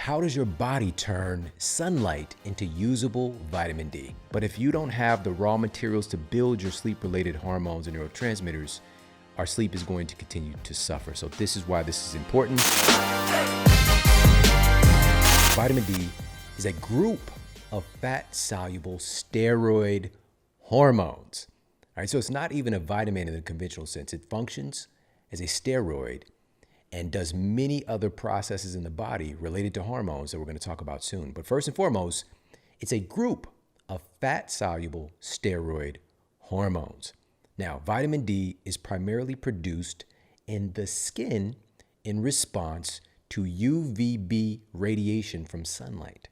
how does your body turn sunlight into usable vitamin D? But if you don't have the raw materials to build your sleep-related hormones and neurotransmitters, our sleep is going to continue to suffer. So this is why this is important. Vitamin D is a group of fat-soluble steroid hormones. All right, so it's not even a vitamin in the conventional sense. It functions as a steroid and does many other processes in the body related to hormones that we're going to talk about soon. But first and foremost, it's a group of fat-soluble steroid hormones. Now, vitamin D is primarily produced in the skin in response to UVB radiation from sunlight.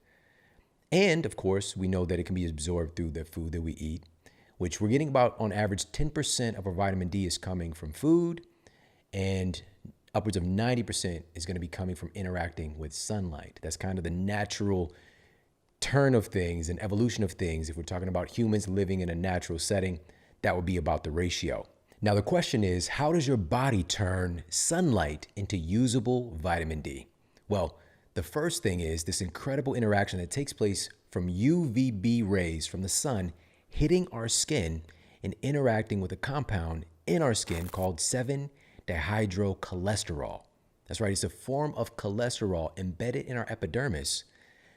And of course, we know that it can be absorbed through the food that we eat, which we're getting about on average 10% of our vitamin D is coming from food, and upwards of 90% is going to be coming from interacting with sunlight. That's kind of the natural turn of things and evolution of things. If we're talking about humans living in a natural setting, that would be about the ratio. Now, the question is, how does your body turn sunlight into usable vitamin D? Well, the first thing is this incredible interaction that takes place from UVB rays from the sun hitting our skin and interacting with a compound in our skin called 7-dihydrocholesterol. That's right, it's a form of cholesterol embedded in our epidermis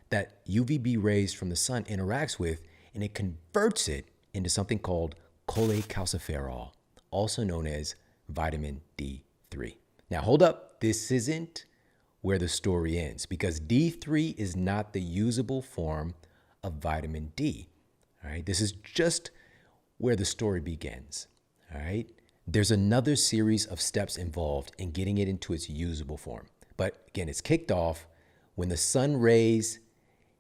that UVB rays from the sun interacts with, and it converts it into something called cholecalciferol, also known as vitamin D3. Now hold up, this isn't where the story ends, because D3 is not the usable form of vitamin D. All right, this is just where the story begins. All right, there's another series of steps involved in getting it into its usable form. But again, it's kicked off when the sun rays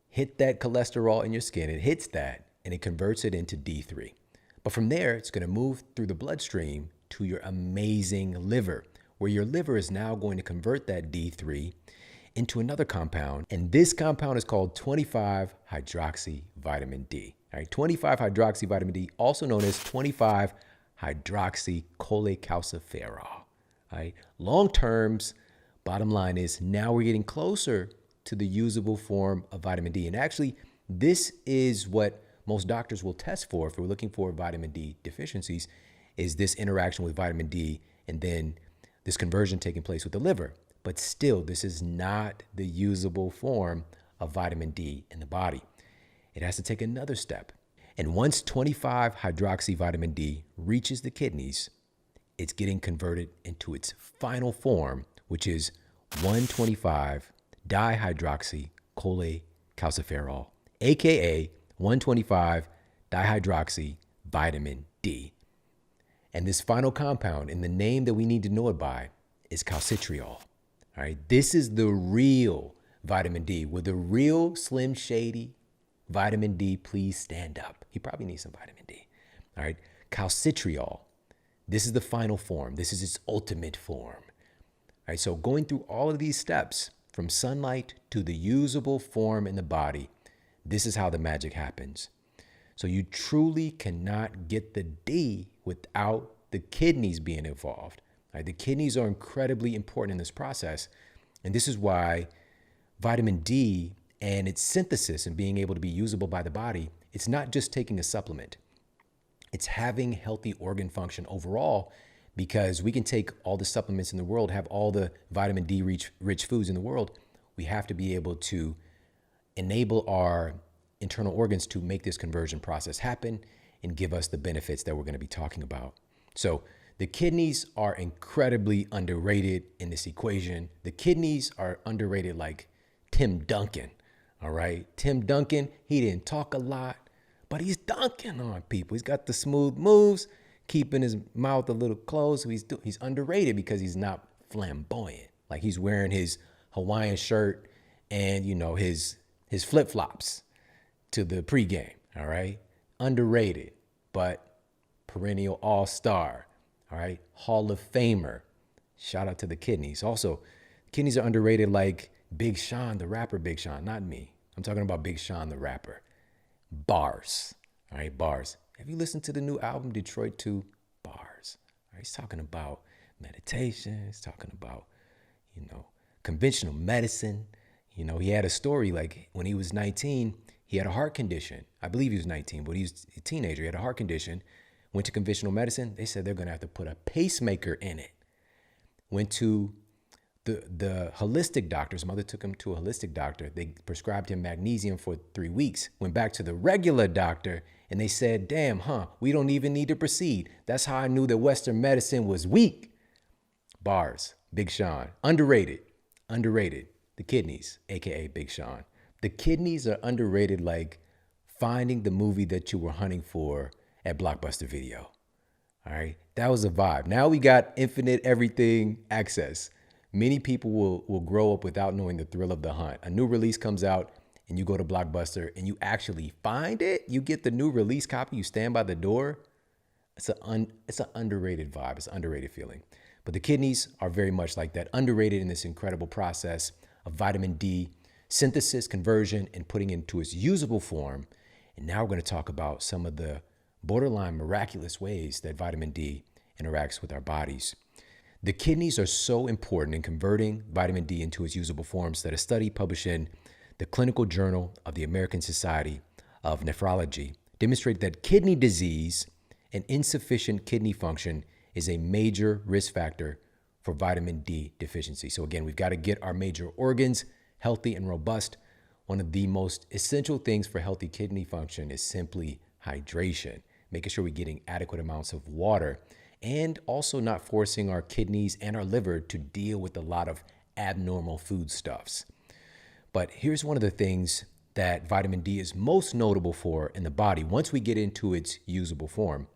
hit that cholesterol in your skin. It hits that and it converts it into D3. But from there, it's going to move through the bloodstream to your amazing liver, where your liver is now going to convert that D3 into another compound. And this compound is called 25-hydroxyvitamin D. All right, 25-hydroxyvitamin D, also known as 25-hydroxycholecalciferol. All right, long terms, bottom line is now we're getting closer to the usable form of vitamin D. And actually, this is what most doctors will test for if we're looking for vitamin D deficiencies, is this interaction with vitamin D and then this conversion taking place with the liver. But still, this is not the usable form of vitamin D in the body. It has to take another step. And once 25-hydroxyvitamin D reaches the kidneys, it's getting converted into its final form, which is 125-dihydroxycholecalciferol, aka 125-dihydroxyvitamin D. And this final compound, in the name that we need to know it by, is calcitriol. All right, this is the real vitamin D. With the real Slim Shady vitamin D, please stand up. He probably needs some vitamin D. All right, calcitriol. This is the final form. This is its ultimate form. All right, so going through all of these steps from sunlight to the usable form in the body, this is how the magic happens. So you truly cannot get the D without the kidneys being involved. Right? The kidneys are incredibly important in this process. And this is why vitamin D and its synthesis and being able to be usable by the body, it's not just taking a supplement. It's having healthy organ function overall, because we can take all the supplements in the world, have all the vitamin D rich foods in the world. We have to be able to enable our internal organs to make this conversion process happen and give us the benefits that we're going to be talking about. So the kidneys are incredibly underrated in this equation. The kidneys are underrated like Tim Duncan, all right? Tim Duncan, he didn't talk a lot, but he's dunking on people. He's got the smooth moves, keeping his mouth a little closed. So he's underrated because he's not flamboyant. Like he's wearing his Hawaiian shirt and, you know, his flip-flops to the pregame, all right? Underrated, but perennial all-star, all right? Hall of Famer. Shout out to the kidneys. Also, kidneys are underrated like Big Sean, the rapper Big Sean, not me. I'm talking about Big Sean, the rapper. Bars, all right, bars. Have you listened to the new album, Detroit 2? Bars. All right, he's talking about meditation. He's talking about, conventional medicine, He had a story like when he was 19, he had a heart condition. I believe he was 19, but he was a teenager. He had a heart condition. Went to conventional medicine. They said they're going to have to put a pacemaker in it. Went to the holistic doctor. His mother took him to a holistic doctor. They prescribed him magnesium for 3 weeks. Went back to the regular doctor and they said, damn, we don't even need to proceed. That's how I knew that Western medicine was weak. Bars, Big Sean. Underrated. The kidneys, AKA Big Sean. The kidneys are underrated like finding the movie that you were hunting for at Blockbuster Video. All right, that was a vibe. Now we got infinite everything access. Many people will grow up without knowing the thrill of the hunt. A new release comes out and you go to Blockbuster and you actually find it. You get the new release copy. You stand by the door. It's an underrated vibe. It's an underrated feeling. But the kidneys are very much like that, underrated in this incredible process of vitamin D synthesis, conversion, and putting it into its usable form. And now we're going to talk about some of the borderline miraculous ways that vitamin D interacts with our bodies. The kidneys are so important in converting vitamin D into its usable forms that a study published in the Clinical Journal of the American Society of Nephrology demonstrated that kidney disease and insufficient kidney function is a major risk factor for vitamin D deficiency. So again, we've got to get our major organs healthy and robust. One of the most essential things for healthy kidney function is simply hydration, making sure we're getting adequate amounts of water and also not forcing our kidneys and our liver to deal with a lot of abnormal foodstuffs. But here's one of the things that vitamin D is most notable for in the body once we get into its usable form.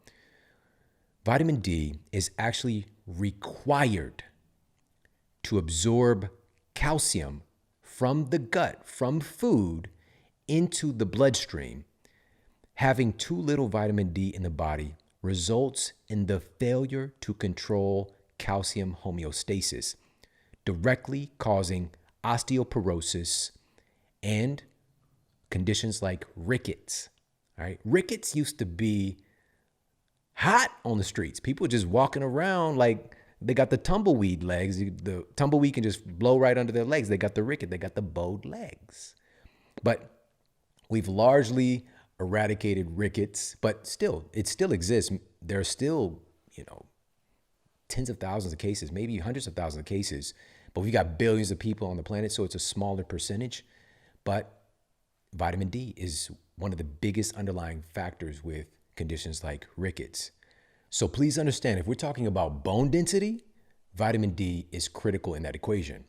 Vitamin D is actually required to absorb calcium from the gut, from food, into the bloodstream. Having too little vitamin D in the body results in the failure to control calcium homeostasis, directly causing osteoporosis and conditions like rickets. All right, rickets used to be hot on the streets. People just walking around like they got the tumbleweed legs. The tumbleweed can just blow right under their legs. They got the ricket. They got the bowed legs. But we've largely eradicated rickets, but still, it still exists. There are still, tens of thousands of cases, maybe hundreds of thousands of cases, but we got billions of people on the planet, so it's a smaller percentage. But vitamin D is one of the biggest underlying factors with conditions like rickets. So please understand, if we're talking about bone density, vitamin D is critical in that equation.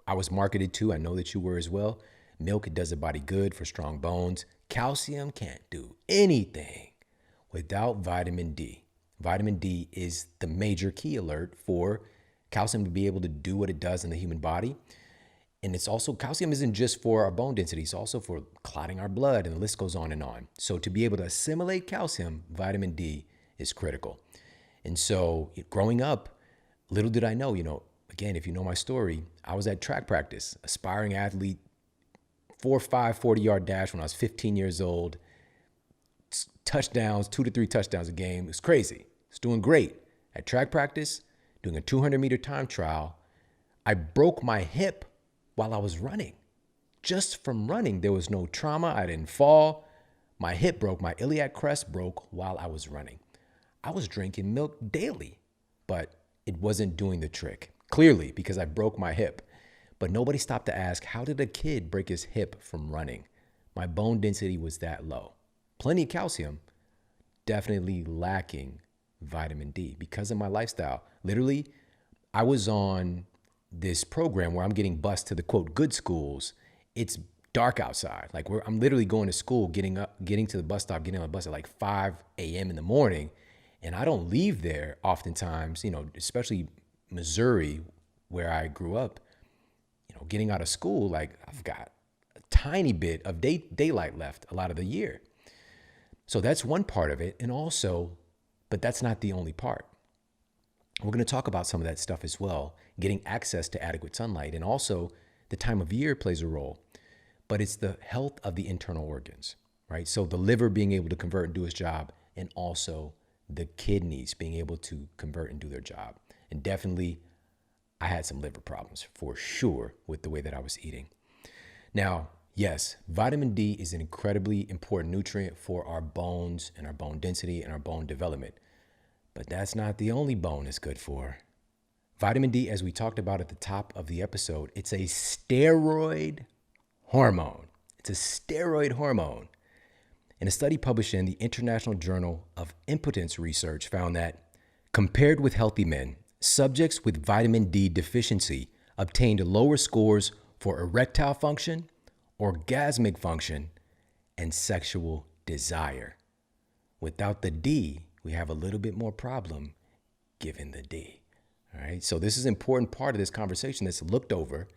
I was marketed to, I know that you were as well. Milk, it does the body good for strong bones. Calcium can't do anything without vitamin D. Vitamin D is the major key alert for calcium to be able to do what it does in the human body. And it's also, calcium isn't just for our bone density, it's also for clotting our blood, and the list goes on and on. So to be able to assimilate calcium, vitamin D is critical. And so growing up, little did I know, again, if you know my story, I was at track practice, aspiring athlete, 4.5 40-yard dash when I was 15 years old, touchdowns, 2 to 3 touchdowns a game. It was crazy. It's doing great. At track practice, doing a 200-meter time trial, I broke my hip while I was running. Just from running, there was no trauma. I didn't fall. My hip broke. My iliac crest broke while I was running. I was drinking milk daily, but it wasn't doing the trick, clearly, because I broke my hip. But nobody stopped to ask, how did a kid break his hip from running? My bone density was that low. Plenty of calcium, definitely lacking vitamin D because of my lifestyle. Literally, I was on this program where I'm getting bused to the quote good schools. It's dark outside. Like I'm literally going to school, getting to the bus stop, getting on the bus at like 5 a.m. in the morning. And I don't leave there oftentimes, especially Missouri, where I grew up, getting out of school, like I've got a tiny bit of daylight left a lot of the year. So that's one part of it. And also, but that's not the only part. We're going to talk about some of that stuff as well, getting access to adequate sunlight, and also the time of year plays a role, but it's the health of the internal organs, right? So the liver being able to convert and do its job, and also the kidneys being able to convert and do their job. And definitely I had some liver problems for sure with the way that I was eating. Now, yes, vitamin D is an incredibly important nutrient for our bones and our bone density and our bone development. But that's not the only bone it's good for. Vitamin D, as we talked about at the top of the episode, it's a steroid hormone. It's a steroid hormone. And a study published in the International Journal of Impotence Research found that compared with healthy men, subjects with vitamin D deficiency obtained lower scores for erectile function, orgasmic function, and sexual desire. Without the D, we have a little bit more problem given the D. All right. So this is an important part of this conversation that's looked over.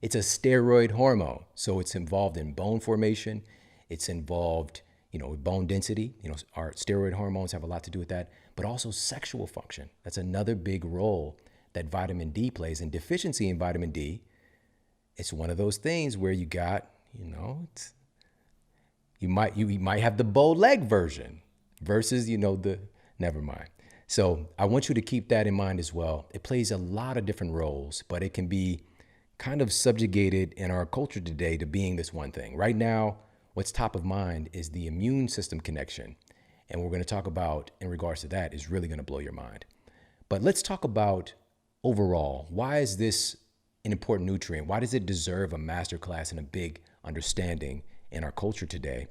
It's a steroid hormone. So it's involved in bone formation. It's involved, with bone density. Our steroid hormones have a lot to do with that, but also sexual function. That's another big role that vitamin D plays. And deficiency in vitamin D, it's one of those things where you got, you might have the bow leg version versus, never mind. So I want you to keep that in mind as well. It plays a lot of different roles, but it can be kind of subjugated in our culture today to being this one thing. Right now, what's top of mind is the immune system connection. And what we're going to talk about in regards to that is really going to blow your mind. But let's talk about overall, why is this an important nutrient? Why does it deserve a masterclass and a big understanding in our culture today?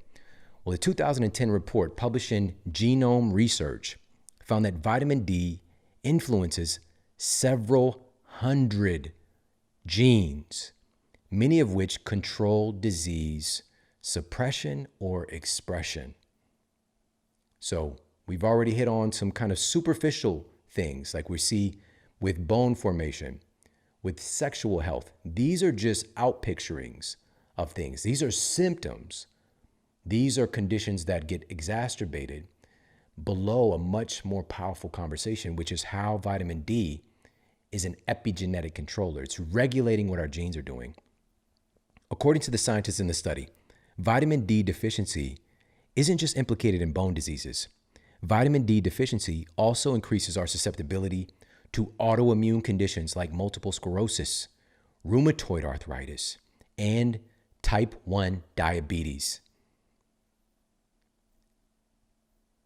Well, a 2010 report published in Genome Research found that vitamin D influences several hundred genes, many of which control disease suppression or expression. So we've already hit on some kind of superficial things like we see with bone formation, with sexual health. These are just outpicturings of things. These are symptoms. These are conditions that get exacerbated below a much more powerful conversation, which is how vitamin D is an epigenetic controller. It's regulating what our genes are doing. According to the scientists in the study, vitamin D deficiency isn't just implicated in bone diseases. Vitamin D deficiency also increases our susceptibility to autoimmune conditions like multiple sclerosis, rheumatoid arthritis, and type 1 diabetes.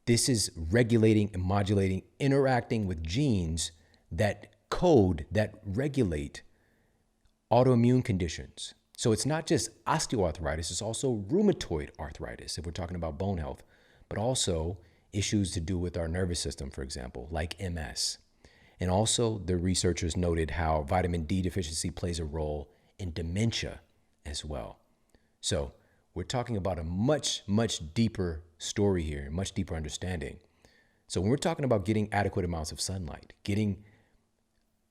This is regulating and modulating, interacting with genes that code, that regulate autoimmune conditions. So it's not just osteoarthritis, it's also rheumatoid arthritis if we're talking about bone health, but also issues to do with our nervous system, for example, like MS. And also the researchers noted how vitamin D deficiency plays a role in dementia as well. So we're talking about a much, much deeper story here, much deeper understanding. So when we're talking about getting adequate amounts of sunlight, getting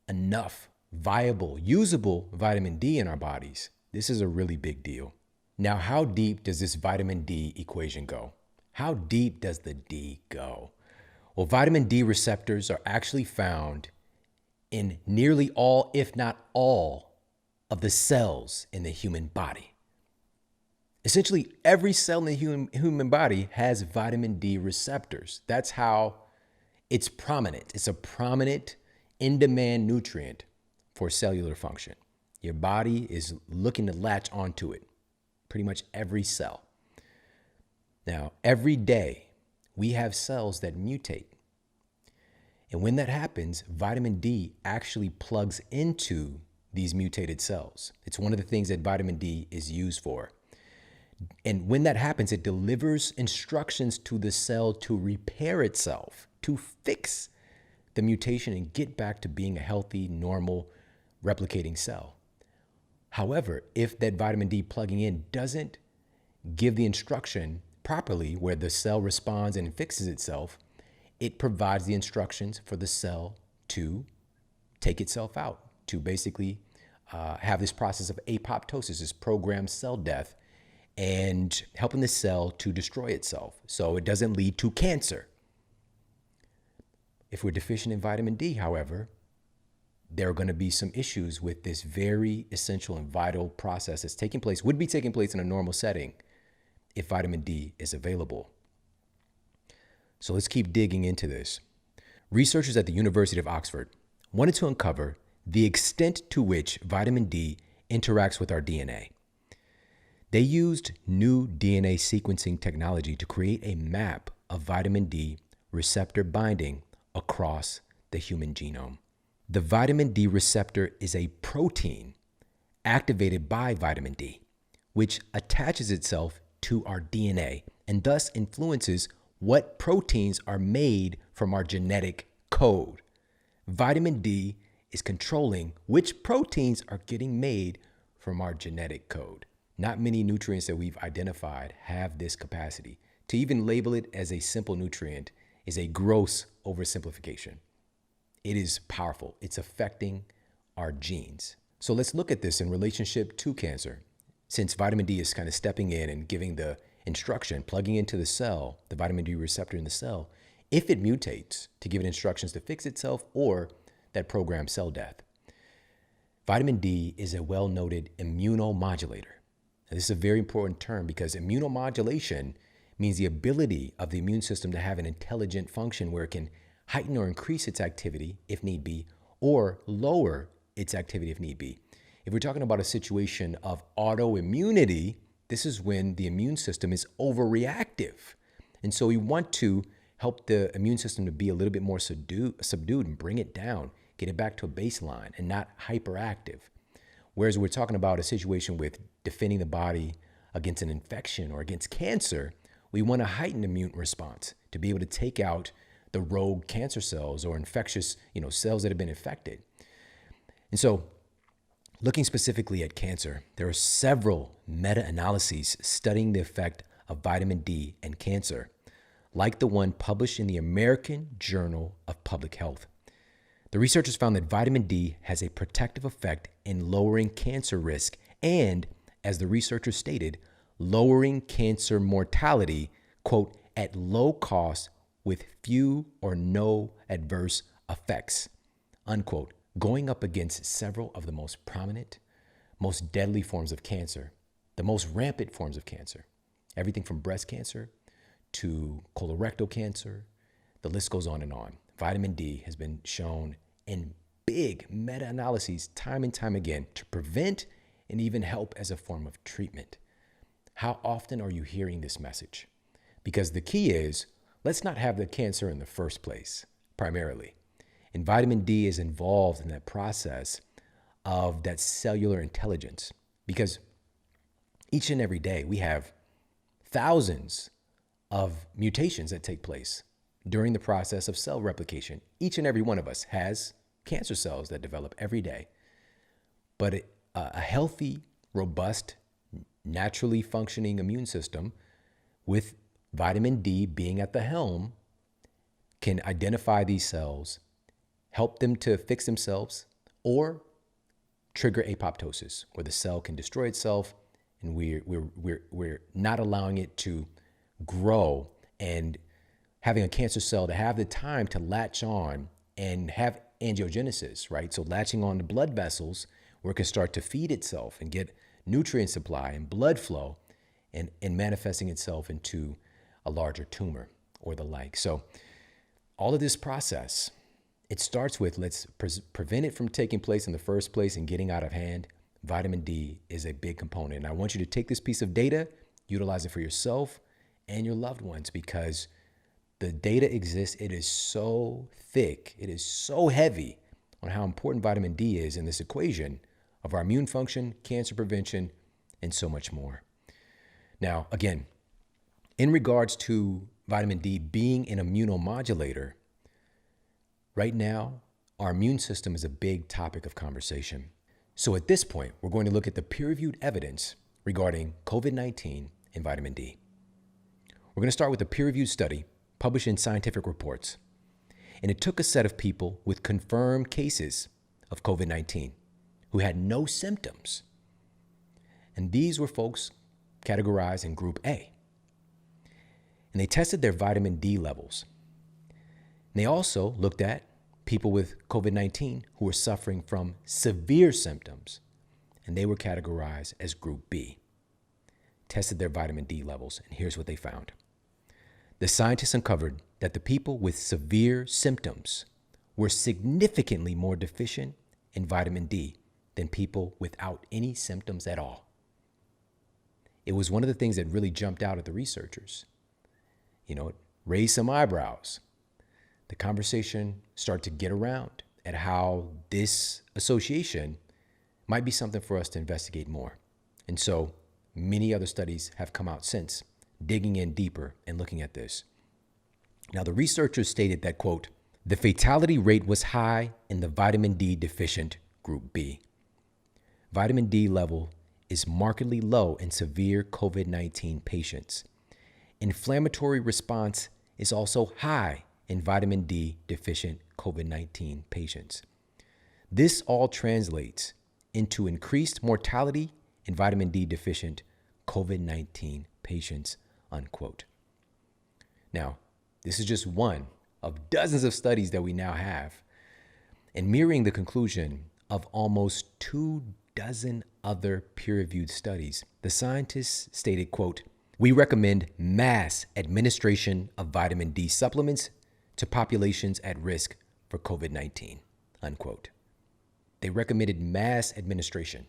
enough viable, usable vitamin D in our bodies, this is a really big deal. Now, how deep does this vitamin D equation go? How deep does the D go? Well, vitamin D receptors are actually found in nearly all, if not all, of the cells in the human body. Essentially, every cell in the human body has vitamin D receptors. That's how it's prominent. It's a prominent, in-demand nutrient for cellular function. Your body is looking to latch onto it, pretty much every cell. Now, every day, we have cells that mutate. And when that happens, vitamin D actually plugs into these mutated cells. It's one of the things that vitamin D is used for. And when that happens, it delivers instructions to the cell to repair itself, to fix the mutation and get back to being a healthy, normal, replicating cell. However, if that vitamin D plugging in doesn't give the instruction properly where the cell responds and fixes itself, it provides the instructions for the cell to take itself out, to basically have this process of apoptosis, this programmed cell death, and helping the cell to destroy itself so it doesn't lead to cancer. If we're deficient in vitamin D, however, there are going to be some issues with this very essential and vital process that's taking place, would be taking place in a normal setting if vitamin D is available. So let's keep digging into this. Researchers at the University of Oxford wanted to uncover the extent to which vitamin D interacts with our DNA. They used new DNA sequencing technology to create a map of vitamin D receptor binding across the human genome. The vitamin D receptor is a protein activated by vitamin D, which attaches itself to our DNA and thus influences what proteins are made from our genetic code. Vitamin D is controlling which proteins are getting made from our genetic code. Not many nutrients that we've identified have this capacity. To even label it as a simple nutrient is a gross oversimplification. It is powerful. It's affecting our genes. So let's look at this in relationship to cancer. Since vitamin D is kind of stepping in and giving the instruction, plugging into the cell, the vitamin D receptor in the cell, if it mutates to give it instructions to fix itself or that programs cell death. Vitamin D is a well-noted immunomodulator. Now, this is a very important term because immunomodulation means the ability of the immune system to have an intelligent function where it can heighten or increase its activity if need be, or lower its activity if need be. If we're talking about a situation of autoimmunity, this is when the immune system is overreactive. And so we want to help the immune system to be a little bit more subdued and bring it down, get it back to a baseline and not hyperactive. Whereas we're talking about a situation with defending the body against an infection or against cancer, we want a heightened immune response to be able to take out the rogue cancer cells or infectious, cells that have been infected. And so looking specifically at cancer, there are several meta-analyses studying the effect of vitamin D and cancer, like the one published in the American Journal of Public Health. The researchers found that vitamin D has a protective effect in lowering cancer risk and, as the researchers stated, lowering cancer mortality, quote, at low cost with few or no adverse effects, unquote, going up against several of the most prominent, most deadly forms of cancer, the most rampant forms of cancer, everything from breast cancer to colorectal cancer, the list goes on and on. Vitamin D has been shown in big meta-analyses time and time again to prevent and even help as a form of treatment. How often are you hearing this message? Because the key is, let's not have the cancer in the first place, primarily. And vitamin D is involved in that process of that cellular intelligence, because each and every day we have thousands of mutations that take place during the process of cell replication. Each and every one of us has cancer cells that develop every day. But a healthy, robust, naturally functioning immune system with vitamin D being at the helm can identify these cells, help them to fix themselves, or trigger apoptosis, where the cell can destroy itself and we're not allowing it to grow, and having a cancer cell to have the time to latch on and have angiogenesis, right? So latching on to blood vessels where it can start to feed itself and get nutrient supply and blood flow and manifesting itself into a larger tumor or the like. So all of this process, it starts with let's prevent it from taking place in the first place and getting out of hand. Vitamin D is a big component. And I want you to take this piece of data, utilize it for yourself and your loved ones, because the data exists. It is so thick. It is so heavy on how important vitamin D is in this equation of our immune function, cancer prevention, and so much more. Now, again, in regards to vitamin D being an immunomodulator, right now, our immune system is a big topic of conversation. So at this point, we're going to look at the peer-reviewed evidence regarding COVID-19 and vitamin D. We're going to start with a peer-reviewed study published in Scientific Reports. And it took a set of people with confirmed cases of COVID-19 who had no symptoms. And these were folks categorized in Group A. And they tested their vitamin D levels. And they also looked at people with COVID-19 who were suffering from severe symptoms. And they were categorized as Group B. Tested their vitamin D levels, and here's what they found. The scientists uncovered that the people with severe symptoms were significantly more deficient in vitamin D than people without any symptoms at all. it was one of the things that really jumped out at the researchers. It raised some eyebrows. The conversation started to get around at how this association might be something for us to investigate more. And so many other studies have come out since, digging in deeper and looking at this. Now, the researchers stated that, quote, the fatality rate was high in the vitamin D deficient group B. Vitamin D level is markedly low in severe COVID-19 patients. Inflammatory response is also high in vitamin D deficient COVID-19 patients. This all translates into increased mortality in vitamin D deficient COVID-19 patients, unquote. Now, this is just one of dozens of studies that we now have, and mirroring the conclusion of almost 24 other peer-reviewed studies. The scientists stated, quote, we recommend mass administration of vitamin D supplements to populations at risk for COVID-19, unquote. They recommended mass administration.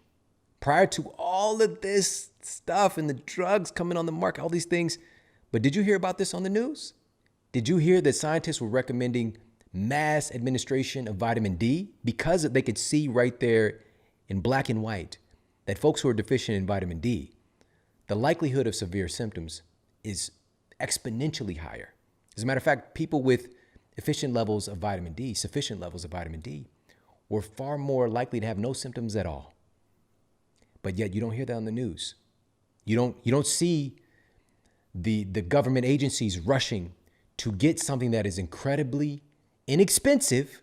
Prior to all of this stuff and the drugs coming on the market, all these things, but did you hear about this on the news? Did you hear that scientists were recommending mass administration of vitamin D because they could see right there in black and white that folks who are deficient in vitamin D, the likelihood of severe symptoms is exponentially higher. As a matter of fact, people with sufficient levels of vitamin D, were far more likely to have no symptoms at all. But yet you don't hear that on the news. You don't see the government agencies rushing to get something that is incredibly inexpensive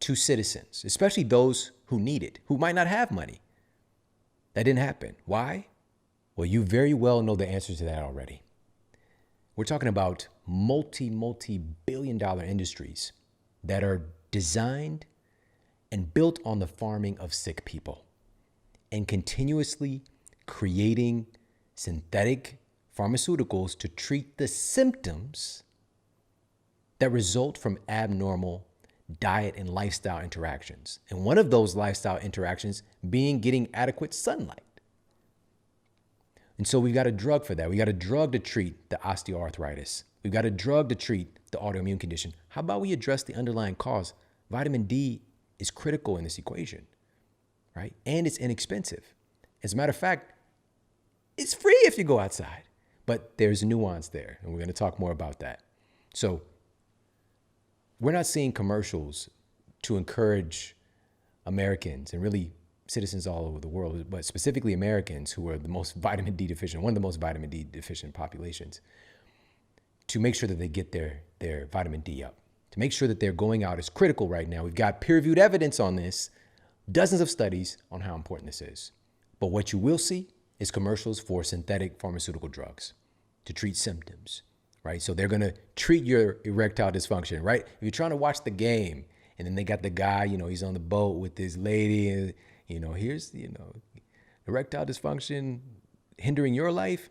to citizens, especially those who need it, who might not have money. That didn't happen. Why? Well, you very well know the answer to that already. We're talking about multi-billion-dollar industries that are designed and built on the farming of sick people and continuously creating synthetic pharmaceuticals to treat the symptoms that result from abnormal diet and lifestyle interactions. And one of those lifestyle interactions being getting adequate sunlight. And so we've got a drug for that. We got a drug to treat the osteoarthritis. We've got a drug to treat the autoimmune condition. How about we address the underlying cause? Vitamin D is critical in this equation, right? And it's inexpensive. As a matter of fact, it's free if you go outside, but there's nuance there. And we're going to talk more about that. So we're not seeing commercials to encourage Americans and really citizens all over the world, but specifically Americans who are the most vitamin D deficient, one of the most vitamin D deficient populations, to make sure that they get their vitamin D up, to make sure that they're going out is critical right now. We've got peer-reviewed evidence on this, dozens of studies on how important this is. But what you will see is commercials for synthetic pharmaceutical drugs to treat symptoms, right? So they're going to treat your erectile dysfunction, right? If you're trying to watch the game and then they got the guy, he's on the boat with this lady and, here's, erectile dysfunction hindering your life,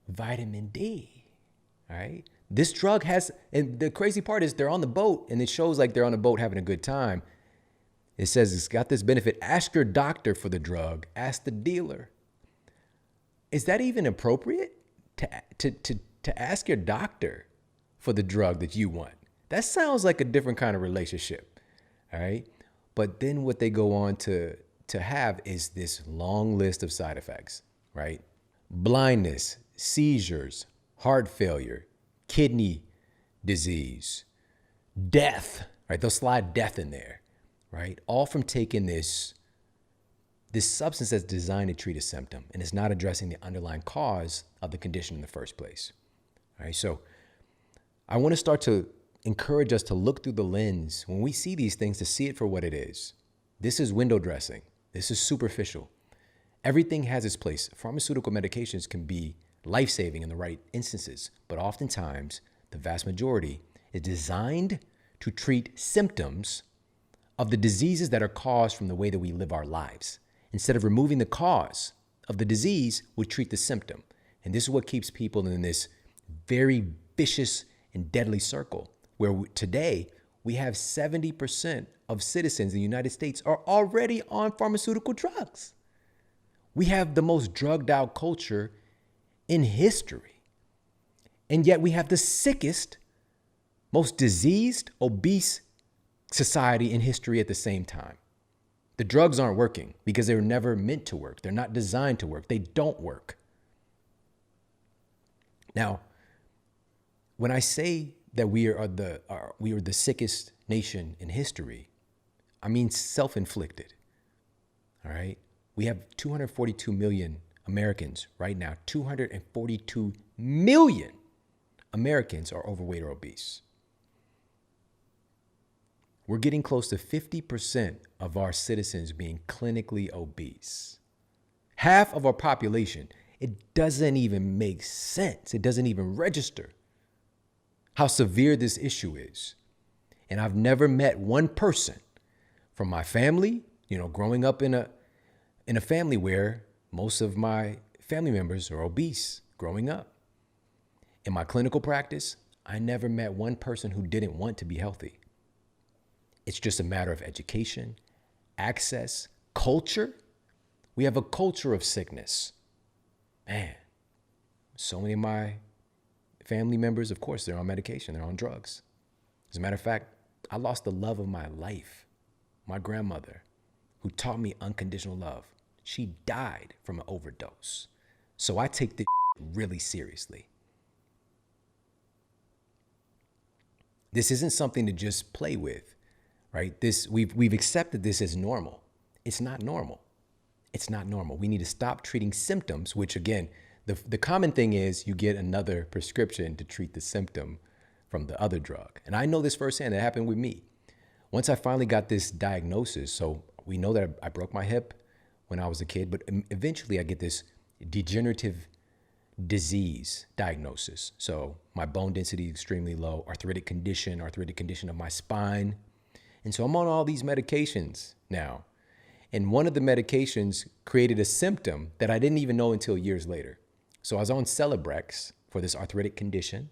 vitamin D, all right? This drug has, and the crazy part is they're on the boat and it shows like they're on a boat having a good time. It says it's got this benefit. Ask your doctor for the drug. Ask the dealer. Is that even appropriate to ask your doctor for the drug that you want? That sounds like a different kind of relationship, all right? But then what they go on to have is this long list of side effects, right? Blindness, seizures, heart failure, kidney disease, death, right? They'll slide death in there, right? All from taking this substance that's designed to treat a symptom and it's not addressing the underlying cause of the condition in the first place, all right? So I want to start to encourage us to look through the lens when we see these things, to see it for what it is. This is window dressing. This is superficial. Everything has its place. Pharmaceutical medications can be life-saving in the right instances, but oftentimes the vast majority is designed to treat symptoms of the diseases that are caused from the way that we live our lives. Instead of removing the cause of the disease, we treat the symptom. And this is what keeps people in this very vicious and deadly circle, where today we have 70% of citizens in the United States are already on pharmaceutical drugs. We have the most drugged out culture in history. And yet we have the sickest, most diseased, obese society in history at the same time. The drugs aren't working because they were never meant to work. They're not designed to work. They don't work. Now, when I say that we are the sickest nation in history, I mean self-inflicted. All right? We have 242 million Americans right now. 242 million Americans are overweight or obese. We're getting close to 50% of our citizens being clinically obese. Half of our population. It doesn't even make sense. It doesn't even register how severe this issue is. And I've never met one person from my family, growing up in a family where most of my family members are obese growing up. In my clinical practice, I never met one person who didn't want to be healthy. It's just a matter of education, access, culture. We have a culture of sickness. Man, so many of my family members, of course, they're on medication, they're on drugs. As a matter of fact, I lost the love of my life. My grandmother, who taught me unconditional love, she died from an overdose. So I take this really seriously. This isn't something to just play with, right? We've accepted this as normal. It's not normal. It's not normal. We need to stop treating symptoms, which again, the common thing is you get another prescription to treat the symptom from the other drug. And I know this firsthand. It happened with me. Once I finally got this diagnosis, so we know that I broke my hip when I was a kid, but eventually I get this degenerative disease diagnosis. So my bone density is extremely low, arthritic condition of my spine. And so I'm on all these medications now. And one of the medications created a symptom that I didn't even know until years later. So I was on Celebrex for this arthritic condition.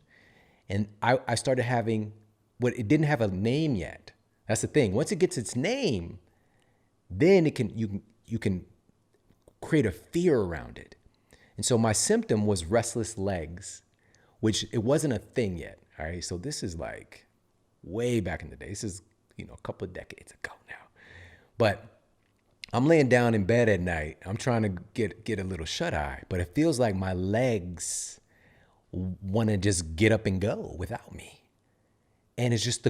And I started having it didn't have a name yet. That's the thing. Once it gets its name, then you can create a fear around it. And so my symptom was restless legs, which it wasn't a thing yet. All right. So this is like way back in the day. This is, a couple of decades ago now. But I'm laying down in bed at night. I'm trying to get a little shut eye, but it feels like my legs want to just get up and go without me. And it's just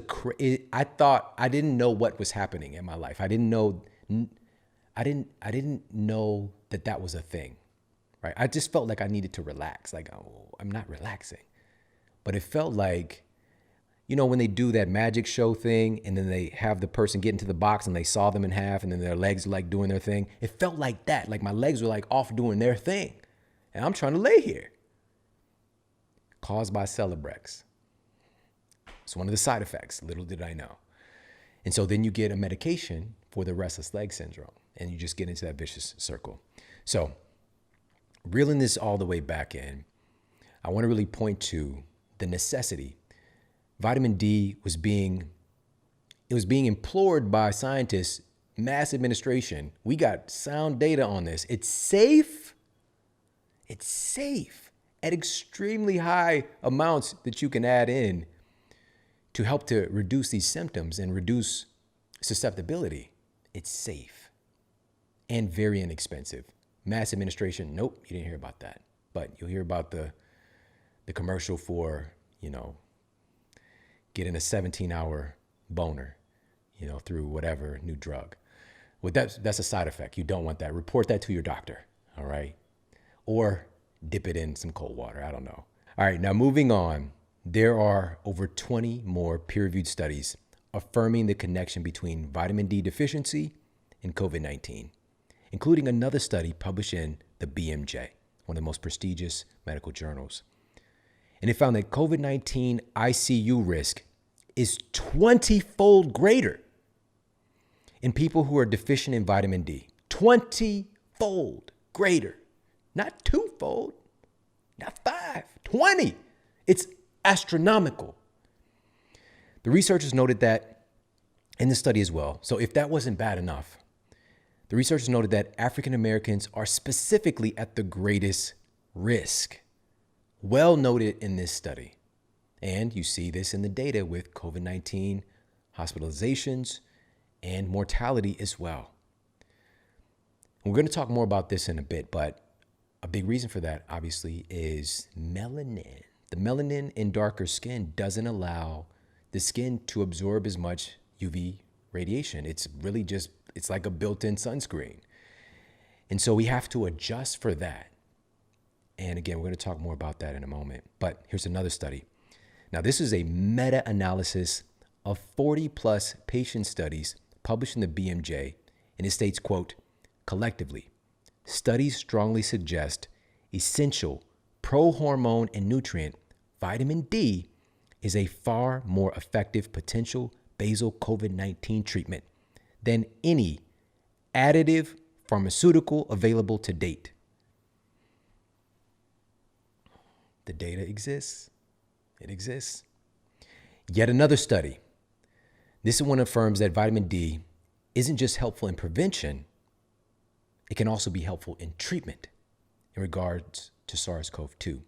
I didn't know what was happening in my life. I didn't know that was a thing, right? I just felt like I needed to relax. Like, oh, I'm not relaxing, but it felt like, when they do that magic show thing and then they have the person get into the box and they saw them in half and then their legs are like doing their thing. It felt like that. Like my legs were like off doing their thing. And I'm trying to lay here. Caused by Celebrex. It's one of the side effects. Little did I know. And so then you get a medication for the restless leg syndrome and you just get into that vicious circle. So reeling this all the way back in, I want to really point to the necessity. Vitamin D was being implored by scientists, mass administration. We got sound data on this. It's safe. It's safe at extremely high amounts that you can add in to help to reduce these symptoms and reduce susceptibility. It's safe and very inexpensive. Mass administration, nope, you didn't hear about that. But you'll hear about the commercial for, getting a 17-hour boner, through whatever new drug. Well, that's a side effect. You don't want that. Report that to your doctor, all right? Or dip it in some cold water. I don't know. All right, now moving on. There are over 20 more peer-reviewed studies affirming the connection between vitamin D deficiency and COVID-19, including another study published in the BMJ, one of the most prestigious medical journals. And it found that COVID-19 ICU risk is 20-fold greater in people who are deficient in vitamin D. 20-fold greater. Not 2-fold, not 5, 20. It's astronomical. The researchers noted that in the study as well. So if that wasn't bad enough, The researchers noted that African Americans are specifically at the greatest risk. Well noted in this study. And you see this in the data with COVID-19 hospitalizations and mortality as well. We're going to talk more about this in a bit, but a big reason for that, obviously, is melanin. The melanin in darker skin doesn't allow the skin to absorb as much UV radiation. It's really just, it's like a built-in sunscreen. And so we have to adjust for that. And again, we're going to talk more about that in a moment. But here's another study. Now, this is a meta-analysis of 40 plus patient studies published in the BMJ, and it states, quote, collectively, studies strongly suggest essential pro-hormone and nutrient vitamin D is a far more effective potential basal COVID-19 treatment than any additive pharmaceutical available to date. The data exists. It exists. Yet another study. This one affirms that vitamin D isn't just helpful in prevention, it can also be helpful in treatment in regards to SARS-CoV-2.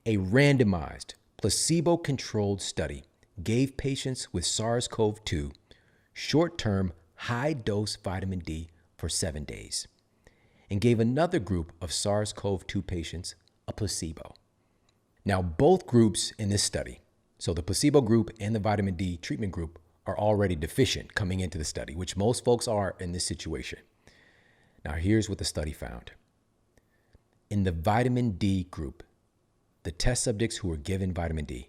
A randomized, placebo-controlled study gave patients with SARS-CoV-2 short-term high-dose vitamin D for 7 days and gave another group of SARS-CoV-2 patients a placebo. Now, both groups in this study, so the placebo group and the vitamin D treatment group, are already deficient coming into the study, which most folks are in this situation. Now, here's what the study found. In the vitamin D group, the test subjects who were given vitamin D,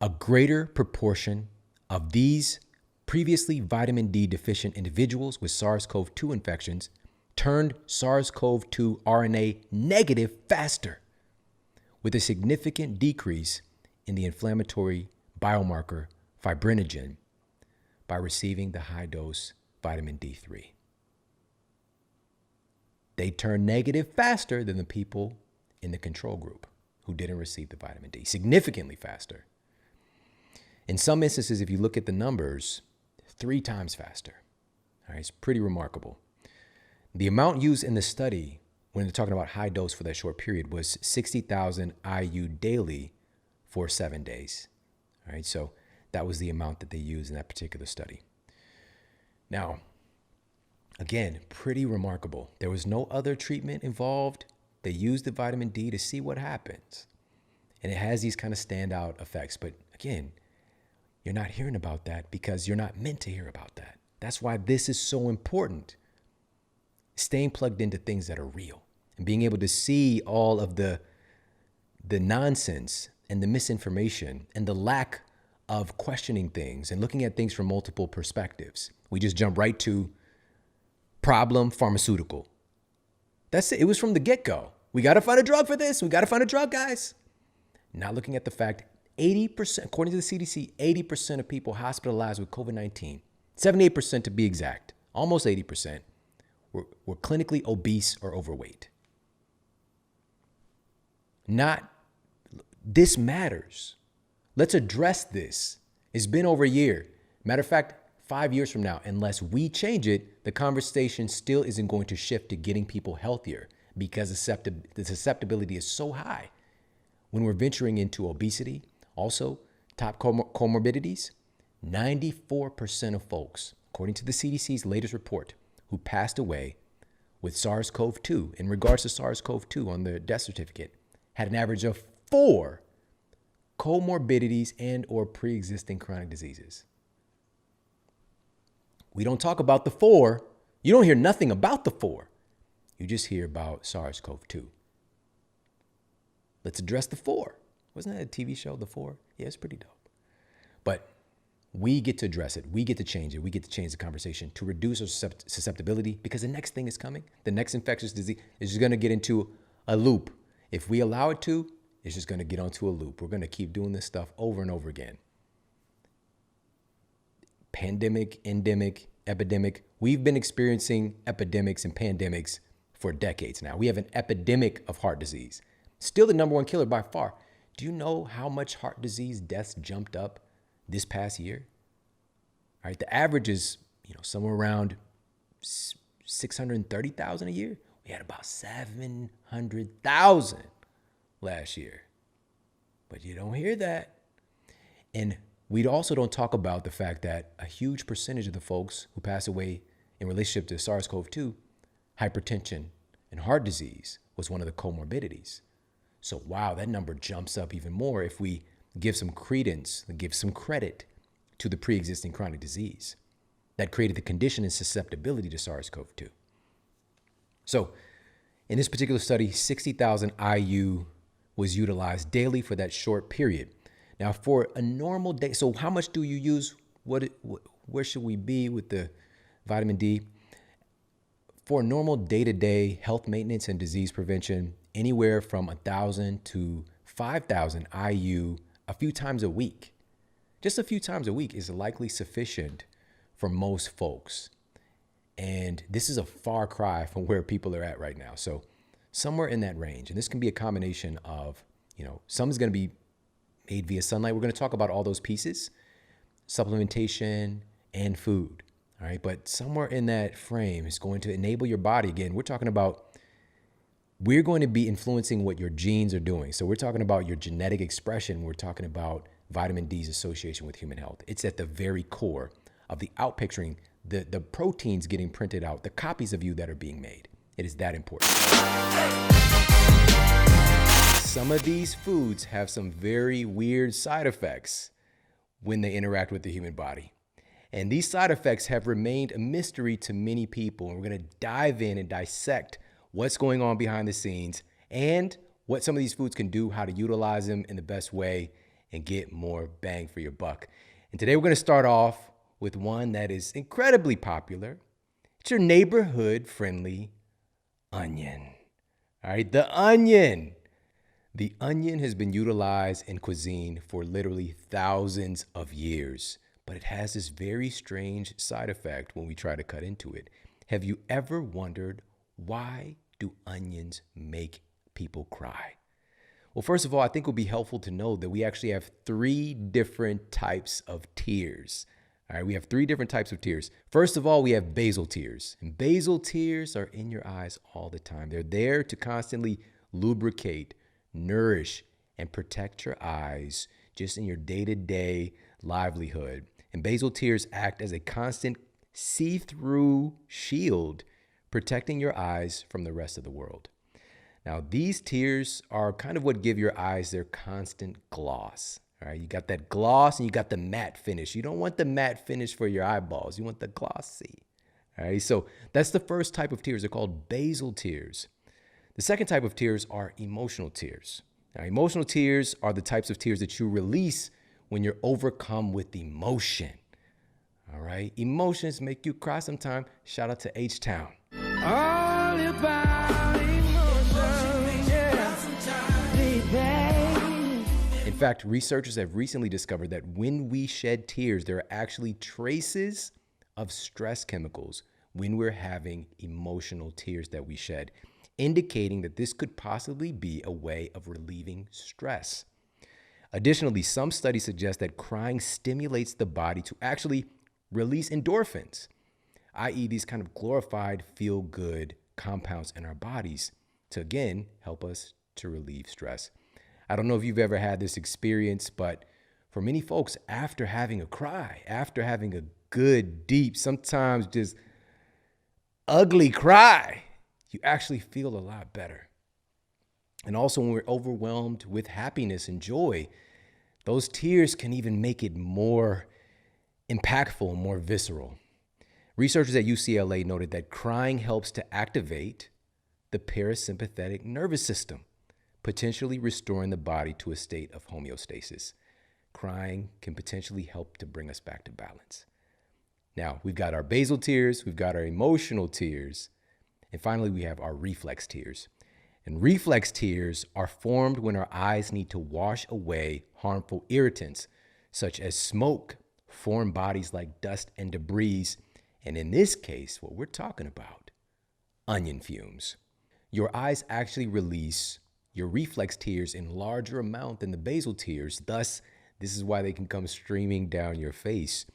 a greater proportion of these previously vitamin D deficient individuals with SARS-CoV-2 infections turned SARS-CoV-2 RNA negative faster, with a significant decrease in the inflammatory biomarker fibrinogen by receiving the high-dose vitamin D3. They turned negative faster than the people in the control group who didn't receive the vitamin D, significantly faster. In some instances, if you look at the numbers, 3 times faster. All right, it's pretty remarkable. The amount used in the study when they're talking about high dose for that short period was 60,000 IU daily for 7 days. All right, so that was the amount that they used in that particular study. Now, again, pretty remarkable. There was no other treatment involved. They used the vitamin D to see what happens. And it has these kind of standout effects. But again, you're not hearing about that because you're not meant to hear about that. That's why this is so important. Staying plugged into things that are real and being able to see all of the nonsense and the misinformation and the lack of questioning things and looking at things from multiple perspectives. We just jump right to problem pharmaceutical. That's it. It was from the get-go. We got to find a drug for this. We got to find a drug, guys. Not looking at the fact 80%, according to the CDC, 80% of people hospitalized with COVID-19, 78% to be exact, almost 80%, were clinically obese or overweight. This matters. Let's address this. It's been over a year. Matter of fact, 5 years from now, unless we change it, the conversation still isn't going to shift to getting people healthier because the susceptibility is so high. When we're venturing into obesity, also top comorbidities, 94% of folks, according to the CDC's latest report, who passed away with SARS-CoV-2, in regards to SARS-CoV-2 on their death certificate, had an average of 4 comorbidities and or pre-existing chronic diseases. We don't talk about the 4. You don't hear nothing about the 4. You just hear about SARS-CoV-2. Let's address the 4. Wasn't that a TV show, The 4? Yeah, it's pretty dope. But we get to address it. We get to change it. We get to change the conversation to reduce our susceptibility because the next thing is coming. The next infectious disease is just going to get into a loop. If we allow it to, it's just going to get onto a loop. We're going to keep doing this stuff over and over again. Pandemic, endemic, epidemic. We've been experiencing epidemics and pandemics for decades now. We have an epidemic of heart disease. Still the number 1 killer by far. Do you know how much heart disease deaths jumped up this past year? All right, the average is, somewhere around 630,000 a year. We had about 700,000 last year. But you don't hear that. And we also don't talk about the fact that a huge percentage of the folks who pass away in relationship to SARS-CoV-2, hypertension and heart disease was one of the comorbidities. So wow, that number jumps up even more if we give some credence, give some credit to the pre-existing chronic disease that created the condition and susceptibility to SARS-CoV-2. So in this particular study, 60,000 IU was utilized daily for that short period. Now for a normal day, so how much do you use? Where should we be with the vitamin D? For normal day-to-day health maintenance and disease prevention, anywhere from 1,000 to 5,000 IU a few times a week. Just a few times a week is likely sufficient for most folks. And this is a far cry from where people are at right now. So somewhere in that range. And this can be a combination of, some is going to be made via sunlight. We're going to talk about all those pieces, supplementation and food. All right. But somewhere in that frame is going to enable your body. Again, we're going to be influencing what your genes are doing. So we're talking about your genetic expression. We're talking about vitamin D's association with human health. It's at the very core of the outpicturing, the proteins getting printed out, the copies of you that are being made. It is that important. Some of these foods have some very weird side effects when they interact with the human body. And these side effects have remained a mystery to many people. And we're going to dive in and dissect what's going on behind the scenes and what some of these foods can do, how to utilize them in the best way and get more bang for your buck. And today we're going to start off with one that is incredibly popular. It's your neighborhood friendly onion. All right, the onion. The onion has been utilized in cuisine for literally thousands of years, but it has this very strange side effect when we try to cut into it. Have you ever wondered, why do onions make people cry? Well, first of all, I think it would be helpful to know that we actually have 3 different types of tears. All right, we have 3 different types of tears. First of all, we have basal tears. And basal tears are in your eyes all the time. They're there to constantly lubricate, nourish, and protect your eyes just in your day-to-day livelihood. And basal tears act as a constant see-through shield, protecting your eyes from the rest of the world. Now, these tears are kind of what give your eyes their constant gloss. All right, you got that gloss and you got the matte finish. You don't want the matte finish for your eyeballs. You want the glossy. All right, so that's the first type of tears. They're called basal tears. The second type of tears are emotional tears. Now, emotional tears are the types of tears that you release when you're overcome with emotion. All right, emotions make you cry sometime. Shout out to H-Town. All about emotion, yeah. In fact, researchers have recently discovered that when we shed tears, there are actually traces of stress chemicals when we're having emotional tears that we shed, indicating that this could possibly be a way of relieving stress. Additionally, some studies suggest that crying stimulates the body to actually release endorphins, i.e. these kind of glorified feel-good compounds in our bodies to, again, help us to relieve stress. I don't know if you've ever had this experience, but for many folks, after having a cry, after having a good, deep, sometimes just ugly cry, you actually feel a lot better. And also when we're overwhelmed with happiness and joy, those tears can even make it more impactful, more visceral. Researchers at UCLA noted that crying helps to activate the parasympathetic nervous system, potentially restoring the body to a state of homeostasis. Crying can potentially help to bring us back to balance. Now, we've got our basal tears, we've got our emotional tears, and finally, we have our reflex tears. And reflex tears are formed when our eyes need to wash away harmful irritants, such as smoke, foreign bodies like dust and debris, and in this case, what we're talking about, onion fumes. Your eyes actually release your reflex tears in larger amount than the basal tears. Thus, this is why they can come streaming down your face.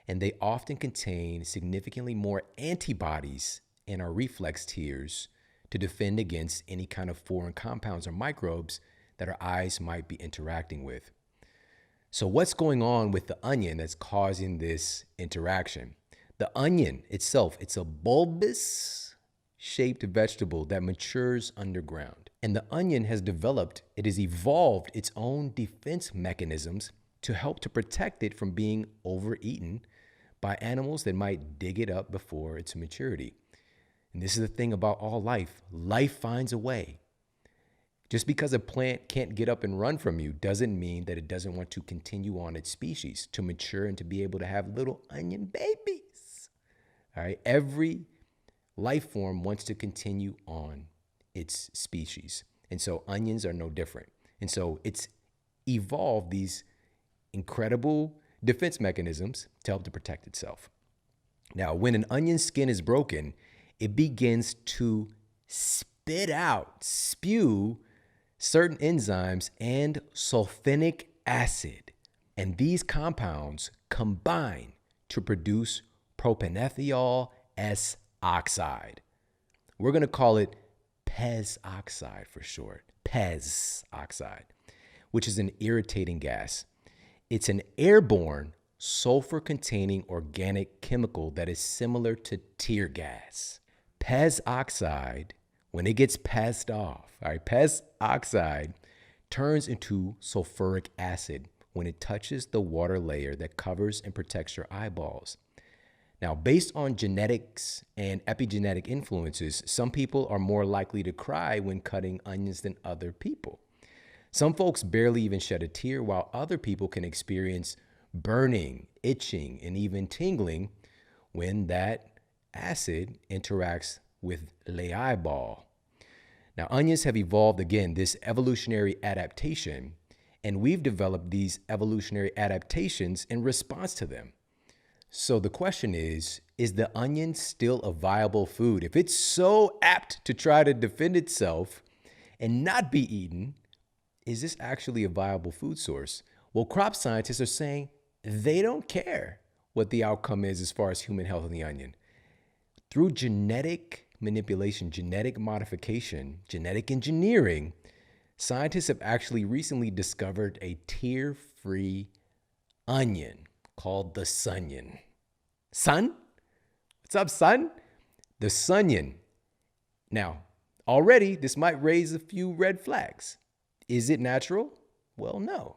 And they often contain significantly more antibodies and our reflex tiers to defend against any kind of foreign compounds or microbes that our eyes might be interacting with. So what's going on with the onion that's causing this interaction? The onion itself, it's a bulbous shaped vegetable that matures underground. And the onion has evolved its own defense mechanisms to help to protect it from being overeaten by animals that might dig it up before its maturity. And this is the thing about all life. Life finds a way. Just because a plant can't get up and run from you doesn't mean that it doesn't want to continue on its species to mature and to be able to have little onion babies. All right. Every life form wants to continue on its species. And so onions are no different. And so it's evolved these incredible defense mechanisms to help to protect itself. Now, when an onion skin is broken, it begins to spew certain enzymes and sulfonic acid. And these compounds combine to produce propanethiol S oxide. We're going to call it Pez oxide for short, Pez oxide, which is an irritating gas. It's an airborne sulfur-containing organic chemical that is similar to tear gas. Pez oxide, when it gets passed off, all right, Pez oxide turns into sulfuric acid when it touches the water layer that covers and protects your eyeballs. Now, based on genetics and epigenetic influences, some people are more likely to cry when cutting onions than other people. Some folks barely even shed a tear, while other people can experience burning, itching, and even tingling when that acid interacts with the eyeball. Now, onions have evolved, again, this evolutionary adaptation, and we've developed these evolutionary adaptations in response to them. So the question is the onion still a viable food? If it's so apt to try to defend itself and not be eaten, is this actually a viable food source? Well, crop scientists are saying they don't care what the outcome is as far as human health in the onion. Through genetic manipulation, genetic modification, genetic engineering, scientists have actually recently discovered a tear-free onion called the Sunnion. Son? What's up, son? The Sunnion. Now, already this might raise a few red flags. Is it natural? Well, no.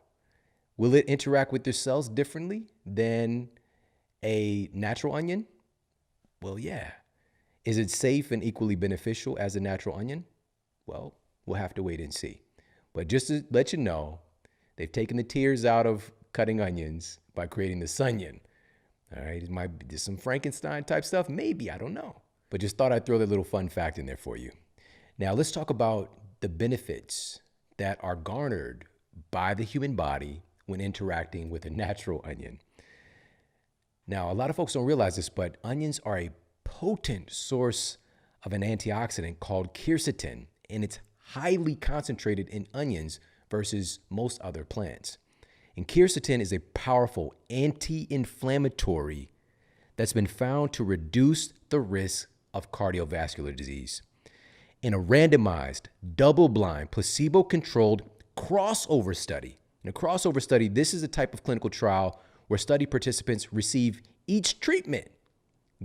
Will it interact with your cells differently than a natural onion? Well, yeah. Is it safe and equally beneficial as a natural onion? Well, we'll have to wait and see. But just to let you know, they've taken the tears out of cutting onions by creating the Sunnion. All right, it might be some Frankenstein type stuff. Maybe, I don't know. But just thought I'd throw that little fun fact in there for you. Now, let's talk about the benefits that are garnered by the human body when interacting with a natural onion. Now, a lot of folks don't realize this, but onions are a potent source of an antioxidant called quercetin, and it's highly concentrated in onions versus most other plants. And quercetin is a powerful anti-inflammatory that's been found to reduce the risk of cardiovascular disease. In a randomized, double-blind, placebo-controlled crossover study. In a crossover study, this is a type of clinical trial where study participants receive each treatment,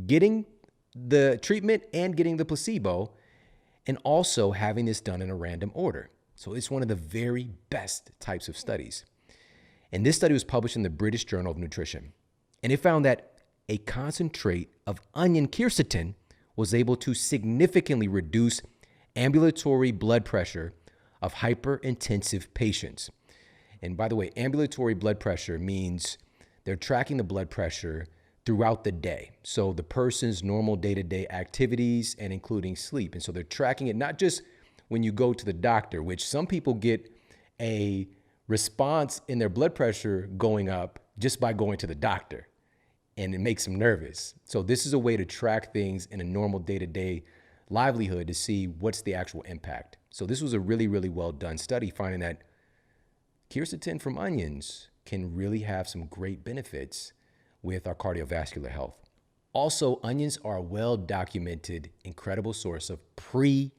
getting the treatment and getting the placebo, and also having this done in a random order. So it's one of the very best types of studies. And this study was published in the British Journal of Nutrition. And it found that a concentrate of onion quercetin was able to significantly reduce ambulatory blood pressure of hypertensive patients. And by the way, ambulatory blood pressure means they're tracking the blood pressure throughout the day. So the person's normal day-to-day activities and including sleep. And so they're tracking it not just when you go to the doctor, which some people get a response in their blood pressure going up just by going to the doctor, and it makes them nervous. So this is a way to track things in a normal day-to-day livelihood to see what's the actual impact. So this was a really, really well done study finding that quercetin from onions can really have some great benefits with our cardiovascular health. Also, onions are a well-documented, incredible source of prebiotics.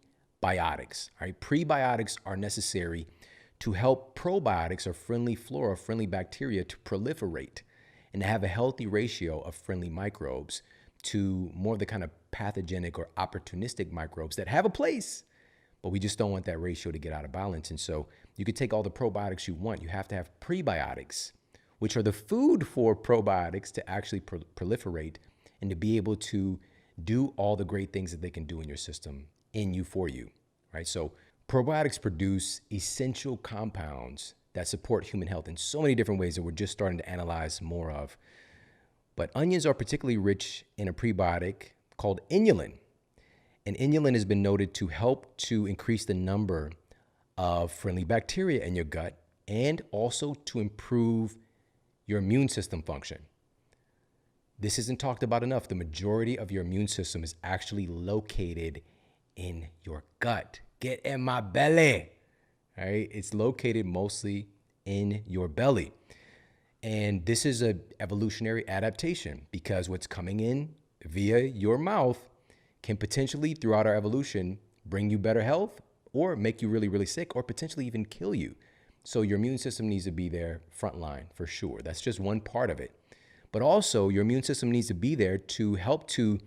All right, prebiotics are necessary to help probiotics or friendly flora, friendly bacteria to proliferate and to have a healthy ratio of friendly microbes to more of the kind of pathogenic or opportunistic microbes that have a place, but we just don't want that ratio to get out of balance. And so you could take all the probiotics you want. You have to have prebiotics, which are the food for probiotics to actually proliferate and to be able to do all the great things that they can do in your system, in you, for you, right? So probiotics produce essential compounds that support human health in so many different ways that we're just starting to analyze more of. But onions are particularly rich in a prebiotic called inulin. And inulin has been noted to help to increase the number of friendly bacteria in your gut and also to improve your immune system function. This isn't talked about enough. The majority of your immune system is actually located in your gut. Get in my belly, right? It's located mostly in your belly. And this is an evolutionary adaptation because what's coming in via your mouth can potentially, throughout our evolution, bring you better health or make you really, really sick or potentially even kill you. So your immune system needs to be there frontline for sure. That's just one part of it. But also your immune system needs to be there to help to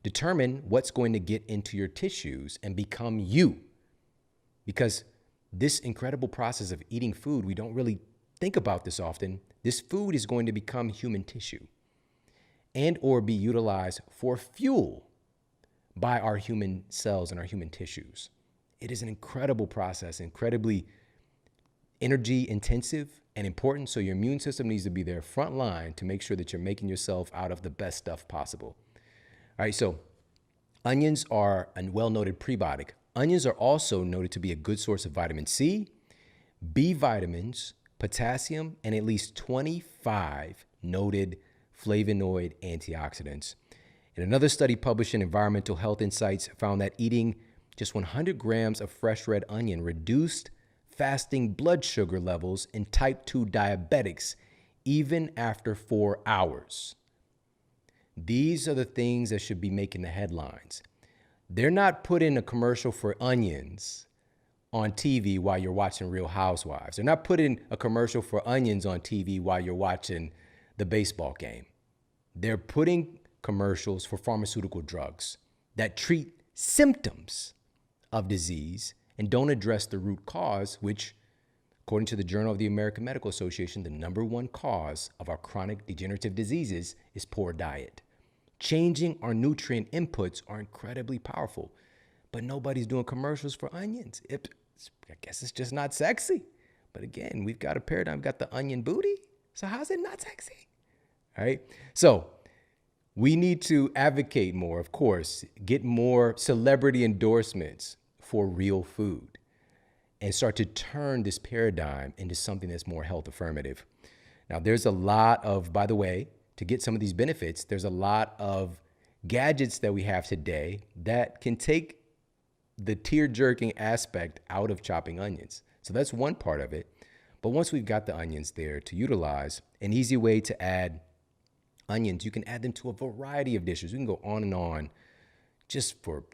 determine what's going to get into your tissues and become you. Because this incredible process of eating food, we don't really think about this often. This food is going to become human tissue and or be utilized for fuel by our human cells and our human tissues. It is an incredible process, incredibly energy intensive and important. So your immune system needs to be there front line to make sure that you're making yourself out of the best stuff possible. All right, so onions are a well-noted prebiotic. Onions are also noted to be a good source of vitamin C, B vitamins, potassium, and at least 25 noted flavonoid antioxidants. And another study published in Environmental Health Insights found that eating just 100 grams of fresh red onion reduced fasting blood sugar levels in type 2 diabetics even after 4 hours. These are the things that should be making the headlines. They're not putting a commercial for onions on TV while you're watching Real Housewives. They're not putting a commercial for onions on TV while you're watching the baseball game. They're putting commercials for pharmaceutical drugs that treat symptoms of disease and don't address the root cause, which, according to the Journal of the American Medical Association, the #1 cause of our chronic degenerative diseases is poor diet. Changing our nutrient inputs are incredibly powerful, but nobody's doing commercials for onions. I guess it's just not sexy. But again, we've got a paradigm, we've got the onion booty. So how's it not sexy? All right. So we need to advocate more, of course, get more celebrity endorsements for real food and start to turn this paradigm into something that's more health affirmative. Now, there's a lot of, by the way, to get some of these benefits, there's a lot of gadgets that we have today that can take the tear-jerking aspect out of chopping onions. So that's one part of it. But once we've got the onions there to utilize, an easy way to add onions, you can add them to a variety of dishes. We can go on and on just for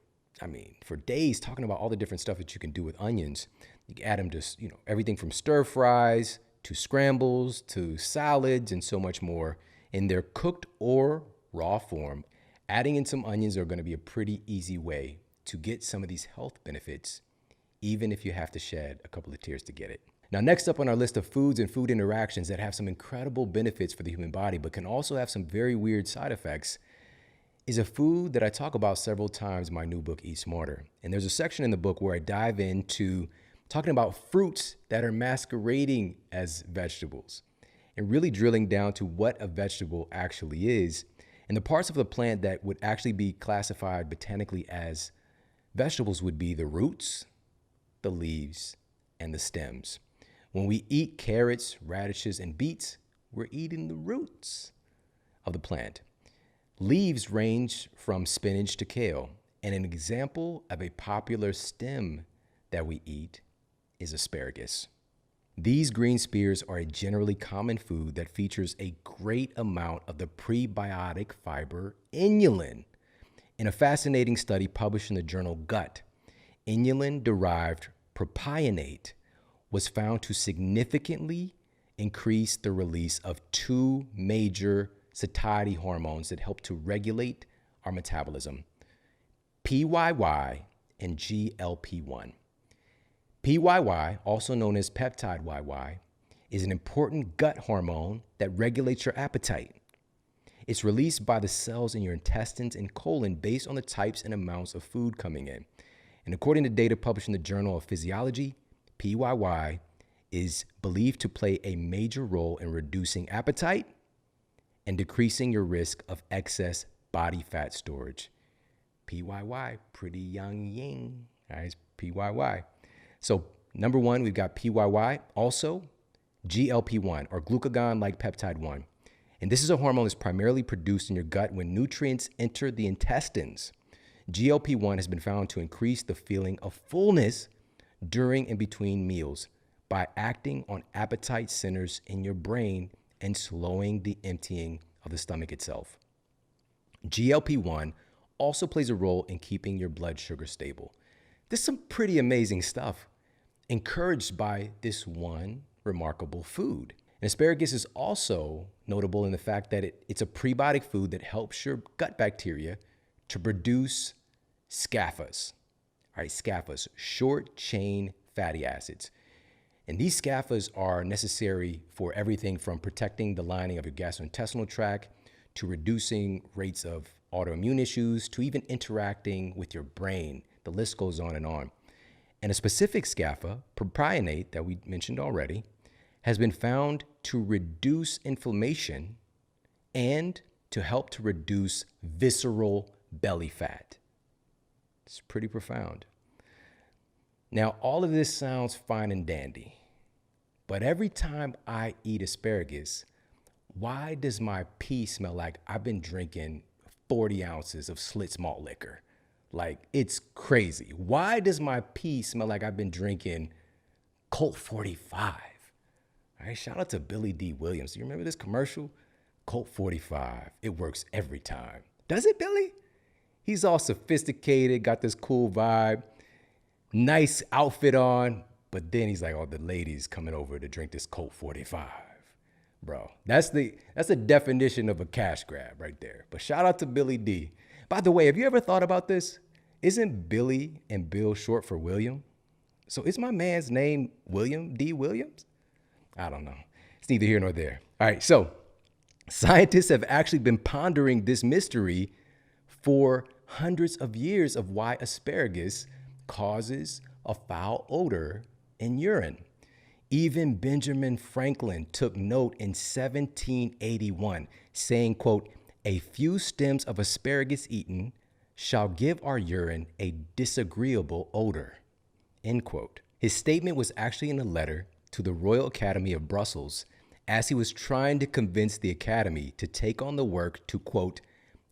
days talking about all the different stuff that you can do with onions. You can add them to, everything from stir fries to scrambles to salads and so much more in their cooked or raw form. Adding in some onions are going to be a pretty easy way to get some of these health benefits, even if you have to shed a couple of tears to get it. Now, next up on our list of foods and food interactions that have some incredible benefits for the human body, but can also have some very weird side effects, is a food that I talk about several times in my new book, Eat Smarter. And there's a section in the book where I dive into talking about fruits that are masquerading as vegetables and really drilling down to what a vegetable actually is and the parts of the plant that would actually be classified botanically as vegetables would be the roots, the leaves, and the stems. When we eat carrots, radishes, and beets, we're eating the roots of the plant. Leaves range from spinach to kale, and an example of a popular stem that we eat is asparagus. These green spears are a generally common food that features a great amount of the prebiotic fiber inulin. In a fascinating study published in the journal Gut, inulin-derived propionate was found to significantly increase the release of two major satiety hormones that help to regulate our metabolism, PYY and GLP-1. PYY, also known as peptide YY, is an important gut hormone that regulates your appetite. It's released by the cells in your intestines and colon based on the types and amounts of food coming in. And according to data published in the Journal of Physiology, PYY is believed to play a major role in reducing appetite and decreasing your risk of excess body fat storage. PYY, pretty young ying, guys, PYY. So number one, we've got PYY, also GLP-1 or glucagon-like peptide 1. And this is a hormone that's primarily produced in your gut when nutrients enter the intestines. GLP-1 has been found to increase the feeling of fullness during and between meals by acting on appetite centers in your brain and slowing the emptying of the stomach itself. GLP-1 also plays a role in keeping your blood sugar stable. This is some pretty amazing stuff, encouraged by this one remarkable food. And asparagus is also notable in the fact that it's a prebiotic food that helps your gut bacteria to produce SCAFAs. All right, SCAFAs, short chain fatty acids. And these SCAFAs are necessary for everything from protecting the lining of your gastrointestinal tract to reducing rates of autoimmune issues to even interacting with your brain. The list goes on and on. And a specific SCAFA, propionate, that we mentioned already, has been found to reduce inflammation and to help to reduce visceral belly fat. It's pretty profound. Now, all of this sounds fine and dandy, but every time I eat asparagus, why does my pee smell like I've been drinking 40 ounces of Schlitz malt liquor? Like, it's crazy. Why does my pee smell like I've been drinking Colt 45? All right, shout out to Billy D. Williams. You remember this commercial? Colt 45. It works every time. Does it, Billy? He's all sophisticated, got this cool vibe, nice outfit on, but then he's like, oh, the ladies coming over to drink this Colt 45. Bro, that's the definition of a cash grab right there. But shout out to Billy D. By the way, have you ever thought about this? Isn't Billy and Bill short for William? So is my man's name William D. Williams? I don't know. It's neither here nor there. All right, so scientists have actually been pondering this mystery for hundreds of years of why asparagus causes a foul odor in urine. Even Benjamin Franklin took note in 1781, saying, quote, "A few stems of asparagus eaten shall give our urine a disagreeable odor," end quote. His statement was actually in a letter to the Royal Academy of Brussels as he was trying to convince the Academy to take on the work to, quote,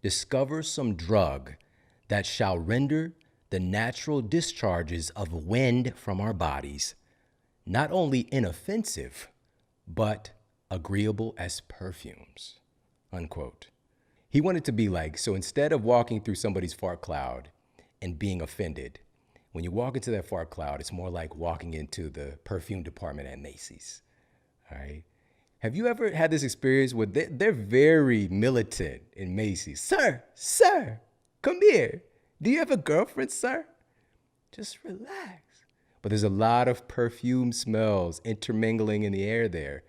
"discover some drug that shall render the natural discharges of wind from our bodies not only inoffensive, but agreeable as perfumes," unquote. He wanted to be like, so instead of walking through somebody's fart cloud and being offended, when you walk into that fart cloud, it's more like walking into the perfume department at Macy's, all right? Have you ever had this experience where they're very militant in Macy's? Sir, come here. Do you have a girlfriend, sir? Just relax. But there's a lot of perfume smells intermingling in the air there.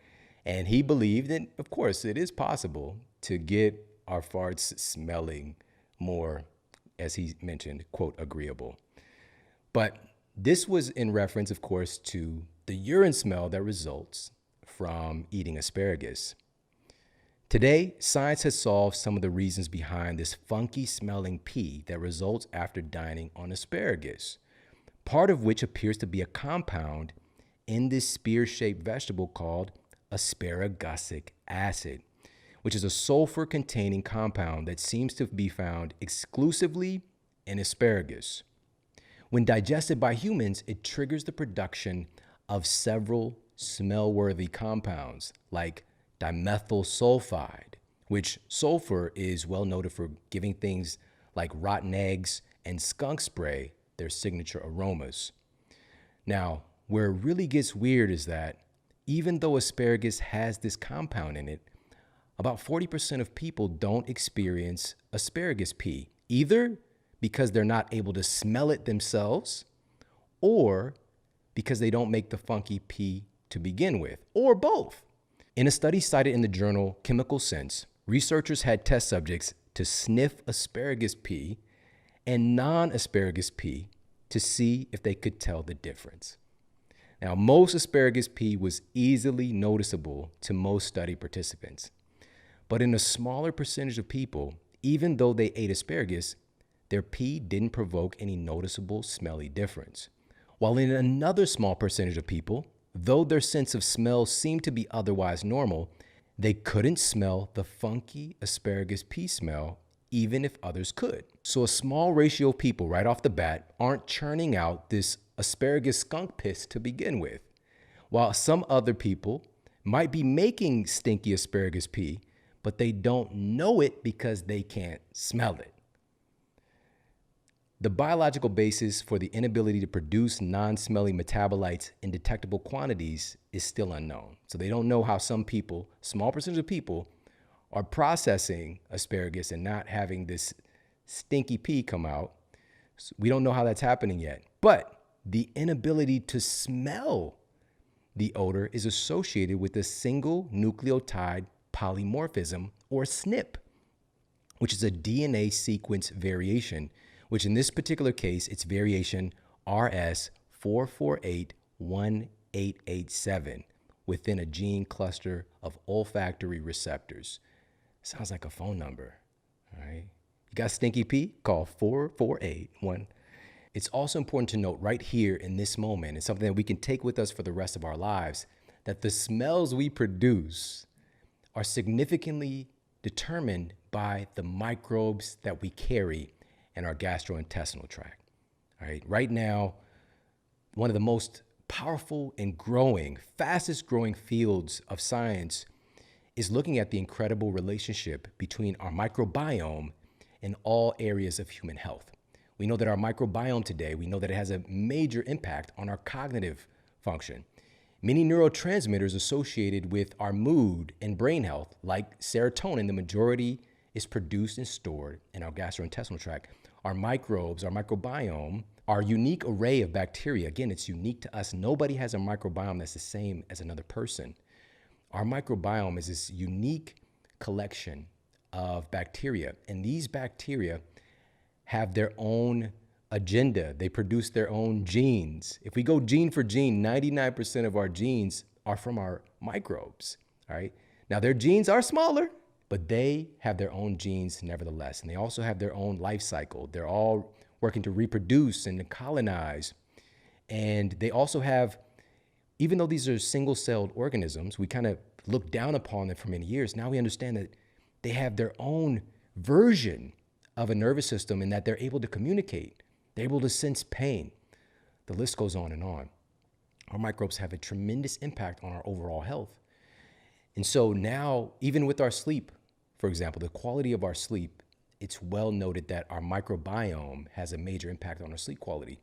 And he believed, and of course it is possible, to get our farts smelling more, as he mentioned, quote, agreeable. But this was in reference, of course, to the urine smell that results from eating asparagus. Today, science has solved some of the reasons behind this funky smelling pee that results after dining on asparagus, part of which appears to be a compound in this spear-shaped vegetable called asparagusic acid, which is a sulfur-containing compound that seems to be found exclusively in asparagus. When digested by humans, it triggers the production of several smell-worthy compounds like dimethyl sulfide, which sulfur is well noted for giving things like rotten eggs and skunk spray their signature aromas. Now, where it really gets weird is that even though asparagus has this compound in it, about 40% of people don't experience asparagus pee, either because they're not able to smell it themselves or because they don't make the funky pee to begin with, or both. In a study cited in the journal Chemical Sense, researchers had test subjects to sniff asparagus pee and non-asparagus pee to see if they could tell the difference. Now, most asparagus pee was easily noticeable to most study participants. But in a smaller percentage of people, even though they ate asparagus, their pee didn't provoke any noticeable smelly difference. While in another small percentage of people, though their sense of smell seemed to be otherwise normal, they couldn't smell the funky asparagus pee smell, even if others could. So a small ratio of people right off the bat aren't churning out this asparagus skunk piss to begin with, while some other people might be making stinky asparagus pee, but they don't know it because they can't smell it. The biological basis for the inability to produce non-smelly metabolites in detectable quantities is still unknown. So they don't know how some people, small percentage of people, are processing asparagus and not having this stinky pee come out. So we don't know how that's happening yet. But the inability to smell the odor is associated with a single nucleotide polymorphism, or SNP, which is a DNA sequence variation, which in this particular case, it's variation RS4481887 within a gene cluster of olfactory receptors. Sounds like a phone number, all right? You got stinky pee? Call 4481. It's also important to note right here in this moment, and something that we can take with us for the rest of our lives, that the smells we produce are significantly determined by the microbes that we carry in our gastrointestinal tract. All right. Right now, one of the most powerful and growing, fastest growing fields of science is looking at the incredible relationship between our microbiome and all areas of human health. We know that our microbiome today, we know that it has a major impact on our cognitive function. Many neurotransmitters associated with our mood and brain health, like serotonin, the majority is produced and stored in our gastrointestinal tract. Our microbes, our microbiome, our unique array of bacteria, again, it's unique to us. Nobody has a microbiome that's the same as another person. Our microbiome is this unique collection of bacteria, and these bacteria have their own agenda. They produce their own genes. If we go gene for gene, 99% of our genes are from our microbes, all right? Now, their genes are smaller, but they have their own genes nevertheless. And they also have their own life cycle. They're all working to reproduce and to colonize. And they also have, even though these are single-celled organisms, we kind of looked down upon them for many years. Now we understand that they have their own version of a nervous system and that they're able to communicate. They're able to sense pain. The list goes on and on. Our microbes have a tremendous impact on our overall health. And so now, even with our sleep, for example, the quality of our sleep, it's well noted that our microbiome has a major impact on our sleep quality.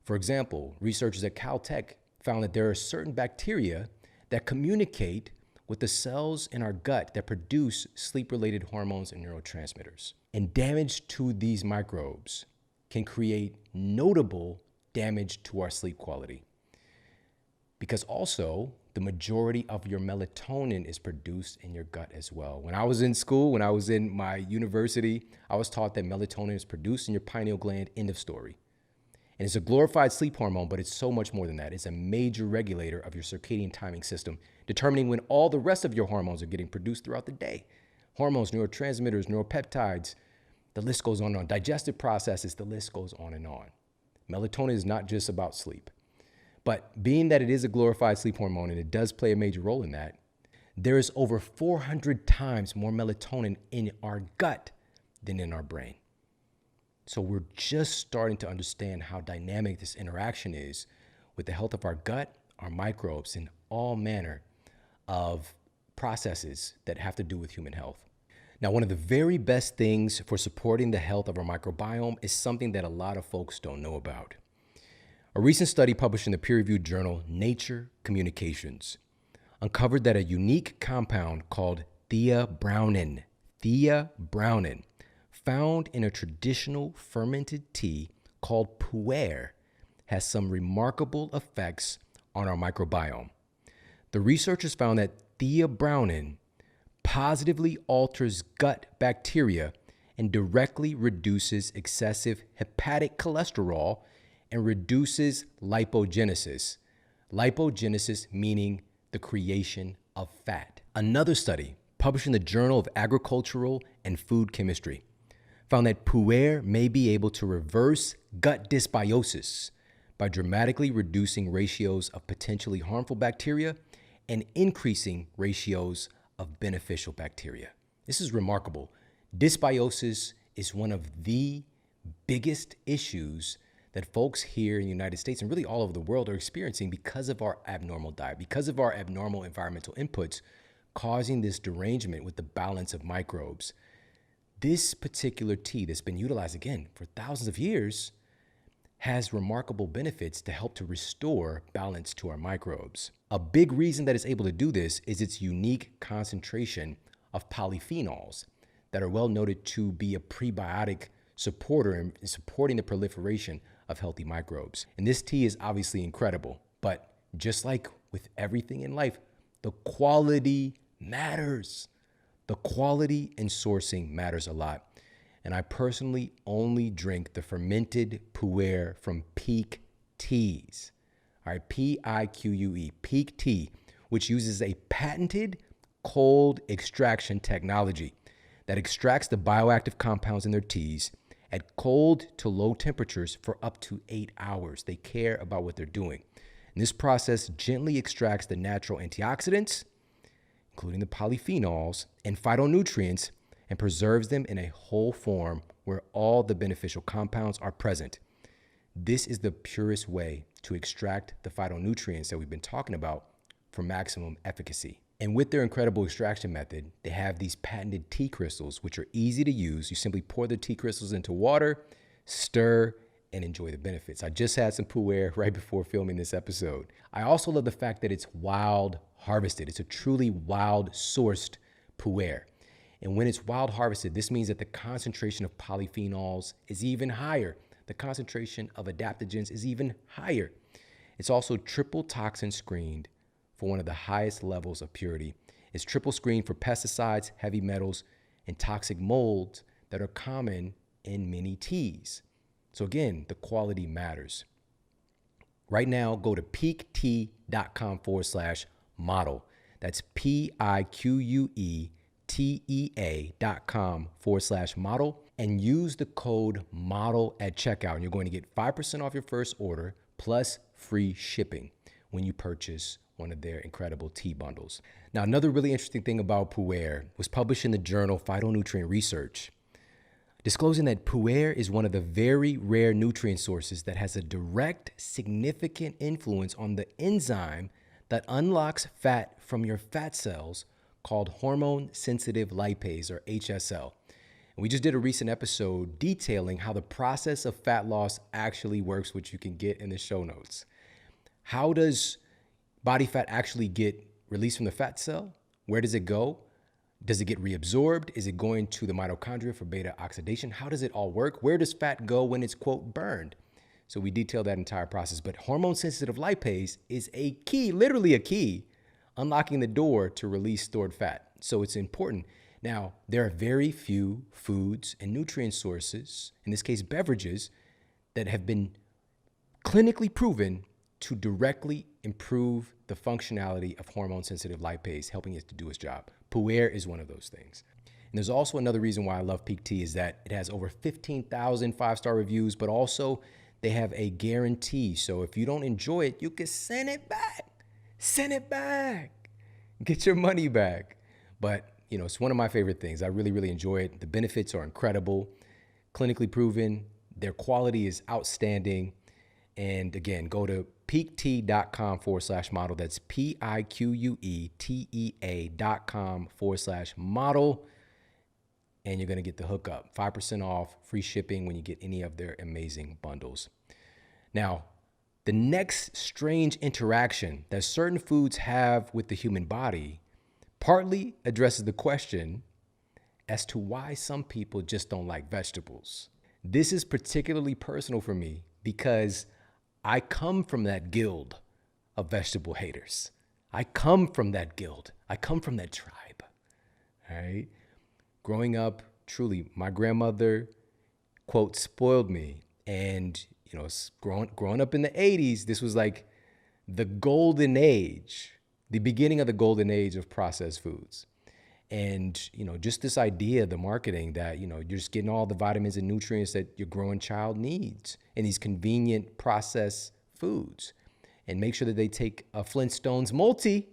For example, researchers at Caltech found that there are certain bacteria that communicate with the cells in our gut that produce sleep-related hormones and neurotransmitters. And damage to these microbes can create notable damage to our sleep quality. Because also, the majority of your melatonin is produced in your gut as well. When I was in school, when I was in my university, I was taught that melatonin is produced in your pineal gland, end of story. And it's a glorified sleep hormone, but it's so much more than that. It's a major regulator of your circadian timing system, determining when all the rest of your hormones are getting produced throughout the day. Hormones, neurotransmitters, neuropeptides, the list goes on and on. Digestive processes, the list goes on and on. Melatonin is not just about sleep. But being that it is a glorified sleep hormone and it does play a major role in that, there is over 400 times more melatonin in our gut than in our brain. So we're just starting to understand how dynamic this interaction is with the health of our gut, our microbes, and all manner of processes that have to do with human health. Now, one of the very best things for supporting the health of our microbiome is something that a lot of folks don't know about. A recent study published in the peer-reviewed journal Nature Communications uncovered that a unique compound called theobromine, found in a traditional fermented tea called pu'er, has some remarkable effects on our microbiome. The researchers found that theobromine positively alters gut bacteria and directly reduces excessive hepatic cholesterol and reduces lipogenesis. Lipogenesis meaning the creation of fat. Another study published in the Journal of Agricultural and Food Chemistry found that pu'er may be able to reverse gut dysbiosis by dramatically reducing ratios of potentially harmful bacteria and increasing ratios of beneficial bacteria. This is remarkable. Dysbiosis is one of the biggest issues that folks here in the United States and really all over the world are experiencing because of our abnormal diet, because of our abnormal environmental inputs, causing this derangement with the balance of microbes. This particular tea that's been utilized again for thousands of years has remarkable benefits to help to restore balance to our microbes. A big reason that it's able to do this is its unique concentration of polyphenols that are well noted to be a prebiotic supporter in supporting the proliferation of healthy microbes. And this tea is obviously incredible, but just like with everything in life, the quality matters. The quality and sourcing matters a lot. And I personally only drink the fermented pu'er from Peak Teas. All right, Pique, Peak Tea, which uses a patented cold extraction technology that extracts the bioactive compounds in their teas at cold to low temperatures for up to 8 hours. They care about what they're doing. And this process gently extracts the natural antioxidants, including the polyphenols and phytonutrients, and preserves them in a whole form where all the beneficial compounds are present. This is the purest way to extract the phytonutrients that we've been talking about for maximum efficacy. And with their incredible extraction method, they have these patented tea crystals, which are easy to use. You simply pour the tea crystals into water, stir, and enjoy the benefits. I just had some pu'er right before filming this episode. I also love the fact that it's wild harvested. It's a truly wild sourced pu'er. And when it's wild harvested, this means that the concentration of polyphenols is even higher. The concentration of adaptogens is even higher. It's also triple toxin screened for one of the highest levels of purity. It's triple screened for pesticides, heavy metals, and toxic molds that are common in many teas. So again, the quality matters. Right now, go to peaktea.com/model. That's PIQUETEA.com/model and use the code MODEL at checkout. And you're going to get 5% off your first order plus free shipping when you purchase one of their incredible tea bundles. Now, another really interesting thing about pu'er was published in the journal Phytonutrient Research, disclosing that pu'er is one of the very rare nutrient sources that has a direct, significant influence on the enzyme that unlocks fat from your fat cells called hormone-sensitive lipase, or HSL. And we just did a recent episode detailing how the process of fat loss actually works, which you can get in the show notes. How does body fat actually get released from the fat cell? Where does it go? Does it get reabsorbed? Is it going to the mitochondria for beta oxidation? How does it all work? Where does fat go when it's, quote, burned? So we detail that entire process. But hormone-sensitive lipase is a key, literally a key, unlocking the door to release stored fat. So it's important. Now, there are very few foods and nutrient sources, in this case beverages, that have been clinically proven to directly improve the functionality of hormone-sensitive lipase, helping it to do its job. Pu'er is one of those things. And there's also another reason why I love Peak Tea is that it has over 15,000 five-star reviews, but also they have a guarantee. So if you don't enjoy it, you can send it back. Send it back. Get your money back. But, you know, it's one of my favorite things. I really, really enjoy it. The benefits are incredible, clinically proven. Their quality is outstanding. And again, go to peaktea.com/model. That's PIQUETEA.com/model. And you're going to get the hookup. 5% off, free shipping when you get any of their amazing bundles. Now, the next strange interaction that certain foods have with the human body partly addresses the question as to why some people just don't like vegetables. This is particularly personal for me because I come from that guild of vegetable haters. I come from that guild. I come from that tribe. All right. Growing up, truly, my grandmother, quote, spoiled me. And, growing up in the 80s, this was like the golden age, the beginning of the golden age of processed foods. And, just this idea, the marketing that, you're just getting all the vitamins and nutrients that your growing child needs in these convenient processed foods. And make sure that they take a Flintstones multi,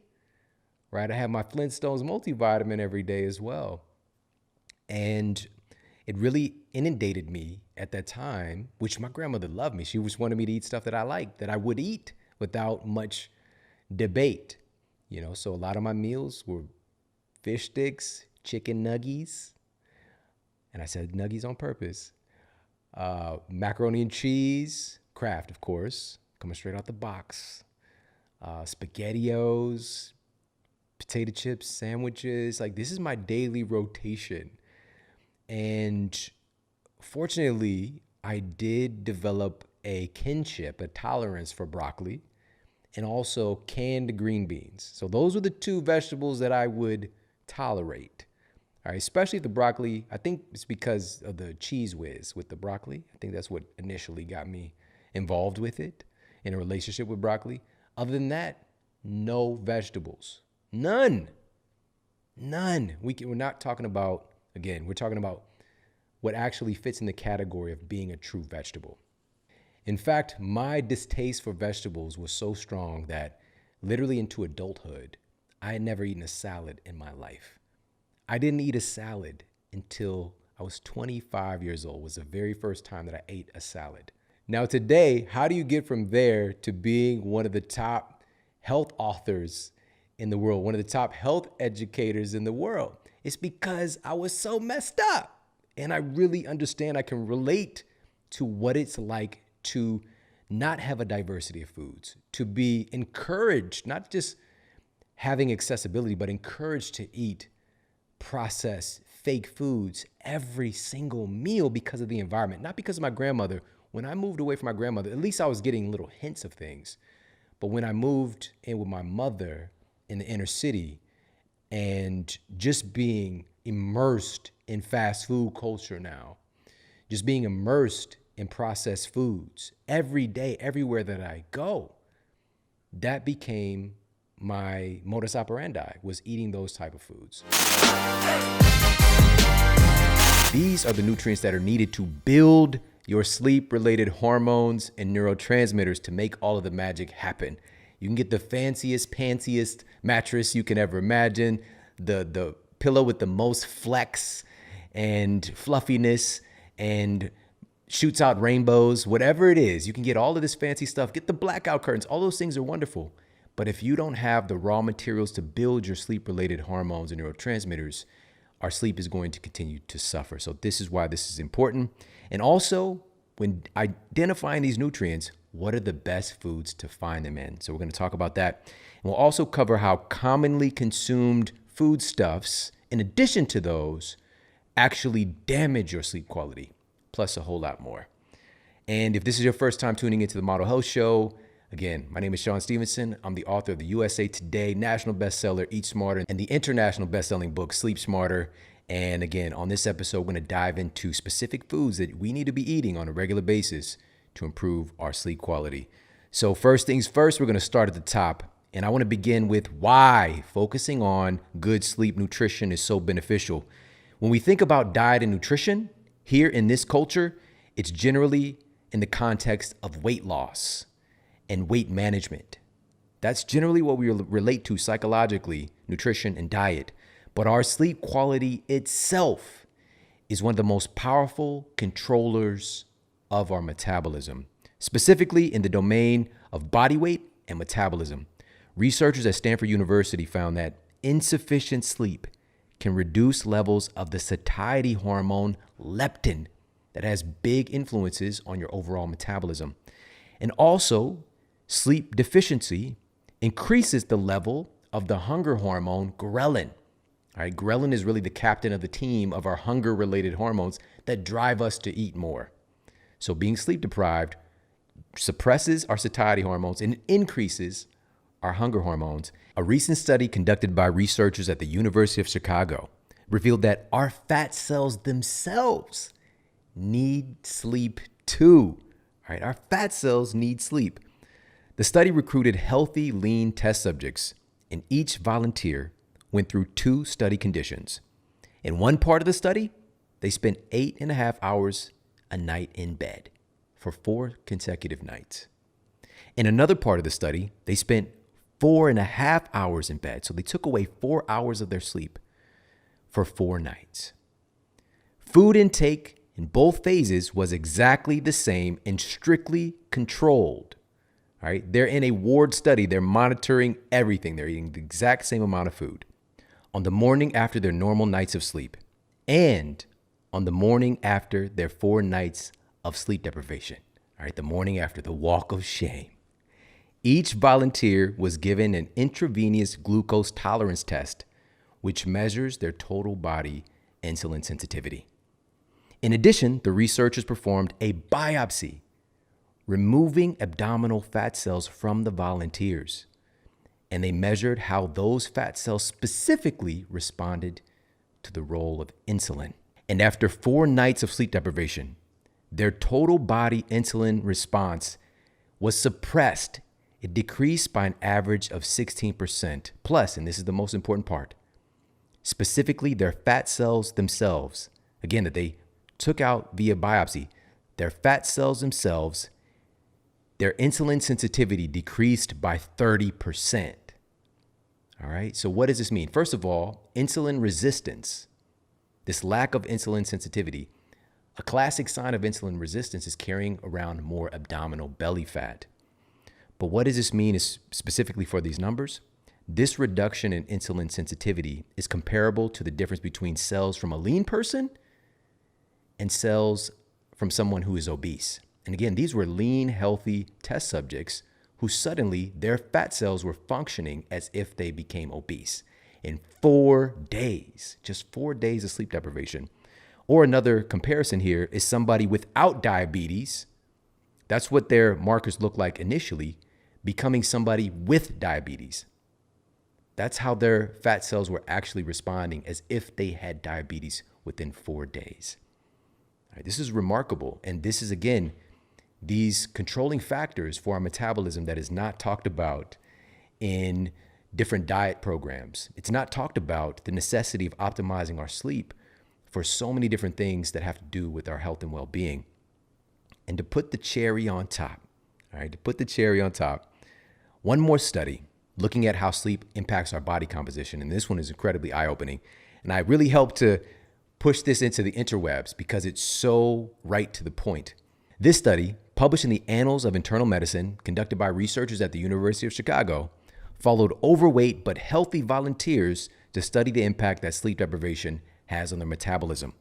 right? I have my Flintstones multivitamin every day as well. And it really inundated me at that time, which my grandmother loved me. She just wanted me to eat stuff that I liked, that I would eat without much debate. So a lot of my meals were fish sticks, chicken nuggies, and I said nuggies on purpose, macaroni and cheese, Kraft, of course, coming straight out the box, SpaghettiOs, potato chips, sandwiches. Like, this is my daily rotation. And fortunately, I did develop a kinship, a tolerance for broccoli, and also canned green beans. So those were the two vegetables that I would tolerate. All right, especially the broccoli. I think it's because of the cheese whiz with the broccoli. I think that's what initially got me involved with it, in a relationship with broccoli. Other than that, no vegetables. None. We're not talking about, again, we're talking about what actually fits in the category of being a true vegetable. In fact, my distaste for vegetables was so strong that literally into adulthood, I had never eaten a salad in my life. I didn't eat a salad until I was 25 years old. It was the very first time that I ate a salad. Now today, how do you get from there to being one of the top health authors in the world, one of the top health educators in the world? It's because I was so messed up. And I really understand, I can relate to what it's like to not have a diversity of foods, to be encouraged, not just having accessibility, but encouraged to eat processed fake foods every single meal because of the environment, not because of my grandmother. When I moved away from my grandmother, at least I was getting little hints of things. But when I moved in with my mother in the inner city and just being immersed in fast food culture now, just being immersed in processed foods every day, everywhere that I go, that became my modus operandi, was eating those type of foods. These are the nutrients that are needed to build your sleep-related hormones and neurotransmitters to make all of the magic happen. You can get the fanciest, pansiest mattress you can ever imagine, the pillow with the most flex and fluffiness and shoots out rainbows, whatever it is. You can get all of this fancy stuff. Get the blackout curtains. All those things are wonderful. But if you don't have the raw materials to build your sleep-related hormones and neurotransmitters, our sleep is going to continue to suffer. So this is why this is important. And also, when identifying these nutrients, what are the best foods to find them in? So we're going to talk about that. And we'll also cover how commonly consumed foodstuffs, in addition to those, actually damage your sleep quality, plus a whole lot more. And if this is your first time tuning into the Model Health Show, again, my name is Shawn Stevenson. I'm the author of the USA Today national bestseller, Eat Smarter, and the international bestselling book, Sleep Smarter. And again, on this episode, we're going to dive into specific foods that we need to be eating on a regular basis to improve our sleep quality. So first things first, we're going to start at the top. And I want to begin with why focusing on good sleep nutrition is so beneficial. When we think about diet and nutrition here in this culture, it's generally in the context of weight loss and weight management. That's generally what we relate to psychologically, nutrition and diet. But our sleep quality itself is one of the most powerful controllers of our metabolism. specifically in the domain of body weight and metabolism. Researchers at Stanford University found that insufficient sleep can reduce levels of the satiety hormone leptin that has big influences on your overall metabolism. And also, sleep deficiency increases the level of the hunger hormone ghrelin. All right, ghrelin is really the captain of the team of our hunger-related hormones that drive us to eat more. So being sleep deprived suppresses our satiety hormones and increases our hunger hormones. A recent study conducted by researchers at the University of Chicago revealed that our fat cells themselves need sleep too. All right, our fat cells need sleep. The study recruited healthy, lean test subjects, and each volunteer went through 2 study conditions. In one part of the study, they spent 8.5 hours a night in bed for 4 consecutive nights. In another part of the study, they spent 4.5 hours in bed. So they took away 4 hours of their sleep for 4 nights. Food intake in both phases was exactly the same and strictly controlled. All right. They're in a ward study. They're monitoring everything. They're eating the exact same amount of food on the morning after their normal nights of sleep and on the morning after their 4 nights of sleep deprivation. All right. The morning after the walk of shame. Each volunteer was given an intravenous glucose tolerance test, which measures their total body insulin sensitivity. In addition, the researchers performed a biopsy, removing abdominal fat cells from the volunteers, and they measured how those fat cells specifically responded to the role of insulin. And after 4 nights of sleep deprivation, their total body insulin response was suppressed. It decreased by an average of 16%. Plus, and this is the most important part, specifically their fat cells themselves, again, that they took out via biopsy, their fat cells themselves, their insulin sensitivity decreased by 30%. All right, so what does this mean? First of all, insulin resistance, this lack of insulin sensitivity, a classic sign of insulin resistance is carrying around more abdominal belly fat. But what does this mean is specifically for these numbers? This reduction in insulin sensitivity is comparable to the difference between cells from a lean person and cells from someone who is obese. And again, these were lean, healthy test subjects who suddenly their fat cells were functioning as if they became obese in 4 days, just 4 days of sleep deprivation. Or another comparison here is somebody without diabetes. That's what their markers look like initially, becoming somebody with diabetes. That's how their fat cells were actually responding as if they had diabetes within 4 days. All right, this is remarkable. And this is, again, these controlling factors for our metabolism that is not talked about in different diet programs. It's not talked about the necessity of optimizing our sleep for so many different things that have to do with our health and well-being. And to put the cherry on top, all right, to put the cherry on top, one more study looking at how sleep impacts our body composition. And this one is incredibly eye-opening. And I really helped to push this into the interwebs because it's so right to the point. This study, published in the Annals of Internal Medicine, conducted by researchers at the University of Chicago, followed overweight but healthy volunteers to study the impact that sleep deprivation has on their metabolism.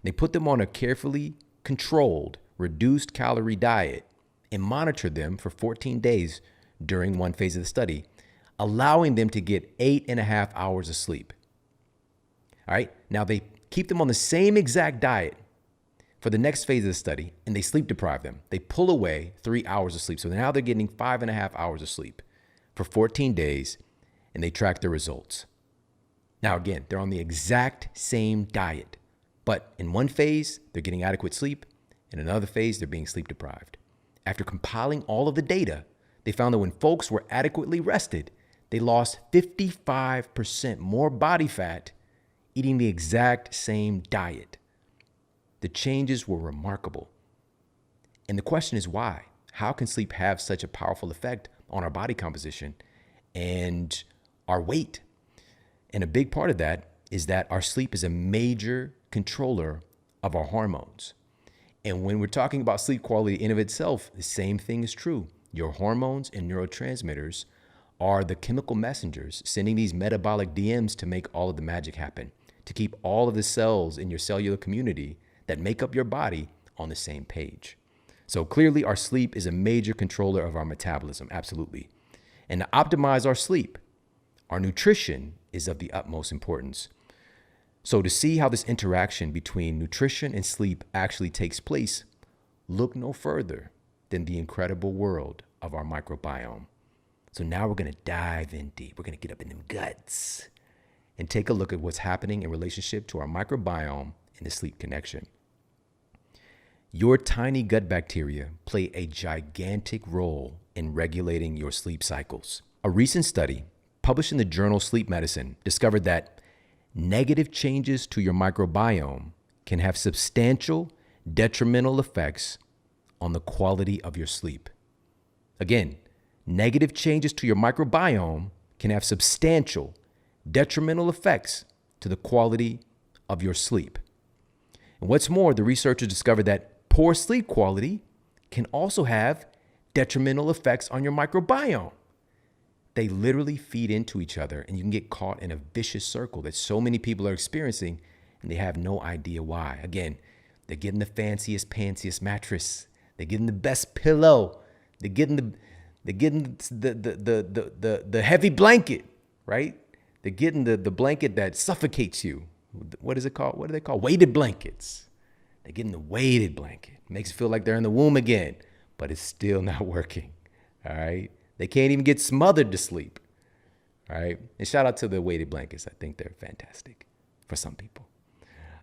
They put them on a carefully controlled, reduced calorie diet and monitored them for 14 days during one phase of the study, allowing them to get 8.5 hours of sleep. All right, now they keep them on the same exact diet for the next phase of the study, and they sleep deprive them. They pull away 3 hours of sleep. So now they're getting 5.5 hours of sleep for 14 days, and they track their results. Now, again, they're on the exact same diet, but in one phase, they're getting adequate sleep. In another phase, they're being sleep deprived. After compiling all of the data, they found that when folks were adequately rested, they lost 55% more body fat eating the exact same diet. The changes were remarkable. And the question is why? How can sleep have such a powerful effect on our body composition and our weight? And a big part of that is that our sleep is a major controller of our hormones. And when we're talking about sleep quality in of itself, the same thing is true. Your hormones and neurotransmitters are the chemical messengers sending these metabolic DMs to make all of the magic happen, to keep all of the cells in your cellular community that make up your body on the same page. So clearly our sleep is a major controller of our metabolism, absolutely. And to optimize our sleep, our nutrition is of the utmost importance. So to see how this interaction between nutrition and sleep actually takes place, look no further than the incredible world of our microbiome. So now we're going to dive in deep. We're going to get up in them guts and take a look at what's happening in relationship to our microbiome and the sleep connection. Your tiny gut bacteria play a gigantic role in regulating your sleep cycles. A recent study published in the journal Sleep Medicine discovered that negative changes to your microbiome can have substantial detrimental effects on the quality of your sleep. Again, negative changes to your microbiome can have substantial detrimental effects to the quality of your sleep. And what's more, the researchers discovered that poor sleep quality can also have detrimental effects on your microbiome. They literally feed into each other, and you can get caught in a vicious circle that so many people are experiencing, and they have no idea why. Again, they're getting the fanciest, pansiest mattress. They're getting the best pillow. They're getting the heavy blanket, right? They're getting the blanket that suffocates you. What is it called? What do they call? Weighted blankets. They're getting the weighted blanket. Makes it feel like they're in the womb again, but it's still not working. All right. They can't even get smothered to sleep. All right. And shout out to the weighted blankets. I think they're fantastic for some people.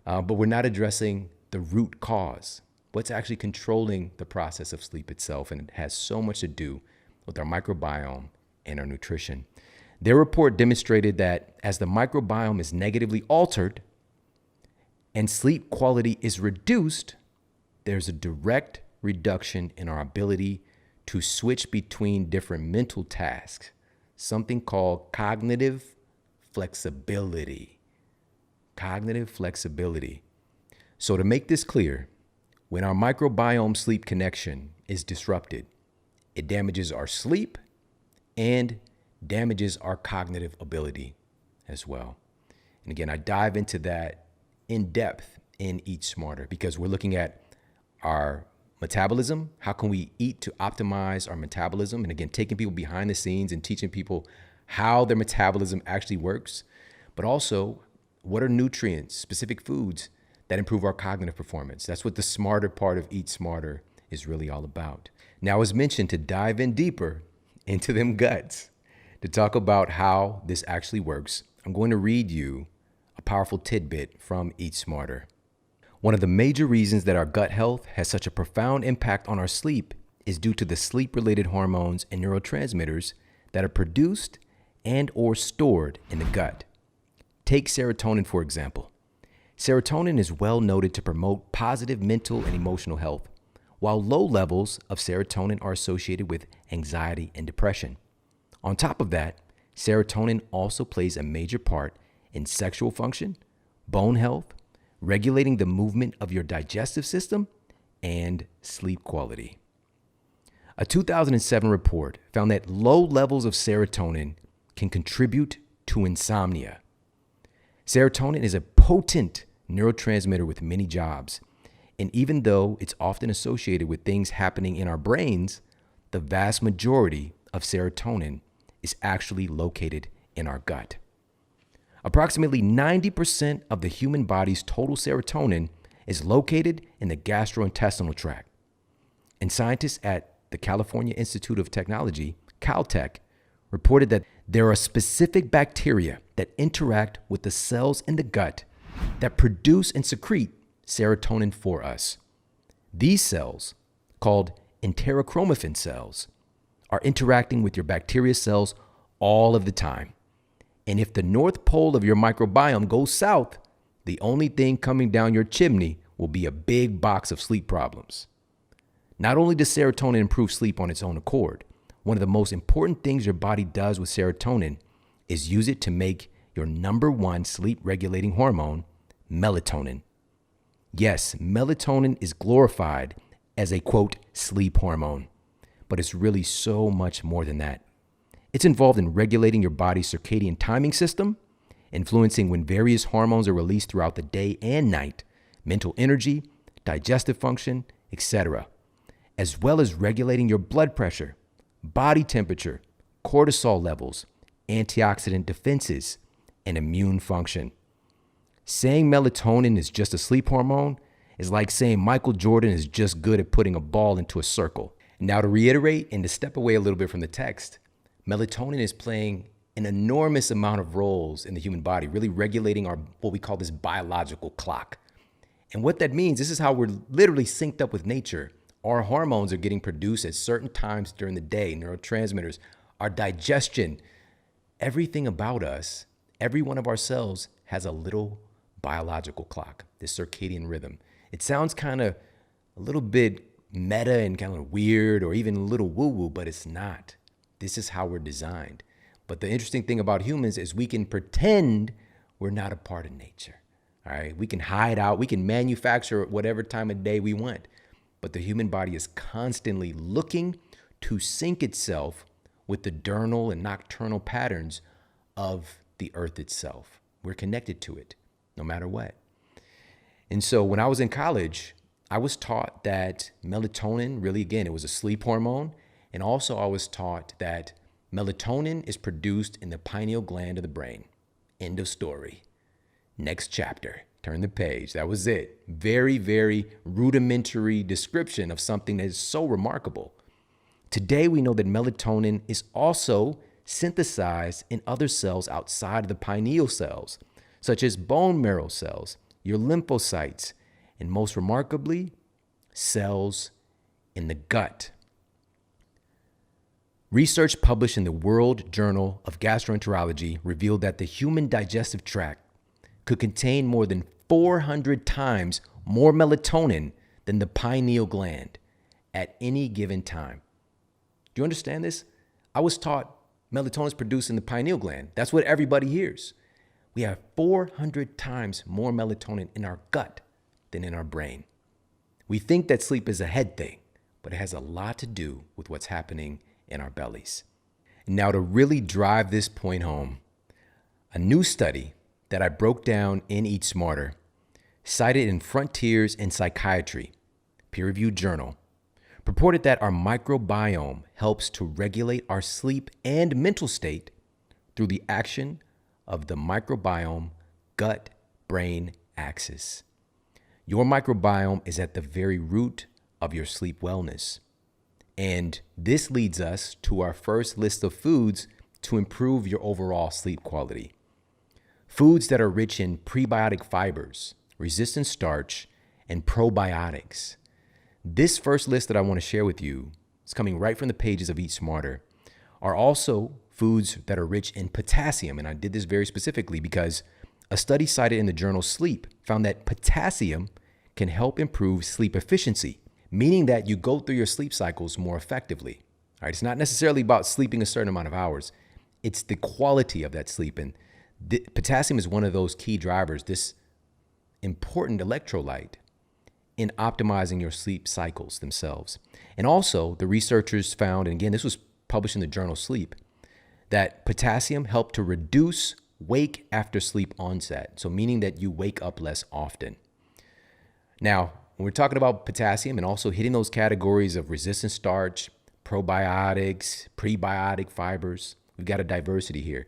But we're not addressing the root cause. What's actually controlling the process of sleep itself. And it has so much to do with our microbiome and our nutrition. Their report demonstrated that as the microbiome is negatively altered and sleep quality is reduced, there's a direct reduction in our ability to switch between different mental tasks, something called cognitive flexibility. Cognitive flexibility. So to make this clear, when our microbiome sleep connection is disrupted, it damages our sleep and damages our cognitive ability as well. And again, I dive into that in depth in Eat Smarter because we're looking at our metabolism. How can we eat to optimize our metabolism? And again, taking people behind the scenes and teaching people how their metabolism actually works, but also what are nutrients, specific foods that improve our cognitive performance. That's what the smarter part of Eat Smarter is really all about. Now, as mentioned, to dive in deeper into them guts, to talk about how this actually works, I'm going to read you a powerful tidbit from Eat Smarter. One of the major reasons that our gut health has such a profound impact on our sleep is due to the sleep-related hormones and neurotransmitters that are produced and or stored in the gut. Take serotonin, for example. Serotonin is well noted to promote positive mental and emotional health, while low levels of serotonin are associated with anxiety and depression. On top of that, serotonin also plays a major part in sexual function, bone health, regulating the movement of your digestive system, and sleep quality. A 2007 report found that low levels of serotonin can contribute to insomnia. Serotonin is a potent neurotransmitter with many jobs, and even though it's often associated with things happening in our brains, the vast majority of serotonin is actually located in our gut. Approximately 90% of the human body's total serotonin is located in the gastrointestinal tract. And scientists at the California Institute of Technology, Caltech, reported that there are specific bacteria that interact with the cells in the gut that produce and secrete serotonin for us. These cells, called enterochromaffin cells, are interacting with your bacteria cells all of the time. And if the north pole of your microbiome goes south, the only thing coming down your chimney will be a big box of sleep problems. Not only does serotonin improve sleep on its own accord, one of the most important things your body does with serotonin is use it to make your number one sleep regulating hormone, melatonin. Yes, melatonin is glorified as a, quote, sleep hormone, but it's really so much more than that. It's involved in regulating your body's circadian timing system, influencing when various hormones are released throughout the day and night, mental energy, digestive function, etc., as well as regulating your blood pressure, body temperature, cortisol levels, antioxidant defenses, and immune function. Saying melatonin is just a sleep hormone is like saying Michael Jordan is just good at putting a ball into a circle. Now, to reiterate and to step away a little bit from the text, melatonin is playing an enormous amount of roles in the human body, really regulating our what we call this biological clock. And what that means, this is how we're literally synced up with nature. Our hormones are getting produced at certain times during the day, neurotransmitters, our digestion, everything about us, every one of our cells has a little biological clock, this circadian rhythm. It sounds kind of a little bit meta and kind of weird or even a little woo-woo, but it's not. This is how we're designed. But the interesting thing about humans is we can pretend we're not a part of nature. All right, we can hide out, we can manufacture whatever time of day we want. But the human body is constantly looking to sync itself with the diurnal and nocturnal patterns of the earth itself. We're connected to it no matter what. And so when I was in college, I was taught that melatonin, really, again, it was a sleep hormone. And also I was taught that melatonin is produced in the pineal gland of the brain. End of story. Next chapter. Turn the page. That was it. Very, very rudimentary description of something that is so remarkable. Today, we know that melatonin is also synthesized in other cells outside of the pineal cells, such as bone marrow cells, your lymphocytes, and most remarkably, cells in the gut. Research published in the World Journal of Gastroenterology revealed that the human digestive tract could contain more than 400 times more melatonin than the pineal gland at any given time. Do you understand this? I was taught melatonin is produced in the pineal gland. That's what everybody hears. We have 400 times more melatonin in our gut than in our brain. We think that sleep is a head thing, but it has a lot to do with what's happening in our bellies. Now, to really drive this point home, a new study that I broke down in Eat Smarter, cited in Frontiers in Psychiatry, peer-reviewed journal, purported that our microbiome helps to regulate our sleep and mental state through the action of the microbiome gut-brain axis. Your microbiome is at the very root of your sleep wellness. And this leads us to our first list of foods to improve your overall sleep quality. Foods that are rich in prebiotic fibers, resistant starch, and probiotics. This first list that I want to share with you is coming right from the pages of Eat Smarter, are also foods that are rich in potassium. And I did this very specifically because a study cited in the journal Sleep found that potassium can help improve sleep efficiency, meaning that you go through your sleep cycles more effectively. All right, it's not necessarily about sleeping a certain amount of hours. It's the quality of that sleep. And potassium is one of those key drivers, this important electrolyte in optimizing your sleep cycles themselves. And also, the researchers found, and again, this was published in the journal Sleep, that potassium helped to reduce wake after sleep onset. So meaning that you wake up less often. Now, when we're talking about potassium and also hitting those categories of resistant starch, probiotics, prebiotic fibers, we've got a diversity here.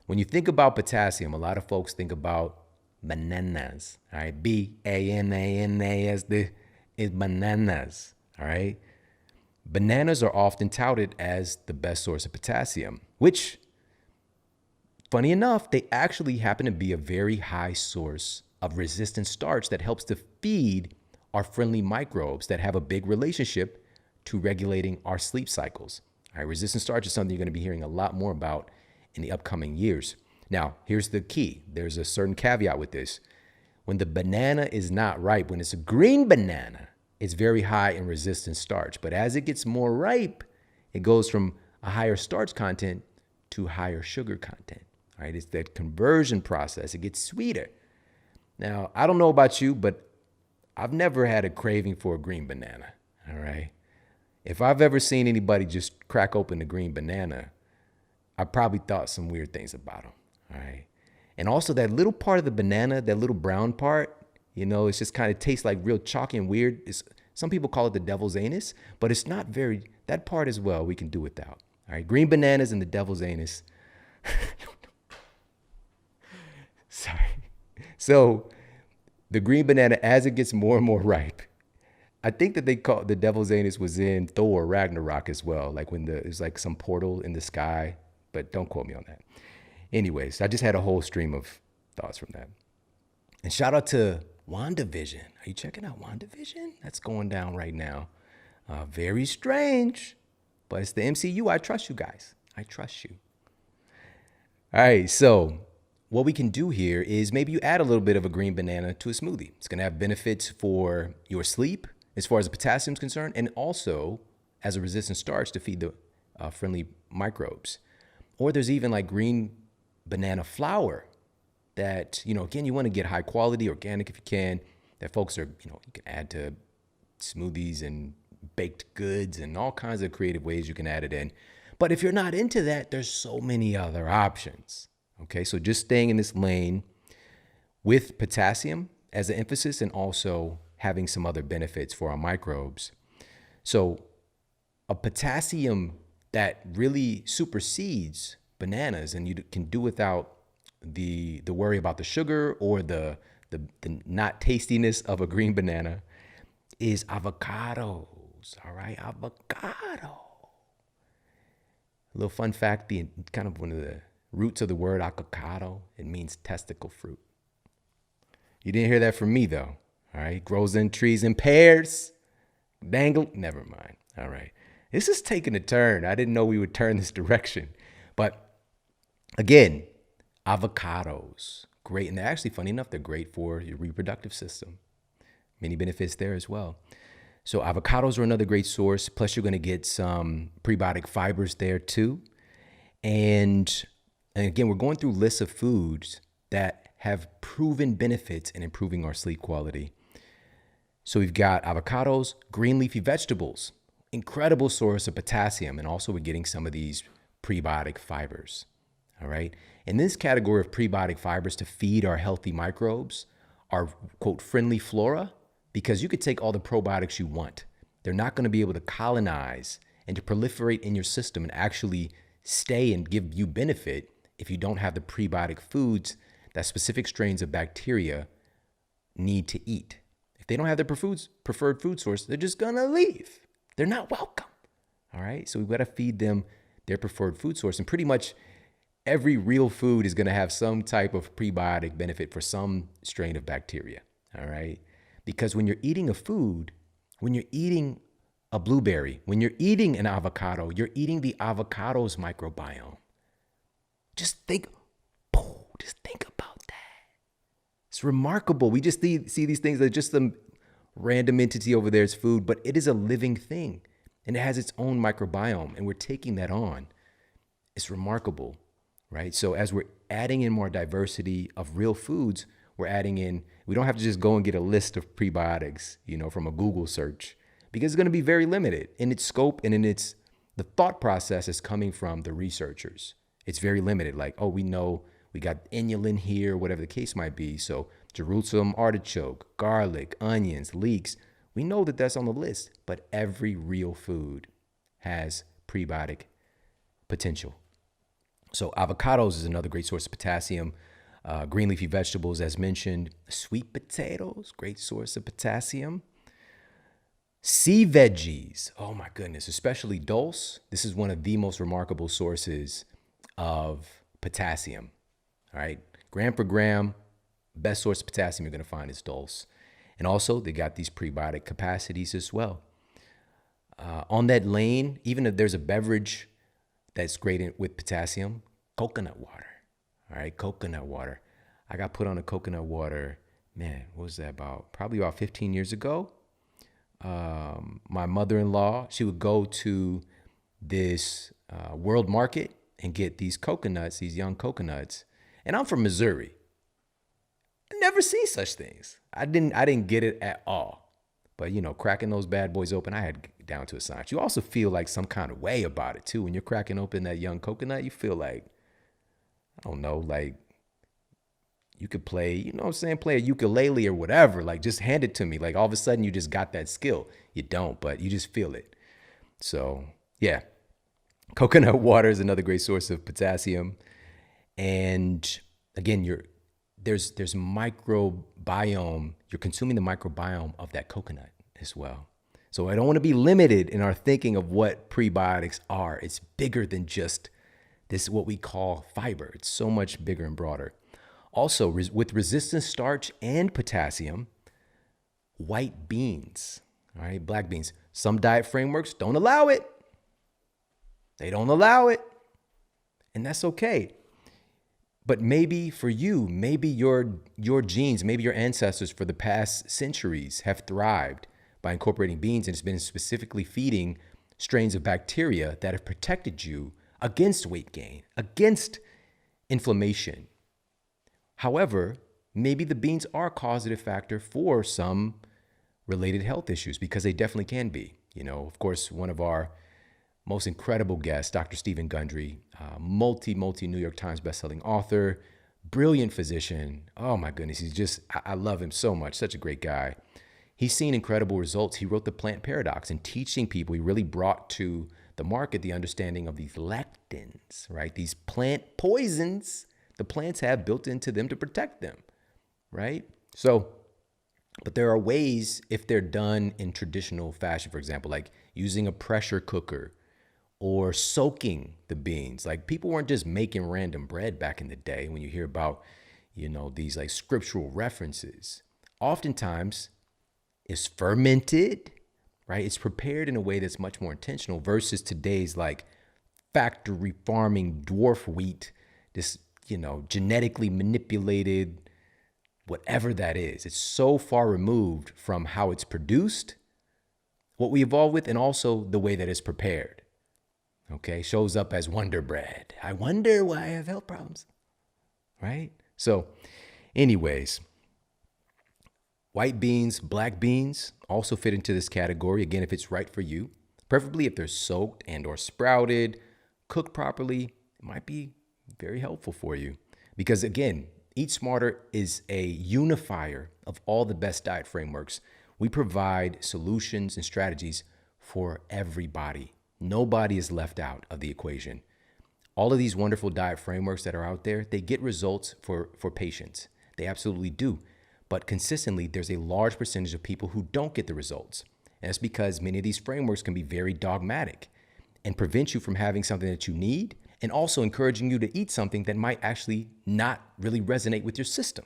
When you think about potassium, a lot of folks think about bananas, all right? B-A-N-A-N-A-S is bananas, all right? Bananas are often touted as the best source of potassium, which, funny enough, they actually happen to be a very high source of resistant starch that helps to feed our friendly microbes that have a big relationship to regulating our sleep cycles. All right, resistant starch is something you're going to be hearing a lot more about in the upcoming years. Now, here's the key. There's a certain caveat with this. When the banana is not ripe, when it's a green banana, it's very high in resistant starch. But as it gets more ripe, it goes from a higher starch content to higher sugar content. All right, it's that conversion process. It gets sweeter. Now, I don't know about you, but I've never had a craving for a green banana. All right. If I've ever seen anybody just crack open a green banana, I probably thought some weird things about them. All right. And also that little part of the banana, that little brown part, it's just kind of tastes like real chalky and weird. Some people call it the devil's anus, but it's not that part as well we can do without. All right. Green bananas and the devil's anus. Sorry. So the green banana, as it gets more and more ripe, I think that they call the devil's anus was in Thor Ragnarok as well. Like when there's like some portal in the sky, but don't quote me on that. Anyways, I just had a whole stream of thoughts from that. And shout out to WandaVision. Are you checking out WandaVision? That's going down right now. Very strange, but it's the MCU. I trust you guys. I trust you. All right, so what we can do here is maybe you add a little bit of a green banana to a smoothie. It's going to have benefits for your sleep as far as the potassium is concerned, and also as a resistant starch to feed the friendly microbes. Or there's even like green banana flour that, again, you want to get high quality, organic if you can, that folks are, you can add to smoothies and baked goods and all kinds of creative ways you can add it in. But if you're not into that, there's so many other options. Okay, so just staying in this lane with potassium as an emphasis and also having some other benefits for our microbes. So a potassium that really supersedes bananas, and you can do without the worry about the sugar or the not tastiness of a green banana, is avocados. All right, avocado. A little fun fact, the kind of one of the roots of the word avocado, it means testicle fruit. You didn't hear that from me though. All right, grows in trees and pears. Dangle, never mind. All right, this is taking a turn. I didn't know we would turn this direction, but again, avocados, great. And they're actually, funny enough, they're great for your reproductive system. Many benefits there as well. So avocados are another great source. Plus you're going to get some prebiotic fibers there too. And again, we're going through lists of foods that have proven benefits in improving our sleep quality. So we've got avocados, green leafy vegetables, incredible source of potassium. And also we're getting some of these prebiotic fibers. All right. In this category of prebiotic fibers to feed our healthy microbes, our quote friendly flora, because you could take all the probiotics you want. They're not going to be able to colonize and to proliferate in your system and actually stay and give you benefit if you don't have the prebiotic foods that specific strains of bacteria need to eat. If they don't have their preferred food source, they're just going to leave. They're not welcome. All right. So we've got to feed them their preferred food source. And pretty much every real food is going to have some type of prebiotic benefit for some strain of bacteria. All right. Because when you're eating a food, when you're eating a blueberry, when you're eating an avocado, you're eating the avocado's microbiome. Just think about that. It's remarkable. We just see these things as just some random entity over there as food, but it is a living thing and it has its own microbiome and we're taking that on. It's remarkable, right? So as we're adding in more diversity of real foods, we're adding in, we don't have to just go and get a list of prebiotics, from a Google search, because it's going to be very limited in its scope and in the thought process is coming from the researchers. It's very limited. Like, oh, we know we got inulin here, whatever the case might be. So Jerusalem artichoke, garlic, onions, leeks. We know that that's on the list, but every real food has prebiotic potential. So avocados is another great source of potassium. Green leafy vegetables, as mentioned, sweet potatoes, great source of potassium. Sea veggies, oh my goodness, especially dulse. This is one of the most remarkable sources of potassium. All right, gram per gram, best source of potassium you're going to find is dulse. And also they got these prebiotic capacities as well. On that lane, even if there's a beverage that's great with potassium, coconut water. All right, coconut water. I got put on a coconut water, man, what was that probably about 15 years ago. My mother-in-law, she would go to this world market and get these coconuts, these young coconuts. And I'm from Missouri. never seen such things. I didn't get it at all. But, cracking those bad boys open, I had down to a science. You also feel like some kind of way about it, too. When you're cracking open that young coconut, you feel like, I don't know, like you could play, play a ukulele or whatever. Like, just hand it to me. Like, all of a sudden, you just got that skill. You don't, but you just feel it. So, yeah. Coconut water is another great source of potassium. And again, there's microbiome. You're consuming the microbiome of that coconut as well. So I don't want to be limited in our thinking of what prebiotics are. It's bigger than just this, what we call fiber. It's so much bigger and broader. Also, with resistant starch and potassium, white beans, all right, black beans. Some diet frameworks don't allow it. They don't allow it. And that's okay. But maybe for you, maybe your genes, maybe your ancestors for the past centuries have thrived by incorporating beans, and it's been specifically feeding strains of bacteria that have protected you against weight gain, against inflammation. However, maybe the beans are a causative factor for some related health issues, because they definitely can be. Of course, one of our most incredible guests, Dr. Stephen Gundry, multi New York Times bestselling author, brilliant physician. Oh my goodness, I love him so much. Such a great guy. He's seen incredible results. He wrote The Plant Paradox, and teaching people, he really brought to the market the understanding of these lectins, right? These plant poisons the plants have built into them to protect them, right? So, but there are ways, if they're done in traditional fashion, for example, like using a pressure cooker or soaking the beans. Like, people weren't just making random bread back in the day. When you hear about, these like scriptural references, oftentimes it's fermented, right? It's prepared in a way that's much more intentional versus today's like factory farming dwarf wheat, this, genetically manipulated, whatever that is. It's so far removed from how it's produced, what we evolved with, and also the way that it's prepared. Okay, shows up as Wonder Bread. I wonder why I have health problems, right? So anyways, white beans, black beans also fit into this category. Again, if it's right for you, preferably if they're soaked and or sprouted, cooked properly, it might be very helpful for you. Because again, Eat Smarter is a unifier of all the best diet frameworks. We provide solutions and strategies for everybody. Nobody is left out of the equation. All of these wonderful diet frameworks that are out there, they get results for patients. They absolutely do. But consistently, there's a large percentage of people who don't get the results. And that's because many of these frameworks can be very dogmatic and prevent you from having something that you need, and also encouraging you to eat something that might actually not really resonate with your system.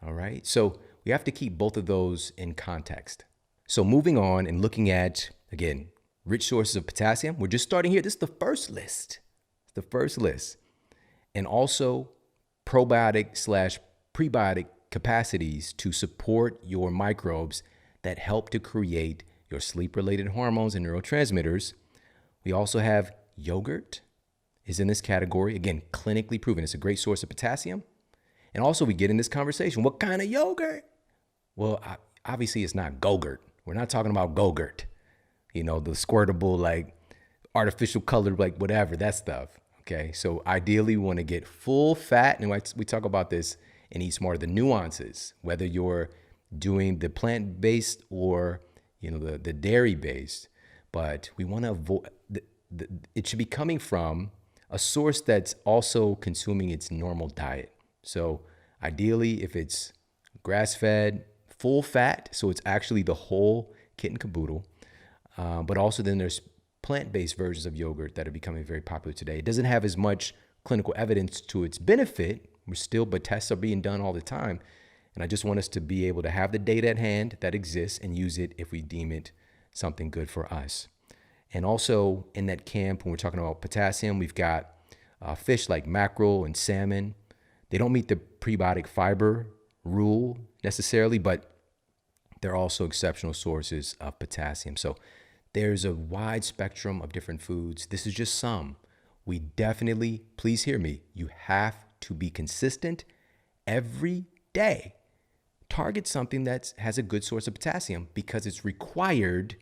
All right. So we have to keep both of those in context. So moving on and looking at, again, rich sources of potassium. We're just starting here. This is the first list. It's the first list. And also probiotic/prebiotic capacities to support your microbes that help to create your sleep-related hormones and neurotransmitters. We also have yogurt is in this category. Again, clinically proven. It's a great source of potassium. And also we get in this conversation, what kind of yogurt? Well, obviously it's not Go-Gurt. We're not talking about Go-Gurt. The squirtable, like artificial colored, like whatever, that stuff. Okay. So ideally we want to get full fat. And we talk about this in Eat Smarter, the nuances, whether you're doing the plant-based or, the dairy-based, but we want to avoid, it should be coming from a source that's also consuming its normal diet. So ideally, if it's grass-fed, full fat, so it's actually the whole kit and caboodle, but also then there's plant-based versions of yogurt that are becoming very popular today. It doesn't have as much clinical evidence to its benefit, but tests are being done all the time. And I just want us to be able to have the data at hand that exists and use it if we deem it something good for us. And also in that camp, when we're talking about potassium, we've got fish like mackerel and salmon. They don't meet the prebiotic fiber rule necessarily, but they're also exceptional sources of potassium. So there's a wide spectrum of different foods. This is just some. We definitely, please hear me, you have to be consistent every day target something that has a good source of potassium because it's required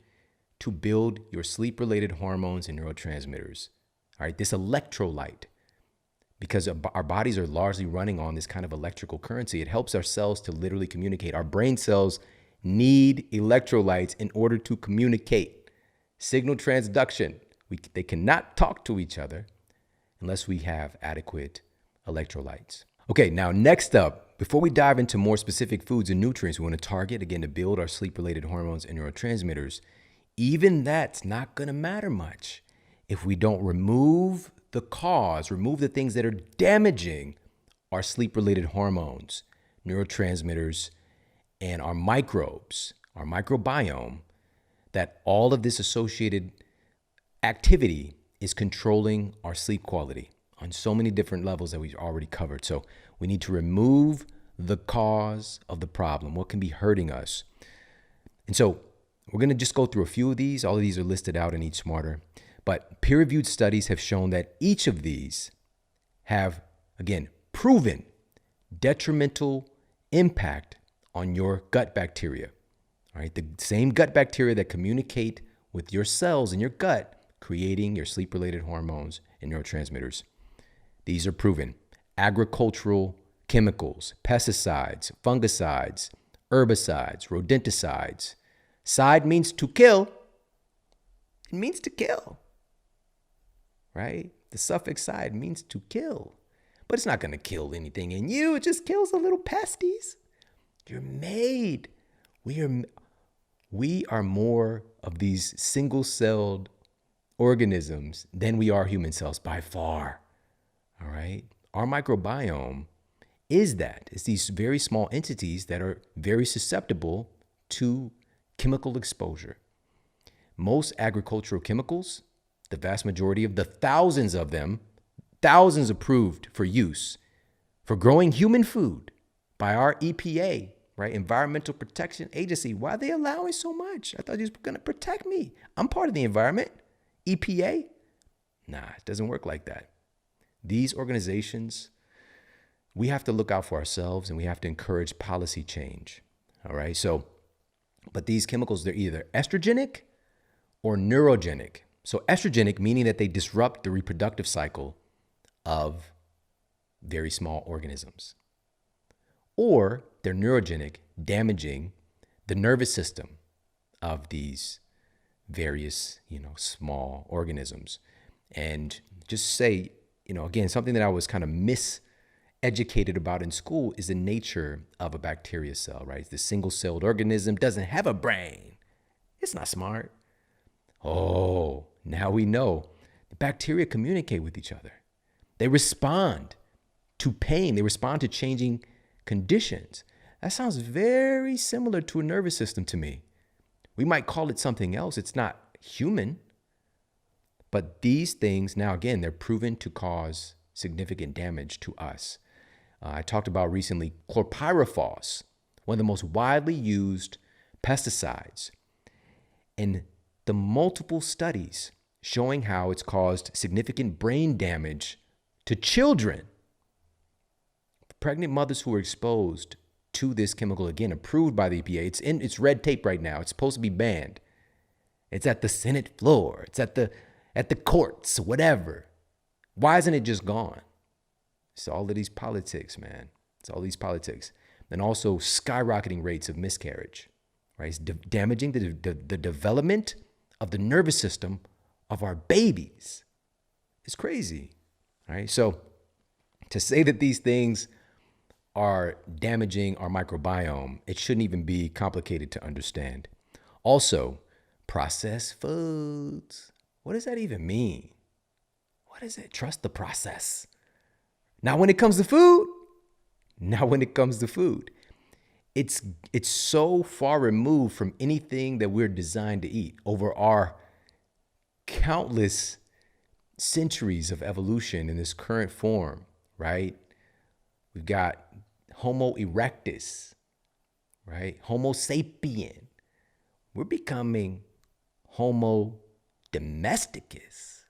to build your sleep-related hormones and neurotransmitters. All right, this electrolyte, because our bodies are largely running on this kind of electrical currency. It helps our cells to literally communicate. Our brain cells need electrolytes in order to communicate. Signal transduction. They cannot talk to each other unless we have adequate electrolytes. Okay, now next up, before we dive into more specific foods and nutrients we want to target, again, to build our sleep-related hormones and neurotransmitters, even that's not going to matter much if we don't remove the cause, remove the things that are damaging our sleep-related hormones, neurotransmitters, and our microbes, our microbiome, that all of this associated activity is controlling our sleep quality on so many different levels that we've already covered. So we need to remove the cause of the problem, what can be hurting us. And so we're going to just go through a few of these. All of these are listed out in Eat Smarter. But peer-reviewed studies have shown that each of these have, again, proven detrimental impact on your gut bacteria. All right, the same gut bacteria that communicate with your cells in your gut, creating your sleep-related hormones and neurotransmitters. These are proven. Agricultural chemicals, pesticides, fungicides, herbicides, rodenticides. Side means to kill. It means to kill, right? The suffix side means to kill, but it's not going to kill anything in you. It just kills the little pesties. You're made. We are more of these single-celled organisms than we are human cells by far. All right. Our microbiome is that. It's these very small entities that are very susceptible to chemical exposure. Most agricultural chemicals, the vast majority of the thousands of them, thousands approved for use for growing human food by our EPA, right? Environmental Protection Agency. Why are they allowing so much? I thought you were going to protect me. I'm part of the environment. EPA? Nah, it doesn't work like that. These organizations, we have to look out for ourselves and we have to encourage policy change. All right. So, but these chemicals, they're either estrogenic or neurogenic. So estrogenic, meaning that they disrupt the reproductive cycle of very small organisms. Or they're neurogenic, damaging the nervous system of these various, small organisms. And just say, again, something that I was kind of miseducated about in school is the nature of a bacteria cell, right? The single-celled organism doesn't have a brain. It's not smart. Oh, now we know. The bacteria communicate with each other. They respond to pain. They respond to changing conditions. That sounds very similar to a nervous system to me. We might call it something else. It's not human. But these things, now again, they're proven to cause significant damage to us. I talked about recently chlorpyrifos, one of the most widely used pesticides. And the multiple studies showing how it's caused significant brain damage to children. Pregnant mothers who were exposed to this chemical, again, approved by the EPA. It's red tape right now. It's supposed to be banned. It's at the Senate floor. It's at the courts, whatever. Why isn't it just gone? It's all of these politics, man. It's all these politics. And also skyrocketing rates of miscarriage, right? It's damaging the development of the nervous system of our babies. It's crazy, right? So to say that these things are damaging our microbiome, it shouldn't even be complicated to understand. Also, processed foods. What does that even mean? What is it? Trust the process. Not when it comes to food. Not when it comes to food. It's so far removed from anything that we're designed to eat over our countless centuries of evolution in this current form, right? We've got Homo erectus, right? Homo sapien. We're becoming Homo domesticus,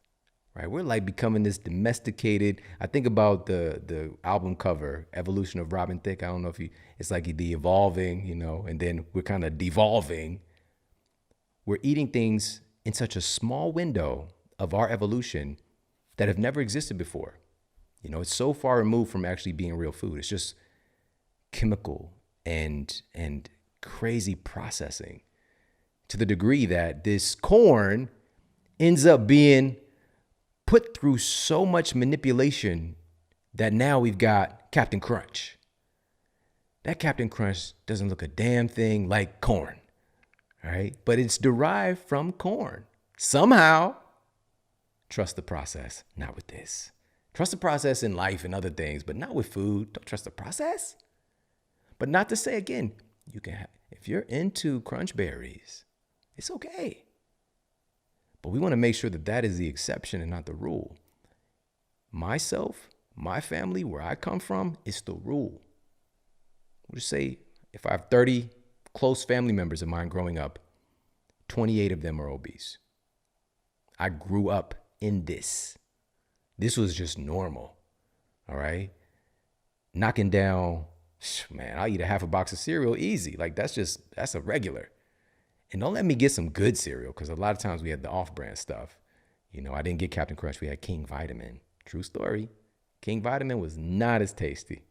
right? We're like becoming this domesticated. I think about the album cover, Evolution of Robin Thicke. I don't know if it's like the evolving, and then we're kind of devolving. We're eating things in such a small window of our evolution that have never existed before. It's so far removed from actually being real food. It's just chemical and crazy processing, to the degree that this corn ends up being put through so much manipulation that now we've got Captain Crunch. That Captain Crunch doesn't look a damn thing like corn, right? But it's derived from corn. Somehow, trust the process, not with this. Trust the process in life and other things, but not with food. Don't trust the process. But not to say, again, you can have, if you're into crunch berries, it's okay. But we want to make sure that that is the exception and not the rule. Myself, my family, where I come from, it's the rule. We'll just say if I have 30 close family members of mine growing up, 28 of them are obese. I grew up in this. This was just normal, all right? Knocking down, man, I'll eat a half a box of cereal easy. Like that's a regular. And don't let me get some good cereal, because a lot of times we had the off-brand stuff. I didn't get Captain Crunch. We had King Vitamin. True story. King Vitamin was not as tasty,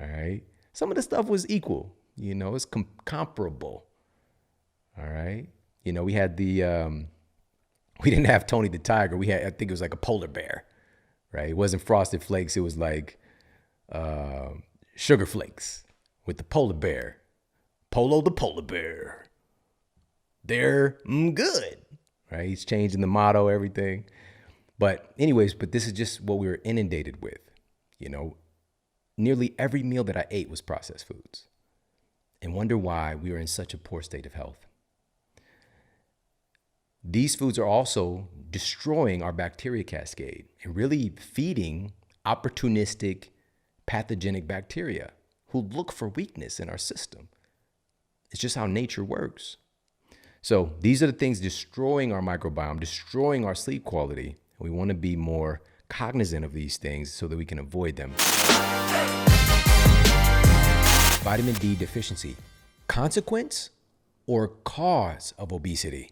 all right? Some of the stuff was equal, it's comparable, all right? We had we didn't have Tony the Tiger. We had, I think it was like a polar bear, right? It wasn't Frosted Flakes. It was like Sugar Flakes with the polar bear. Polo the polar bear. They're good, right? He's changing the motto, everything. But anyways, this is just what we were inundated with. Nearly every meal that I ate was processed foods, and wonder why we were in such a poor state of health. These foods are also destroying our bacteria cascade and really feeding opportunistic, pathogenic bacteria who look for weakness in our system. It's just how nature works. So these are the things destroying our microbiome, destroying our sleep quality. We want to be more cognizant of these things so that we can avoid them. Vitamin D deficiency, consequence or cause of obesity?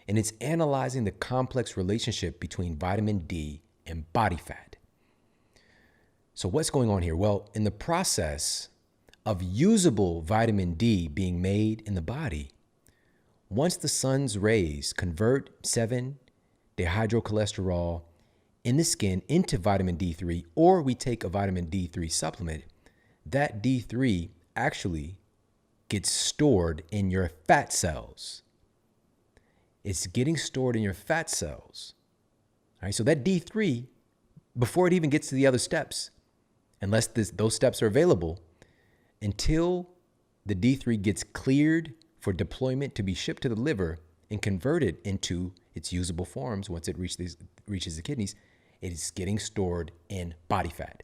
And it's analyzing the complex relationship between vitamin D and body fat. So what's going on here? Well, in the process of usable vitamin D being made in the body, once the sun's rays convert 7-dehydrocholesterol in the skin into vitamin D3, or we take a vitamin D3 supplement, that D3 actually gets stored in your fat cells. It's getting stored in your fat cells. All right, so that D3, before it even gets to the other steps, unless those steps are available, until the D3 gets cleared for deployment to be shipped to the liver and converted into its usable forms, once it reaches the kidneys, it is getting stored in body fat.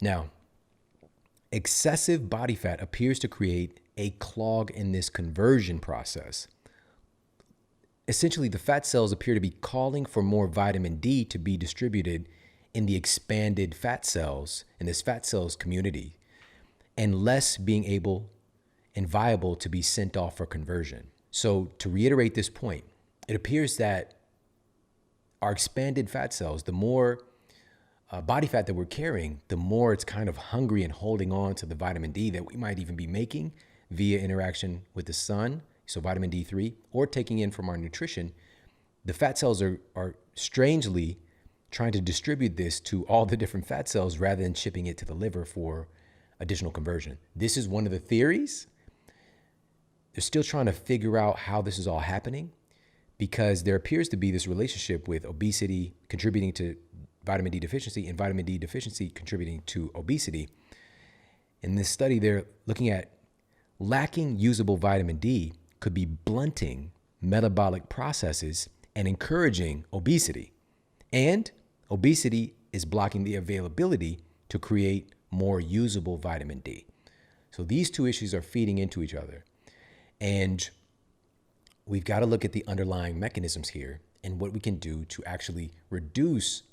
Now, excessive body fat appears to create a clog in this conversion process. Essentially, the fat cells appear to be calling for more vitamin D to be distributed in the expanded fat cells, in this fat cells community, and less being able and viable to be sent off for conversion. So to reiterate this point, it appears that our expanded fat cells, the more body fat that we're carrying, the more it's kind of hungry and holding on to the vitamin D that we might even be making via interaction with the sun, so vitamin D3, or taking in from our nutrition. The fat cells are strangely trying to distribute this to all the different fat cells rather than shipping it to the liver for additional conversion. This is one of the theories. They're still trying to figure out how this is all happening, because there appears to be this relationship with obesity contributing to vitamin D deficiency and vitamin D deficiency contributing to obesity. In this study, they're looking at lacking usable vitamin D could be blunting metabolic processes and encouraging obesity. And obesity is blocking the availability to create more usable vitamin D. So these two issues are feeding into each other. And we've got to look at the underlying mechanisms here and what we can do to actually reduce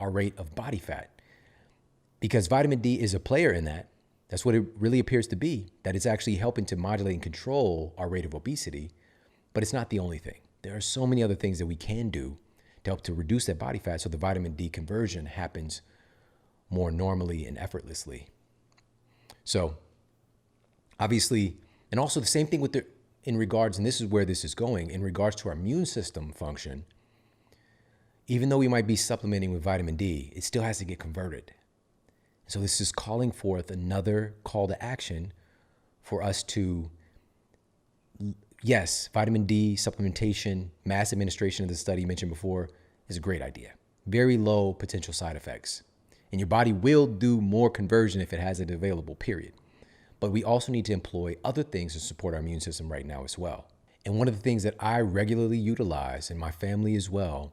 our rate of body fat. Because vitamin D is a player in that. That's what it really appears to be, that it's actually helping to modulate and control our rate of obesity, but it's not the only thing. There are so many other things that we can do to help to reduce that body fat so the vitamin D conversion happens more normally and effortlessly. So obviously, and also the same thing with in regards, and this is where this is going, in regards to our immune system function, even though we might be supplementing with vitamin D, it still has to get converted. So this is calling forth another call to action for us to, yes, vitamin D supplementation, mass administration of the study mentioned before is a great idea. Very low potential side effects. And your body will do more conversion if it has it available, period. But we also need to employ other things to support our immune system right now as well. And one of the things that I regularly utilize, and my family as well,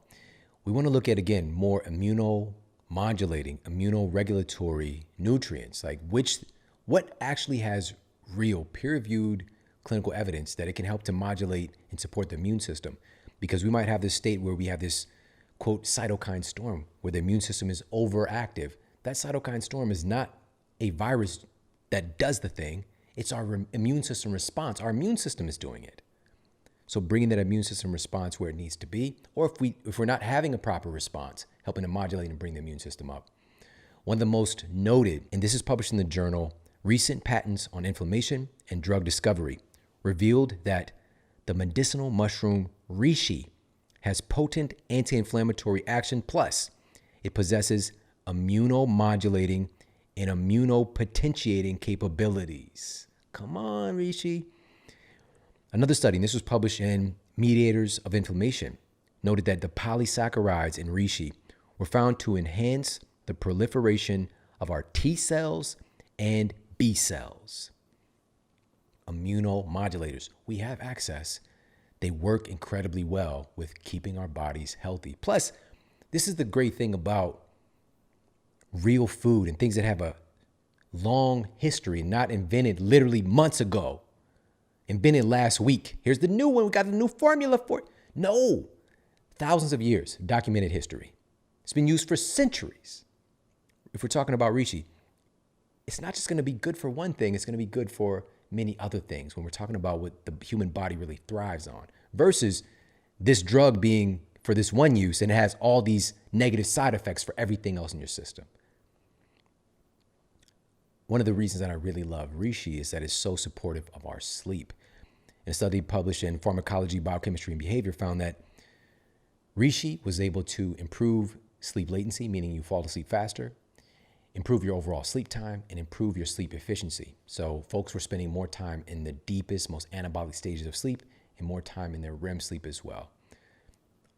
we want to look at, again, more immunomodulating, immunoregulatory nutrients, like what actually has real peer-reviewed clinical evidence that it can help to modulate and support the immune system. Because we might have this state where we have this, quote, cytokine storm, where the immune system is overactive. That cytokine storm is not a virus that does the thing. It's our immune system response. Our immune system is doing it. So bringing that immune system response where it needs to be, or if we're not having a proper response, helping to modulate and bring the immune system up. One of the most noted, and this is published in the journal, Recent Patents on Inflammation and Drug Discovery, revealed that the medicinal mushroom reishi has potent anti-inflammatory action, plus it possesses immunomodulating and immunopotentiating capabilities. Come on, reishi. Another study, and this was published in Mediators of Inflammation, noted that the polysaccharides in reishi were found to enhance the proliferation of our T cells and B cells. Immunomodulators, we have access. They work incredibly well with keeping our bodies healthy. Plus, this is the great thing about real food and things that have a long history, not invented literally months ago, invented last week. Here's the new one. We got the new formula for it. No, thousands of years, documented history. It's been used for centuries. If we're talking about reishi, it's not just going to be good for one thing. It's going to be good for many other things when we're talking about what the human body really thrives on, versus this drug being for this one use and it has all these negative side effects for everything else in your system. One of the reasons that I really love reishi is that it's so supportive of our sleep. A study published in Pharmacology, Biochemistry, and Behavior found that reishi was able to improve sleep latency, meaning you fall asleep faster, improve your overall sleep time, and improve your sleep efficiency. So folks were spending more time in the deepest, most anabolic stages of sleep and more time in their REM sleep as well.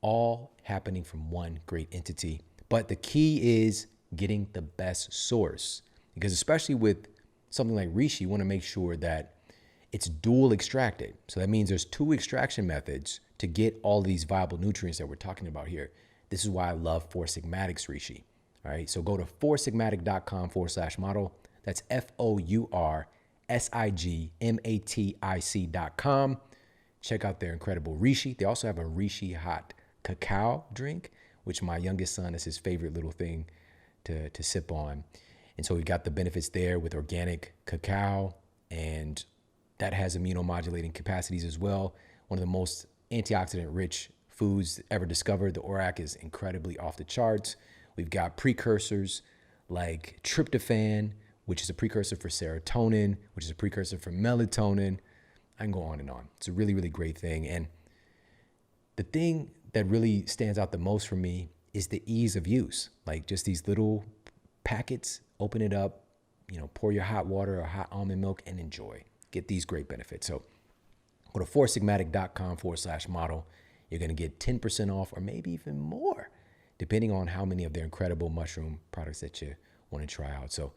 All happening from one great entity. But the key is getting the best source, because especially with something like reishi, you want to make sure that it's dual extracted. So that means there's 2 extraction methods to get all these viable nutrients that we're talking about here. This is why I love Four Sigmatics reishi. All right, so go to foursigmatic.com/model. That's FOURSIGMATIC.com. Check out their incredible reishi. They also have a reishi hot cacao drink, which my youngest son is his favorite little thing to sip on. And so we've got the benefits there with organic cacao, and that has immunomodulating capacities as well. One of the most antioxidant-rich foods ever discovered. The ORAC is incredibly off the charts. We've got precursors like tryptophan, which is a precursor for serotonin, which is a precursor for melatonin. I can go on and on. It's a really, really great thing. And the thing that really stands out the most for me is the ease of use. Like just these little packets, open it up, pour your hot water or hot almond milk and enjoy. Get these great benefits. So go to foursigmatic.com/model. You're going to get 10% off or maybe even more, depending on how many of their incredible mushroom products that you want to try out. So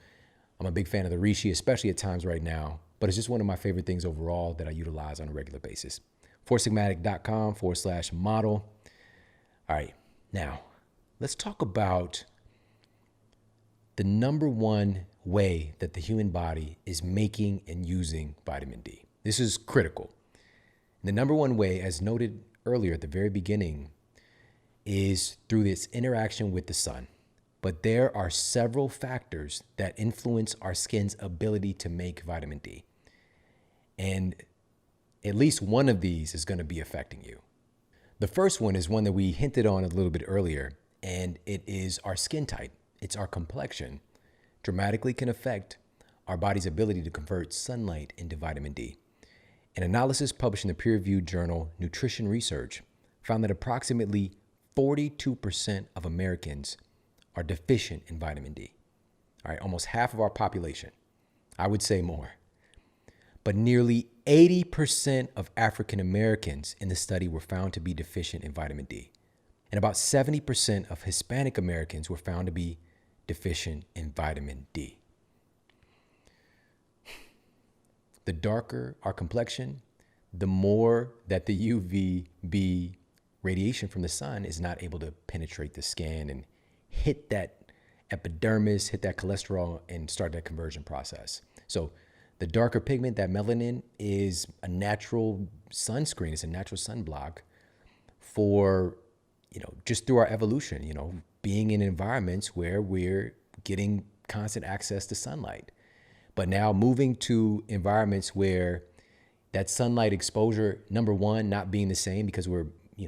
I'm a big fan of the reishi, especially at times right now, but it's just one of my favorite things overall that I utilize on a regular basis. foursigmatic.com/model. All right, now let's talk about the number one way that the human body is making and using vitamin D. This is critical. The number one way, as noted earlier at the very beginning, is through this interaction with the sun. But there are several factors that influence our skin's ability to make vitamin D. And at least one of these is going to be affecting you. The first one is one that we hinted on a little bit earlier, and it is our skin type. It's our complexion. Dramatically can affect our body's ability to convert sunlight into vitamin D. An analysis published in the peer-reviewed journal Nutrition Research found that approximately 42% of Americans are deficient in vitamin D. All right, almost half of our population. I would say more. But nearly 80% of African Americans in the study were found to be deficient in vitamin D. And about 70% of Hispanic Americans were found to be deficient in vitamin D. The darker our complexion, the more that the UVB radiation from the sun is not able to penetrate the skin and hit that epidermis, hit that cholesterol, and start that conversion process. So the darker pigment, that melanin, is a natural sunscreen. It's a natural sunblock for, just through our evolution, being in environments where we're getting constant access to sunlight. But now moving to environments where that sunlight exposure, number one, not being the same because we're,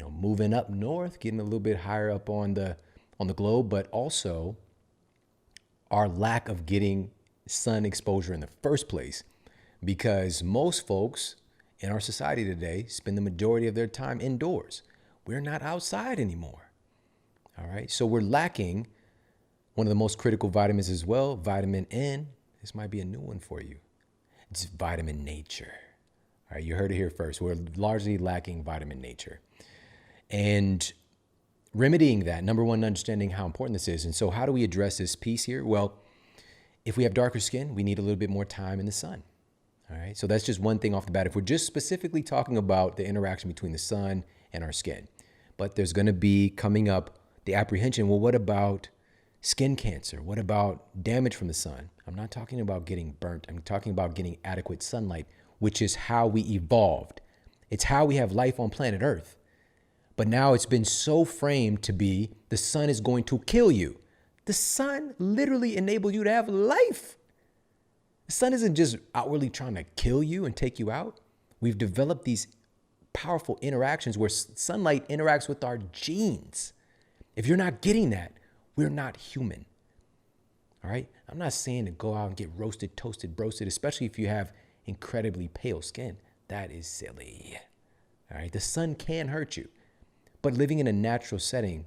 moving up north, getting a little bit higher up on the globe, but also our lack of getting sun exposure in the first place, because most folks in our society today spend the majority of their time indoors. We're not outside anymore. All right. So we're lacking one of the most critical vitamins as well, vitamin N. This might be a new one for you. It's vitamin nature. All right. You heard it here first. We're largely lacking vitamin nature. And remedying that, number one, understanding how important this is. And so how do we address this piece here? Well, if we have darker skin, we need a little bit more time in the sun. All right. So that's just one thing off the bat. If we're just specifically talking about the interaction between the sun and our skin, but there's going to be coming up the apprehension. Well, what about skin cancer? What about damage from the sun? I'm not talking about getting burnt. I'm talking about getting adequate sunlight, which is how we evolved. It's how we have life on planet Earth. But now it's been so framed to be the sun is going to kill you. The sun literally enabled you to have life. The sun isn't just outwardly trying to kill you and take you out. We've developed these powerful interactions where sunlight interacts with our genes. If you're not getting that, we're not human. All right? I'm not saying to go out and get roasted, toasted, broasted, especially if you have incredibly pale skin. That is silly. All right? The sun can hurt you. But living in a natural setting,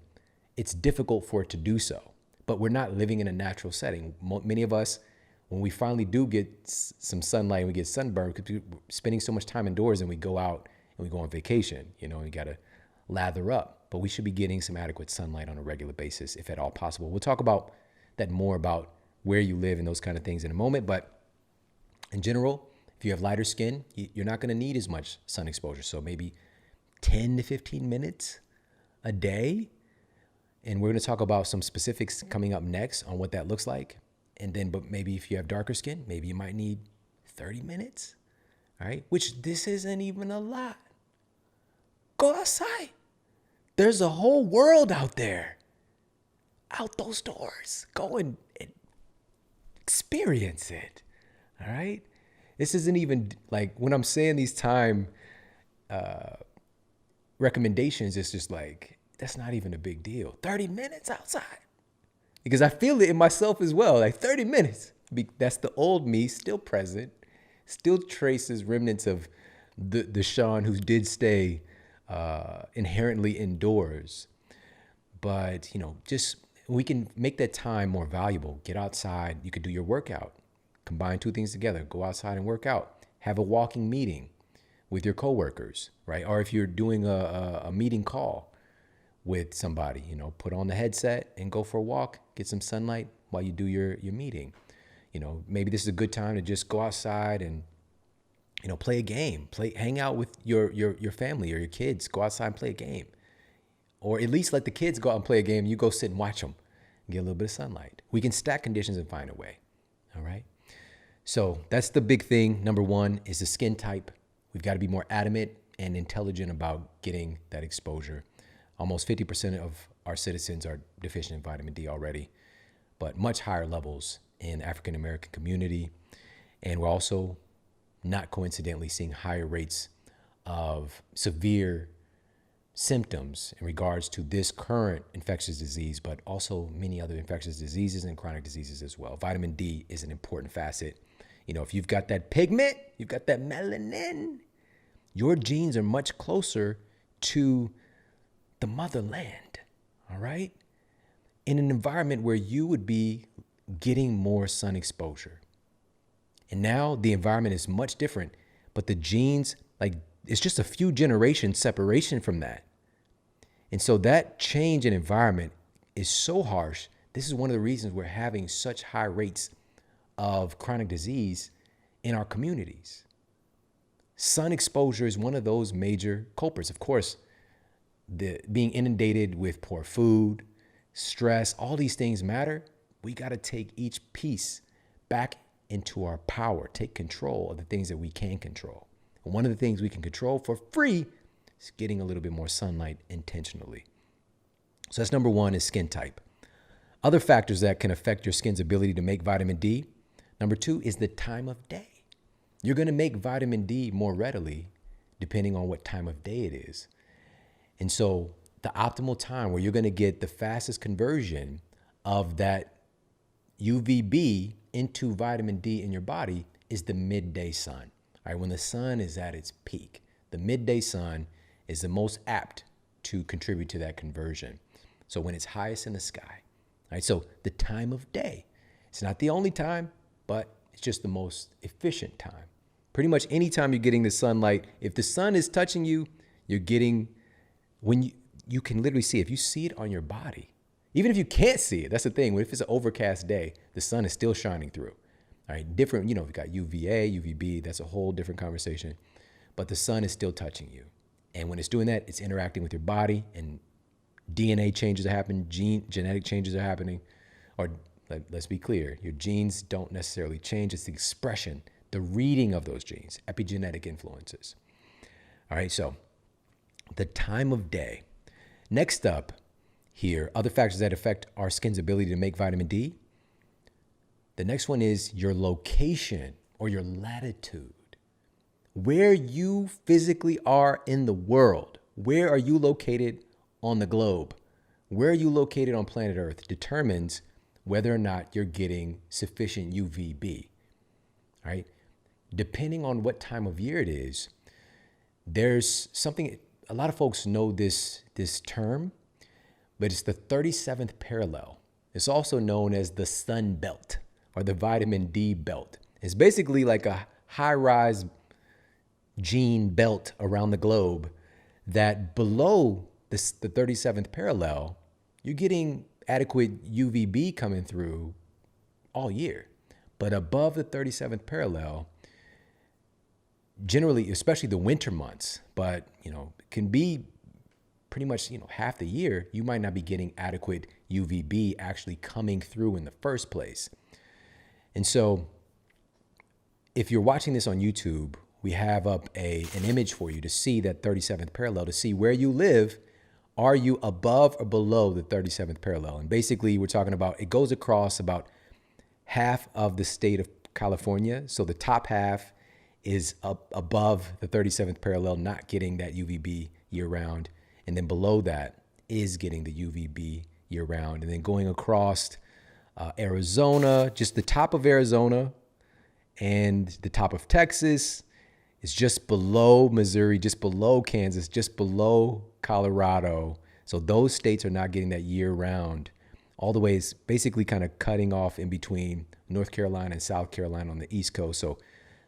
it's difficult for it to do so. But we're not living in a natural setting. Many of us, when we finally do get some sunlight and we get sunburned, because we're spending so much time indoors and we go out and we go on vacation, and you got to lather up. But we should be getting some adequate sunlight on a regular basis, if at all possible. We'll talk about that more about where you live and those kind of things in a moment. But in general, if you have lighter skin, you're not going to need as much sun exposure. So maybe 10 to 15 minutes a day. And we're going to talk about some specifics coming up next on what that looks like. And then, but maybe if you have darker skin, maybe you might need 30 minutes. All right. Which this isn't even a lot. Go outside. There's a whole world out there. Out those doors. Go and experience it. All right. This isn't even like when I'm saying these time recommendations, it's just like, that's not even a big deal. 30 minutes outside. Because I feel it in myself as well. Like 30 minutes. That's the old me still present, still traces remnants of the Shawn who did stay inherently indoors. But, just we can make that time more valuable. Get outside. You could do your workout. Combine two things together. Go outside and work out. Have a walking meeting with your coworkers, right? Or if you're doing a meeting call with somebody, put on the headset and go for a walk, get some sunlight while you do your meeting. Maybe this is a good time to just go outside and, play a game, hang out with your family or your kids, go outside and play a game. Or at least let the kids go out and play a game. You go sit and watch them and get a little bit of sunlight. We can stack conditions and find a way. All right. So that's the big thing. Number one is the skin type. We've got to be more adamant and intelligent about getting that exposure. Almost 50% of our citizens are deficient in vitamin D already, but much higher levels in the African American community. And we're also not coincidentally seeing higher rates of severe symptoms in regards to this current infectious disease, but also many other infectious diseases and chronic diseases as well. Vitamin D is an important facet. You know, if you've got that pigment, you've got that melanin, your genes are much closer to the motherland, all right? In an environment where you would be getting more sun exposure. And now the environment is much different, but the genes, like, it's just a few generations separation from that. And so that change in environment is so harsh. This is one of the reasons we're having such high rates of chronic disease in our communities. Sun exposure is one of those major culprits. Of course, being inundated with poor food, stress, all these things matter. We got to take each piece back into our power, take control of the things that we can control. And one of the things we can control for free is getting a little bit more sunlight intentionally. So that's number one, is skin type. Other factors that can affect your skin's ability to make vitamin D. Number two is the time of day. You're going to make vitamin D more readily depending on what time of day it is. And so the optimal time where you're going to get the fastest conversion of that UVB into vitamin D in your body is the midday sun. All right, when the sun is at its peak, the midday sun is the most apt to contribute to that conversion. So when it's highest in the sky. All right, so the time of day. It's not the only time, but it's just the most efficient time. Pretty much any time you're getting the sunlight, if the sun is touching you, you're getting, when you can literally see, if you see it on your body, even if you can't see it, that's the thing. If it's an overcast day, the sun is still shining through. All right, different, we've got UVA, UVB, that's a whole different conversation, but the sun is still touching you. And when it's doing that, it's interacting with your body, and DNA changes are happening, genetic changes are happening. Or let's be clear, your genes don't necessarily change. It's the expression, the reading of those genes, epigenetic influences. All right, so the time of day. Next up here, other factors that affect our skin's ability to make vitamin D. The next one is your location or your latitude. Where you physically are in the world. Where are you located on the globe? Where are you located on planet Earth determines whether or not you're getting sufficient UVB. All right? Depending on what time of year it is, there's something, a lot of folks know this term, but it's the 37th parallel. It's also known as the sun belt or the vitamin D belt. It's basically like a high-rise gene belt around the globe that below the 37th parallel, you're getting adequate UVB coming through all year. But above the 37th parallel, generally, especially the winter months, but it can be pretty much half the year, you might not be getting adequate UVB actually coming through in the first place. And so if you're watching this on YouTube, we have up an image for you to see that 37th parallel, to see where you live. Are you above or below the 37th parallel? And basically we're talking about, it goes across about half of the state of California. So the top half is up above the 37th parallel, not getting that UVB year round. And then below that is getting the UVB year round. And then going across Arizona, just the top of Arizona and the top of Texas is just below Missouri, just below Kansas, just below Colorado. So those states are not getting that year round. All the way is basically kind of cutting off in between North Carolina and South Carolina on the East Coast. So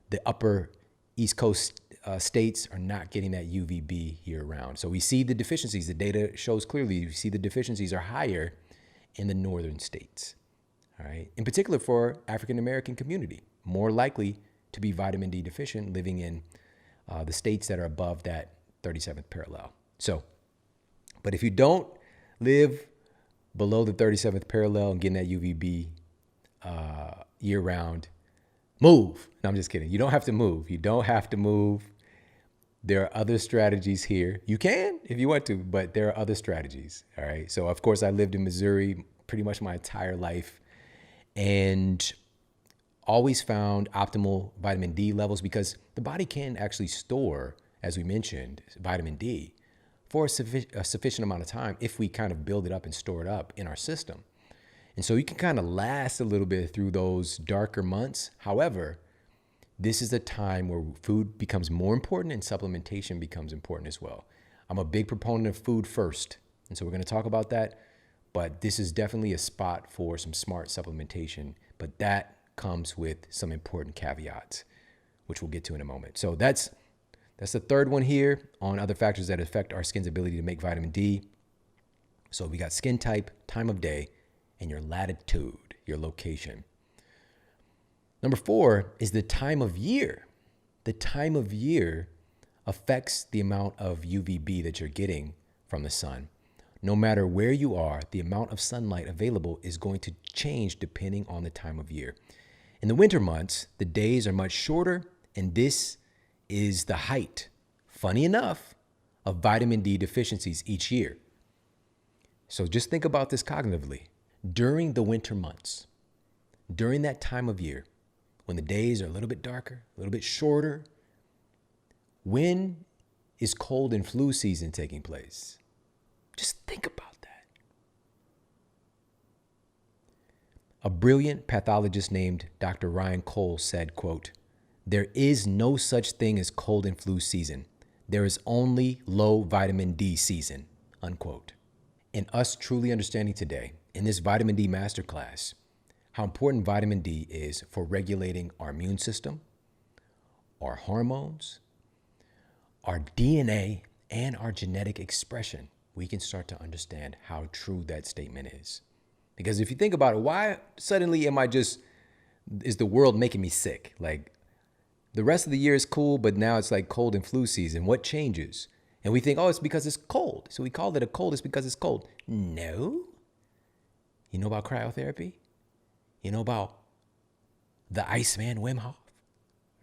the upper East Coast states are not getting that UVB year round. So we see the deficiencies. The data shows clearly, you see the deficiencies are higher in the northern states. All right. In particular for African American community, more likely to be vitamin D deficient living in the states that are above that 37th parallel. So, but if you don't live below the 37th parallel and getting that UVB year round, move. No, I'm just kidding. You don't have to move. You don't have to move. There are other strategies here. You can if you want to, but there are other strategies. All right. So, of course, I lived in Missouri pretty much my entire life and always found optimal vitamin D levels because the body can actually store, as we mentioned, vitamin D for a sufficient amount of time if we kind of build it up and store it up in our system. And so you can kind of last a little bit through those darker months. However, this is a time where food becomes more important and supplementation becomes important as well. I'm a big proponent of food first. And so we're going to talk about that. But this is definitely a spot for some smart supplementation. But that comes with some important caveats, which we'll get to in a moment. So that's the third one here on other factors that affect our skin's ability to make vitamin D. So we got skin type, time of day, and your latitude, your location. Number 4 is the time of year. The time of year affects the amount of UVB that you're getting from the sun. No matter where you are, the amount of sunlight available is going to change depending on the time of year. In the winter months, the days are much shorter, and this is the height, funny enough, of vitamin D deficiencies each year. So just think about this cognitively. During the winter months, during that time of year, when the days are a little bit darker, a little bit shorter, when is cold and flu season taking place? Just think about that. A brilliant pathologist named Dr. Ryan Cole said, quote, "There is no such thing as cold and flu season. There is only low vitamin D season," unquote. And us truly understanding today in this vitamin D masterclass, how important vitamin D is for regulating our immune system, our hormones, our DNA, and our genetic expression, we can start to understand how true that statement is. Because if you think about it, why suddenly is the world making me sick? Like the rest of the year is cool, but now it's like cold and flu season. What changes? And we think, oh, it's because it's cold. So we call it a cold, it's because it's cold. No. You know about cryotherapy? You know about the Iceman Wim Hof,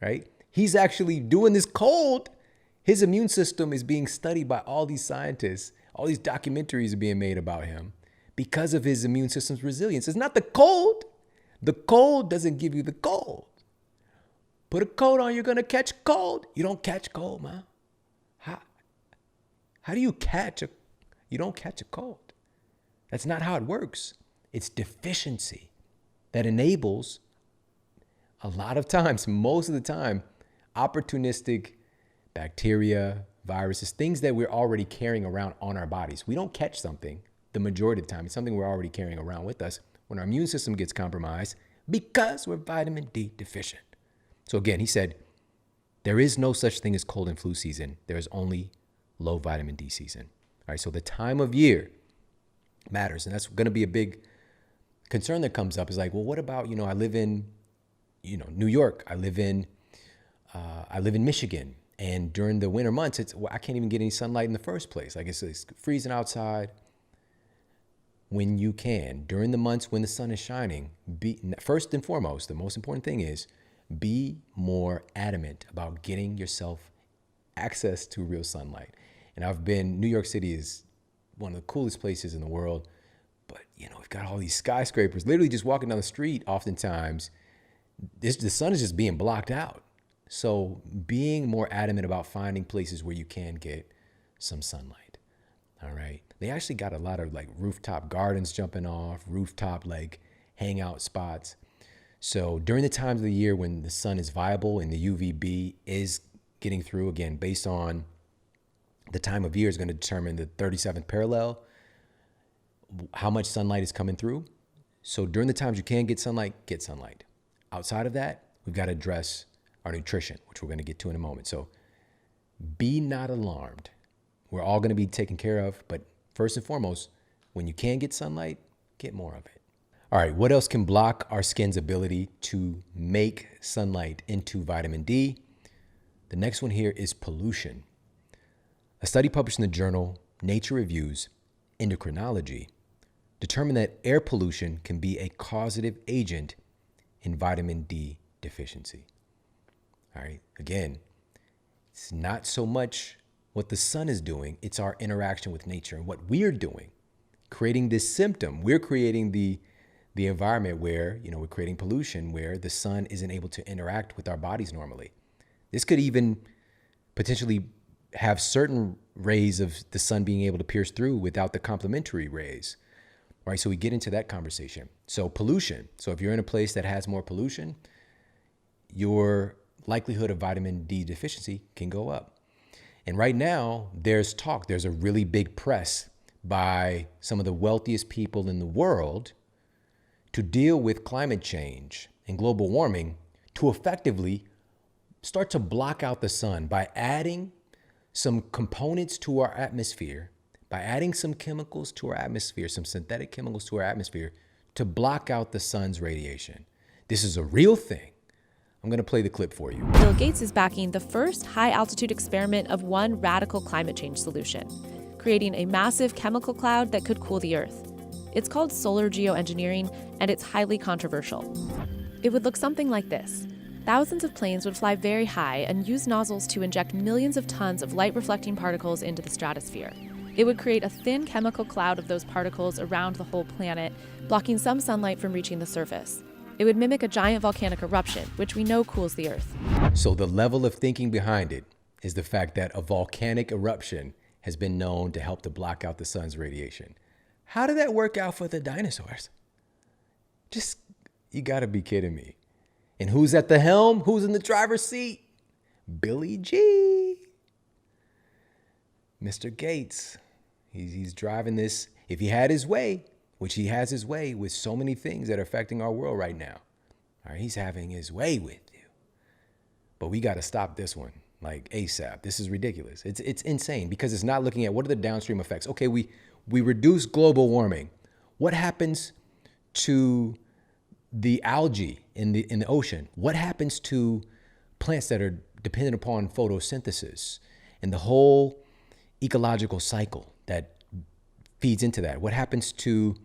right? He's actually doing this cold. His immune system is being studied by all these scientists. All these documentaries are being made about him because of his immune system's resilience. It's not the cold. The cold doesn't give you the cold. Put a coat on, you're going to catch cold. You don't catch cold, man. How do you you don't catch a cold? That's not how it works. It's deficiency that enables a lot of times, most of the time, opportunistic bacteria, viruses, things that we're already carrying around on our bodies. We don't catch something the majority of the time. It's something we're already carrying around with us when our immune system gets compromised because we're vitamin D deficient. So again, he said, there is no such thing as cold and flu season. There is only low vitamin D season. All right, so the time of year matters. And that's going to be a big concern that comes up is like, well, what about, I live in, New York. I live in Michigan. And during the winter months, I can't even get any sunlight in the first place. Like it's freezing outside. When you can, during the months when the sun is shining, first and foremost, the most important thing is be more adamant about getting yourself access to real sunlight. And New York City is one of the coolest places in the world. But, we've got all these skyscrapers, literally just walking down the street. Oftentimes, the sun is just being blocked out. So being more adamant about finding places where you can get some sunlight. All right. They actually got a lot of like rooftop gardens jumping off, rooftop like hangout spots. So during the times of the year when the sun is viable and the UVB is getting through, again, based on the time of year is going to determine the 37th parallel, how much sunlight is coming through. So during the times you can get sunlight, get sunlight. Outside of that, we've got to address our nutrition, which we're going to get to in a moment. So be not alarmed. We're all going to be taken care of. But first and foremost, when you can get sunlight, get more of it. All right, what else can block our skin's ability to make sunlight into vitamin D? The next one here is pollution. A study published in the journal Nature Reviews Endocrinology determined that air pollution can be a causative agent in vitamin D deficiency. All right, again, It's not so much what the sun is doing, it's our interaction with nature and what we're doing, creating this symptom. We're creating the environment where, we're creating pollution where the sun isn't able to interact with our bodies normally. This could even potentially have certain rays of the sun being able to pierce through without the complementary rays, right? So we get into that conversation. So pollution. So if you're in a place that has more pollution, your likelihood of vitamin D deficiency can go up. And right now, there's a really big press by some of the wealthiest people in the world to deal with climate change and global warming to effectively start to block out the sun by adding some components to our atmosphere, by adding some chemicals to our atmosphere, some synthetic chemicals to our atmosphere to block out the sun's radiation. This is a real thing. I'm going to play the clip for you. Bill Gates is backing the first high-altitude experiment of one radical climate change solution, creating a massive chemical cloud that could cool the Earth. It's called solar geoengineering, and it's highly controversial. It would look something like this. Thousands of planes would fly very high and use nozzles to inject millions of tons of light-reflecting particles into the stratosphere. It would create a thin chemical cloud of those particles around the whole planet, blocking some sunlight from reaching the surface. It would mimic a giant volcanic eruption, which we know cools the Earth. So the level of thinking behind it is the fact that a volcanic eruption has been known to help to block out the sun's radiation. How did that work out for the dinosaurs? You gotta be kidding me. And who's at the helm? Who's in the driver's seat? Billy G. Mr. Gates. He's driving this. If he had his way, which he has his way with so many things that are affecting our world right now. All right, he's having his way with you. But we got to stop this one, like ASAP. This is ridiculous. It's insane because it's not looking at what are the downstream effects. Okay, we reduce global warming. What happens to the algae in the ocean? What happens to plants that are dependent upon photosynthesis and the whole ecological cycle that feeds into that? What happens to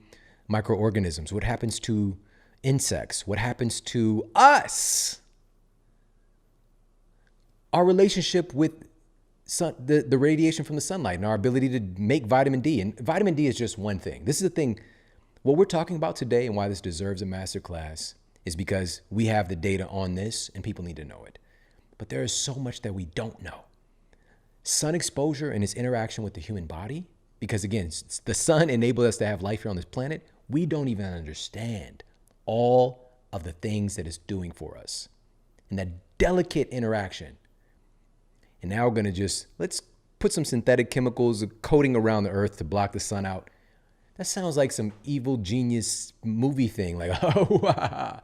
microorganisms? What happens to insects? What happens to us? Our relationship with the radiation from the sunlight and our ability to make vitamin D. And vitamin D is just one thing. This is the thing. What we're talking about today and why this deserves a masterclass is because we have the data on this and people need to know it. But there is so much that we don't know. Sun exposure and its interaction with the human body, because again, the sun enabled us to have life here on this planet. We don't even understand all of the things that it's doing for us and that delicate interaction. And now we're going to let's put some synthetic chemicals coating around the earth to block the sun out. That sounds like some evil genius movie thing. Like, oh,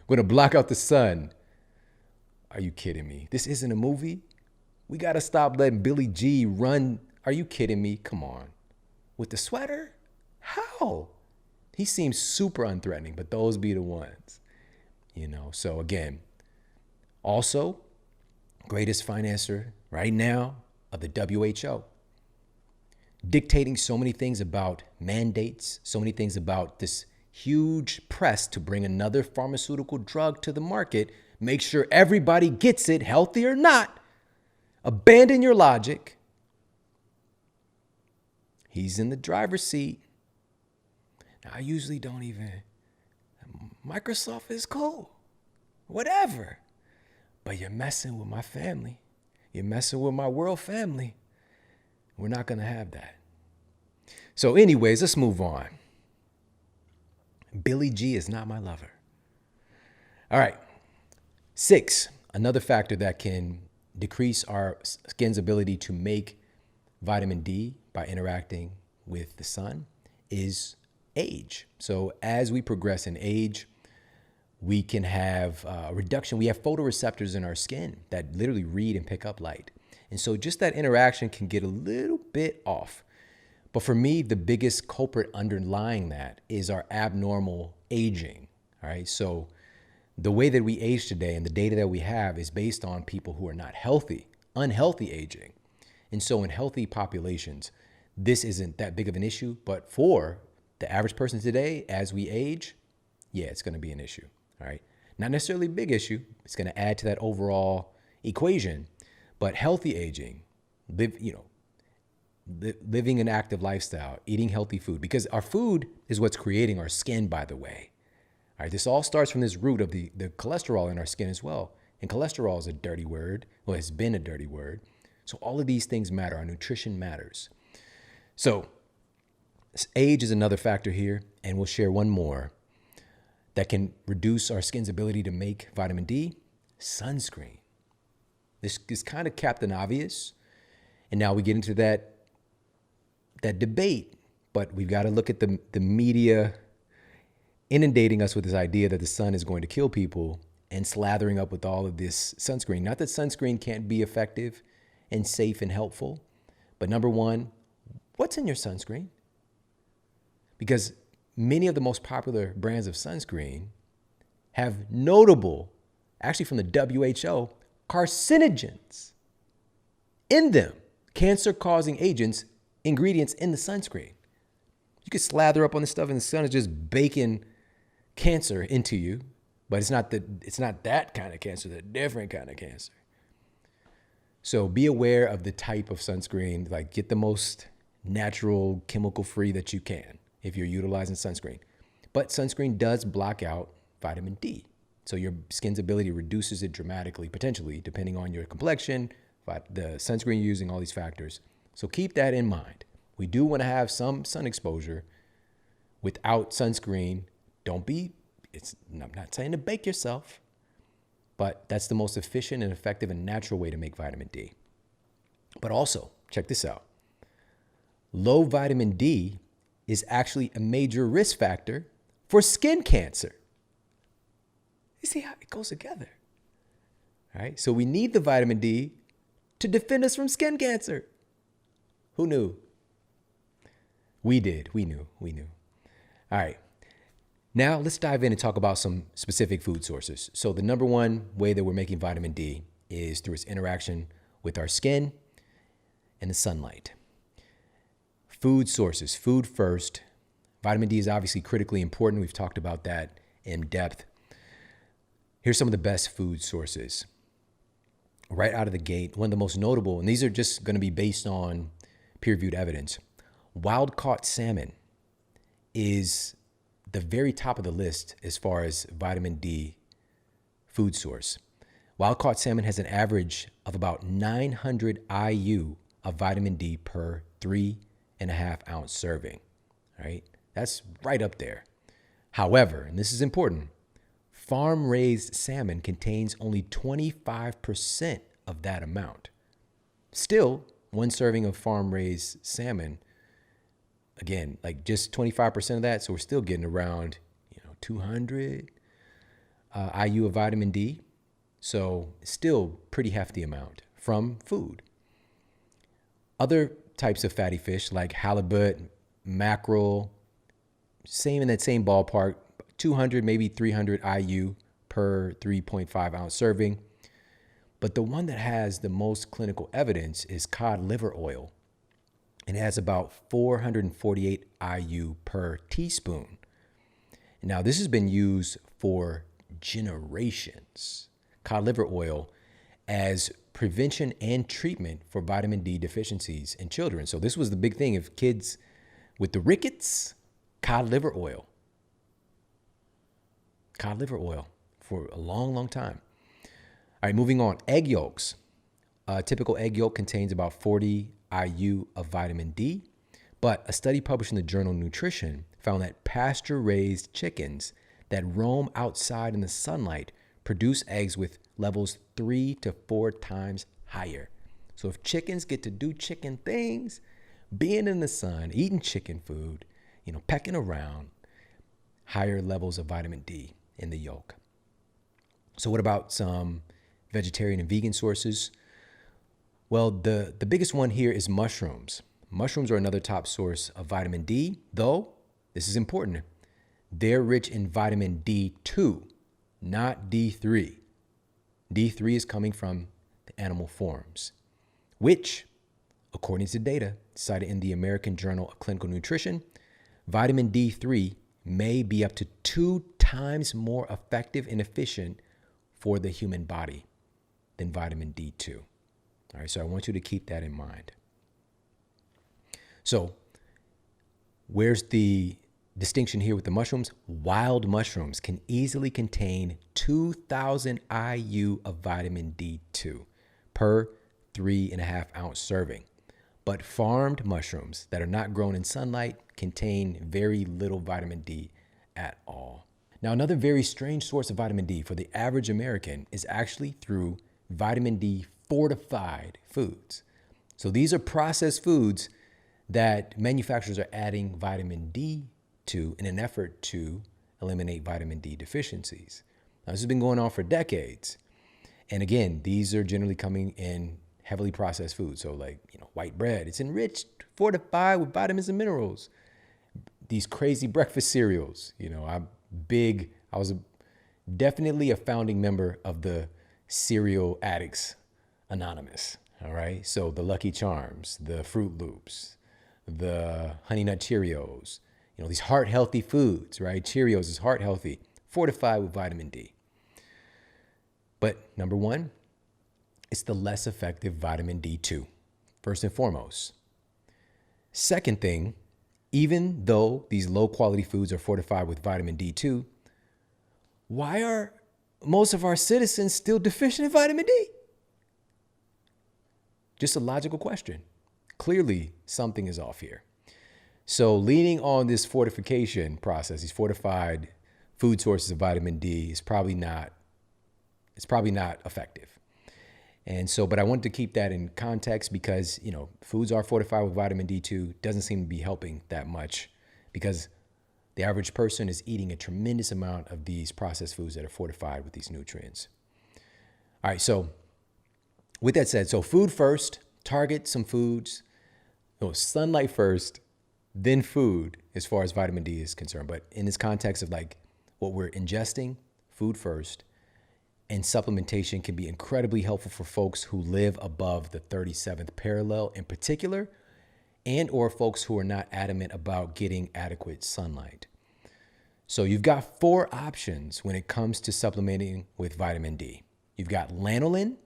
going to block out the sun. Are you kidding me? This isn't a movie. We got to stop letting Billy G run. Are you kidding me? Come on. With the sweater? How? He seems super unthreatening, but those be the ones. So again, also, greatest financier right now of the WHO. Dictating so many things about mandates, so many things about this huge press to bring another pharmaceutical drug to the market. Make sure everybody gets it, healthy or not. Abandon your logic. He's in the driver's seat. Now, I usually don't even. Microsoft is cool. Whatever. But you're messing with my family. You're messing with my world family. We're not going to have that. So anyways, let's move on. Billy G is not my lover. All right. 6, another factor that can decrease our skin's ability to make vitamin D by interacting with the sun is age. So as we progress in age, we can have a reduction. We have photoreceptors in our skin that literally read and pick up light. And so just that interaction can get a little bit off. But for me, the biggest culprit underlying that is our abnormal aging. All right. So the way that we age today and the data that we have is based on people who are not healthy, unhealthy aging. And so in healthy populations, this isn't that big of an issue. But for the average person today, as we age, yeah, it's going to be an issue. All right. Not necessarily a big issue. It's going to add to that overall equation, but healthy aging, living an active lifestyle, eating healthy food, because our food is what's creating our skin, by the way. All right, this all starts from this root of the cholesterol in our skin as well. And cholesterol is a dirty word. Well, it's been a dirty word. So all of these things matter. Our nutrition matters. So age is another factor here, and we'll share one more that can reduce our skin's ability to make vitamin D: sunscreen. This is kind of Captain Obvious. And now we get into that debate, but we've got to look at the media inundating us with this idea that the sun is going to kill people and slathering up with all of this sunscreen. Not that sunscreen can't be effective and safe and helpful, but number one, what's in your sunscreen? Because many of the most popular brands of sunscreen have notable, actually from the WHO, carcinogens in them, cancer-causing agents, ingredients in the sunscreen. You could slather up on this stuff and the sun is just baking cancer into you, but it's not that kind of cancer, it's a different kind of cancer. So be aware of the type of sunscreen, like get the most natural, chemical-free that you can if you're utilizing sunscreen. But sunscreen does block out vitamin D. So your skin's ability reduces it dramatically, potentially, depending on your complexion, the sunscreen you're using, all these factors. So keep that in mind. We do want to have some sun exposure. Without sunscreen, I'm not saying to bake yourself, but that's the most efficient and effective and natural way to make vitamin D. But also, check this out. Low vitamin D is actually a major risk factor for skin cancer. You see how it goes together, all right? So we need the vitamin D to defend us from skin cancer. Who knew? We did. We knew. All right. Now let's dive in and talk about some specific food sources. So the number one way that we're making vitamin D is through its interaction with our skin and the sunlight. Food sources, food first. Vitamin D is obviously critically important. We've talked about that in depth. Here's some of the best food sources. Right out of the gate, one of the most notable, and these are just going to be based on peer-reviewed evidence. Wild-caught salmon is the very top of the list as far as vitamin D food source. Wild-caught salmon has an average of about 900 IU of vitamin D per 3.5 ounce serving, right? That's right up there. However, and this is important, farm-raised salmon contains only 25% of that amount. Still, one serving of farm-raised salmon, again, like just 25% of that, so we're still getting around 200 IU of vitamin D. So still pretty hefty amount from food. Other types of fatty fish like halibut, mackerel, same in that same ballpark, 200, maybe 300 IU per 3.5 ounce serving. But the one that has the most clinical evidence is cod liver oil. And it has about 448 IU per teaspoon. Now, this has been used for generations, cod liver oil, as prevention and treatment for vitamin D deficiencies in children. So this was the big thing of kids with the rickets, cod liver oil. Cod liver oil for a long, long time. All right, moving on. Egg yolks. A typical egg yolk contains about 40 IU of vitamin D, but a study published in the journal Nutrition found that pasture-raised chickens that roam outside in the sunlight produce eggs with levels 3 to 4 times higher. So if chickens get to do chicken things, being in the sun, eating chicken food, pecking around, higher levels of vitamin D in the yolk. So what about some vegetarian and vegan sources? Well, the biggest one here is mushrooms. Mushrooms are another top source of vitamin D, though, this is important, they're rich in vitamin D2, not D3. D3 is coming from the animal forms, which, according to data cited in the American Journal of Clinical Nutrition, vitamin D3 may be up to 2 times more effective and efficient for the human body. than vitamin D2. All right, so I want you to keep that in mind. So where's the distinction here with the mushrooms? Wild mushrooms can easily contain 2,000 IU of vitamin D2 per 3.5 ounce serving. But farmed mushrooms that are not grown in sunlight contain very little vitamin D at all. Now, another very strange source of vitamin D for the average American is actually through vitamin D fortified foods. So these are processed foods that manufacturers are adding vitamin D to in an effort to eliminate vitamin D deficiencies. Now, this has been going on for decades. And again, these are generally coming in heavily processed foods. So like, white bread, it's enriched, fortified with vitamins and minerals. These crazy breakfast cereals, I was definitely a founding member of the Cereal Addicts Anonymous. All right. So the Lucky Charms, the Fruit Loops, the Honey Nut Cheerios, these heart healthy foods, right? Cheerios is heart healthy, fortified with vitamin D. But number one, it's the less effective vitamin D2, first and foremost. Second thing, even though these low quality foods are fortified with vitamin D2, why are most of our citizens still deficient in vitamin D? Just a logical question. Clearly, something is off here. So leaning on this fortification process, these fortified food sources of vitamin D is probably not effective. And so, but I wanted to keep that in context because, foods are fortified with vitamin D2 doesn't seem to be helping that much because the average person is eating a tremendous amount of these processed foods that are fortified with these nutrients. All right. So with that said, so food first, target some foods, sunlight first, then food as far as vitamin D is concerned. But in this context of like what we're ingesting, food first, and supplementation can be incredibly helpful for folks who live above the 37th parallel in particular, and or folks who are not adamant about getting adequate sunlight. So you've got 4 options when it comes to supplementing with vitamin D. You've got lanolin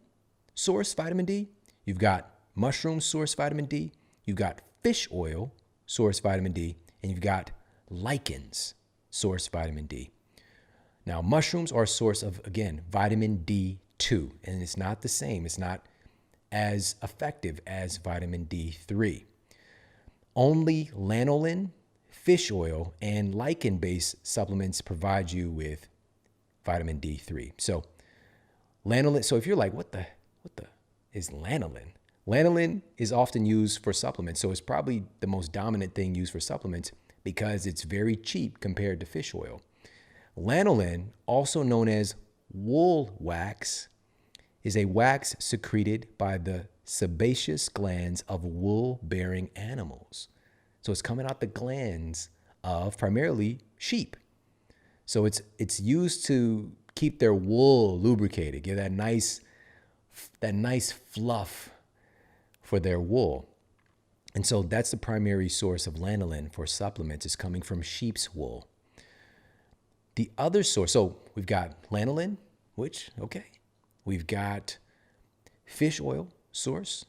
source vitamin D. You've got mushroom source vitamin D. You've got fish oil source vitamin D. And you've got lichens source vitamin D. Now, mushrooms are a source of, again, vitamin D2, and it's not the same. It's not as effective as vitamin D3. Only lanolin, fish oil, and lichen-based supplements provide you with vitamin D3. So lanolin, so if you're like, what the is lanolin? Lanolin is often used for supplements, so it's probably the most dominant thing used for supplements because it's very cheap compared to fish oil. Lanolin, also known as wool wax, is a wax secreted by the sebaceous glands of wool-bearing animals. So it's coming out the glands of primarily sheep. So it's used to keep their wool lubricated, give that nice fluff for their wool. And so that's the primary source of lanolin for supplements is coming from sheep's wool. The other source, so we've got lanolin, which, okay. We've got fish oil source.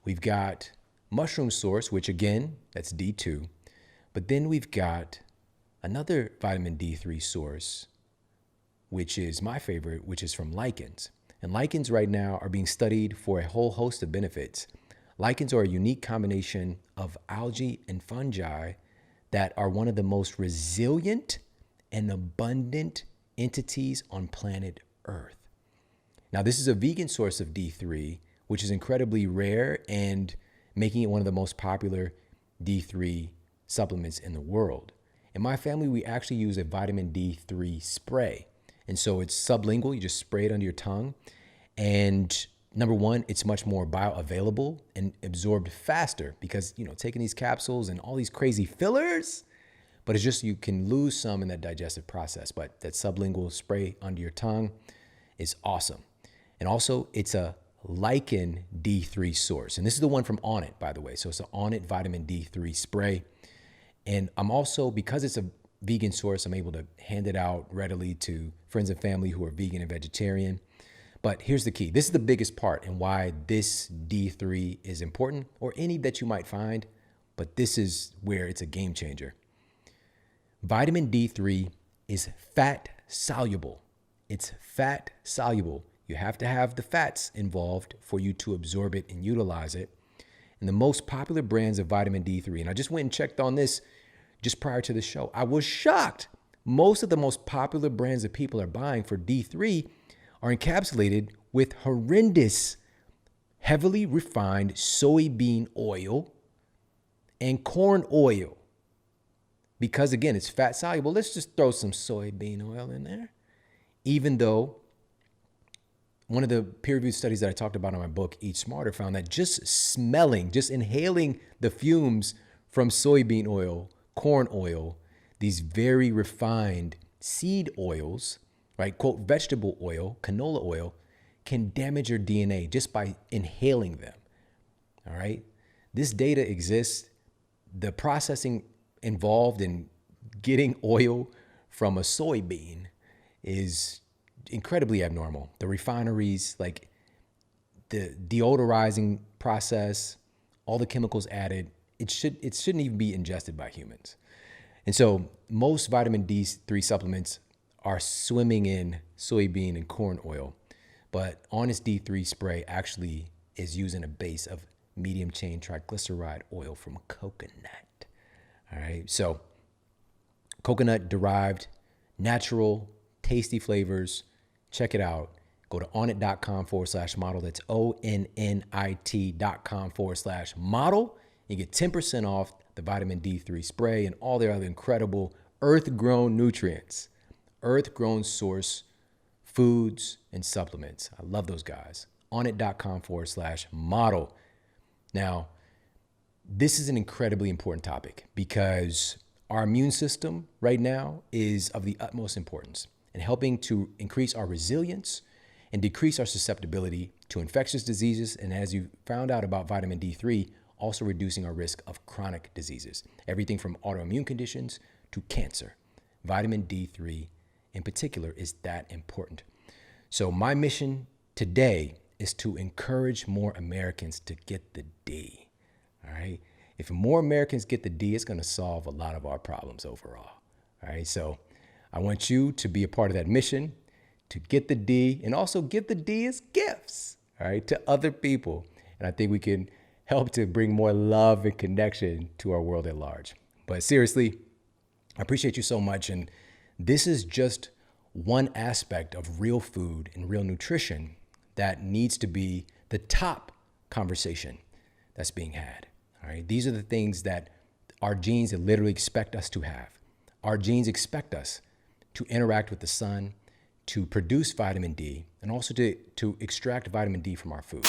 We've got mushroom source, which again, that's D2. But then we've got another vitamin D3 source, which is my favorite, which is from lichens. And lichens right now are being studied for a whole host of benefits. Lichens are a unique combination of algae and fungi that are one of the most resilient and abundant entities on planet Earth. Now, this is a vegan source of D3, which is incredibly rare and making it one of the most popular D3 supplements in the world. In my family, we actually use a vitamin D3 spray. And so it's sublingual, you just spray it under your tongue. And number one, it's much more bioavailable and absorbed faster because, taking these capsules and all these crazy fillers, but it's just you can lose some in that digestive process. But that sublingual spray under your tongue is awesome. And also, it's a lichen D3 source. And this is the one from Onnit, by the way. So it's an Onnit vitamin D3 spray. And I'm also, because it's a vegan source, I'm able to hand it out readily to friends and family who are vegan and vegetarian. But here's the key. This is the biggest part and why this D3 is important, or any that you might find, but this is where it's a game changer. Vitamin D3 is fat soluble. It's fat soluble. You have to have the fats involved for you to absorb it and utilize it. And the most popular brands of vitamin D3, and I just went and checked on this just prior to the show, I was shocked. Most of the most popular brands that people are buying for D3 are encapsulated with horrendous, heavily refined soybean oil and corn oil. Because again, it's fat soluble. Let's just throw some soybean oil in there. Even though one of the peer-reviewed studies that I talked about in my book, Eat Smarter, found that just smelling, just inhaling the fumes from soybean oil, corn oil, these very refined seed oils, right, quote, vegetable oil, canola oil, can damage your DNA just by inhaling them, all right? This data exists. The processing involved in getting oil from a soybean is incredibly abnormal. The refineries, like the deodorizing process, all the chemicals added, it shouldn't even be ingested by humans. And so most vitamin D3 supplements are swimming in soybean and corn oil, but Honest D3 spray actually is using a base of medium chain triglyceride oil from coconut. All right, so coconut derived, natural, tasty flavors. Check it out. Go to onnit.com/model. That's ONNIT.com/model. You get 10% off the vitamin D3 spray and all their other incredible earth-grown nutrients, earth-grown source foods and supplements. I love those guys. onnit.com/model. Now, this is an incredibly important topic because our immune system right now is of the utmost importance in helping to increase our resilience and decrease our susceptibility to infectious diseases. And as you found out about vitamin D3, also reducing our risk of chronic diseases, everything from autoimmune conditions to cancer. Vitamin D3 in particular is that important. So my mission today is to encourage more Americans to get the D. All right. If more Americans get the D, it's going to solve a lot of our problems overall. All right. So I want you to be a part of that mission, to get the D and also give the D as gifts, all right, to other people. And I think we can help to bring more love and connection to our world at large. But seriously, I appreciate you so much. And this is just one aspect of real food and real nutrition that needs to be the top conversation that's being had. All right. These are the things that our genes literally expect us to have. Our genes expect us to interact with the sun, to produce vitamin D, and also to extract vitamin D from our food.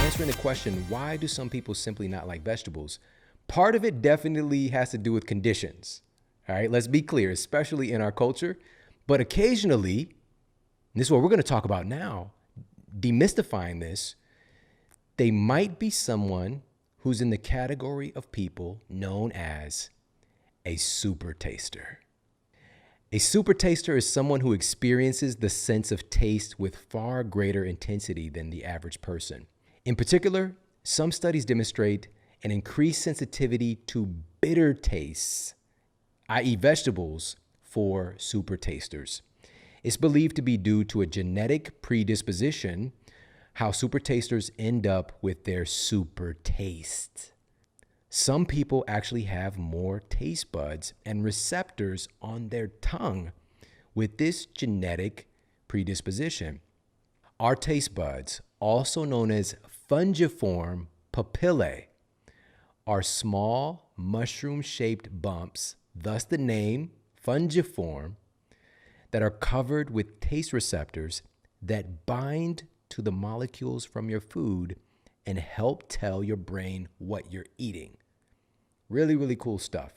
Answering the question, why do some people simply not like vegetables? Part of it definitely has to do with conditions. All right, let's be clear, especially in our culture. But occasionally, and this is what we're going to talk about now, demystifying this, they might be someone who's in the category of people known as a super taster. A super taster is someone who experiences the sense of taste with far greater intensity than the average person. In particular, some studies demonstrate an increased sensitivity to bitter tastes, i.e. vegetables, for super tasters. It's believed to be due to a genetic predisposition how super tasters end up with their super taste. Some people actually have more taste buds and receptors on their tongue with this genetic predisposition. Our taste buds, also known as fungiform papillae, are small mushroom-shaped bumps, thus the name fungiform, that are covered with taste receptors that bind to the molecules from your food and help tell your brain what you're eating. Really, really cool stuff.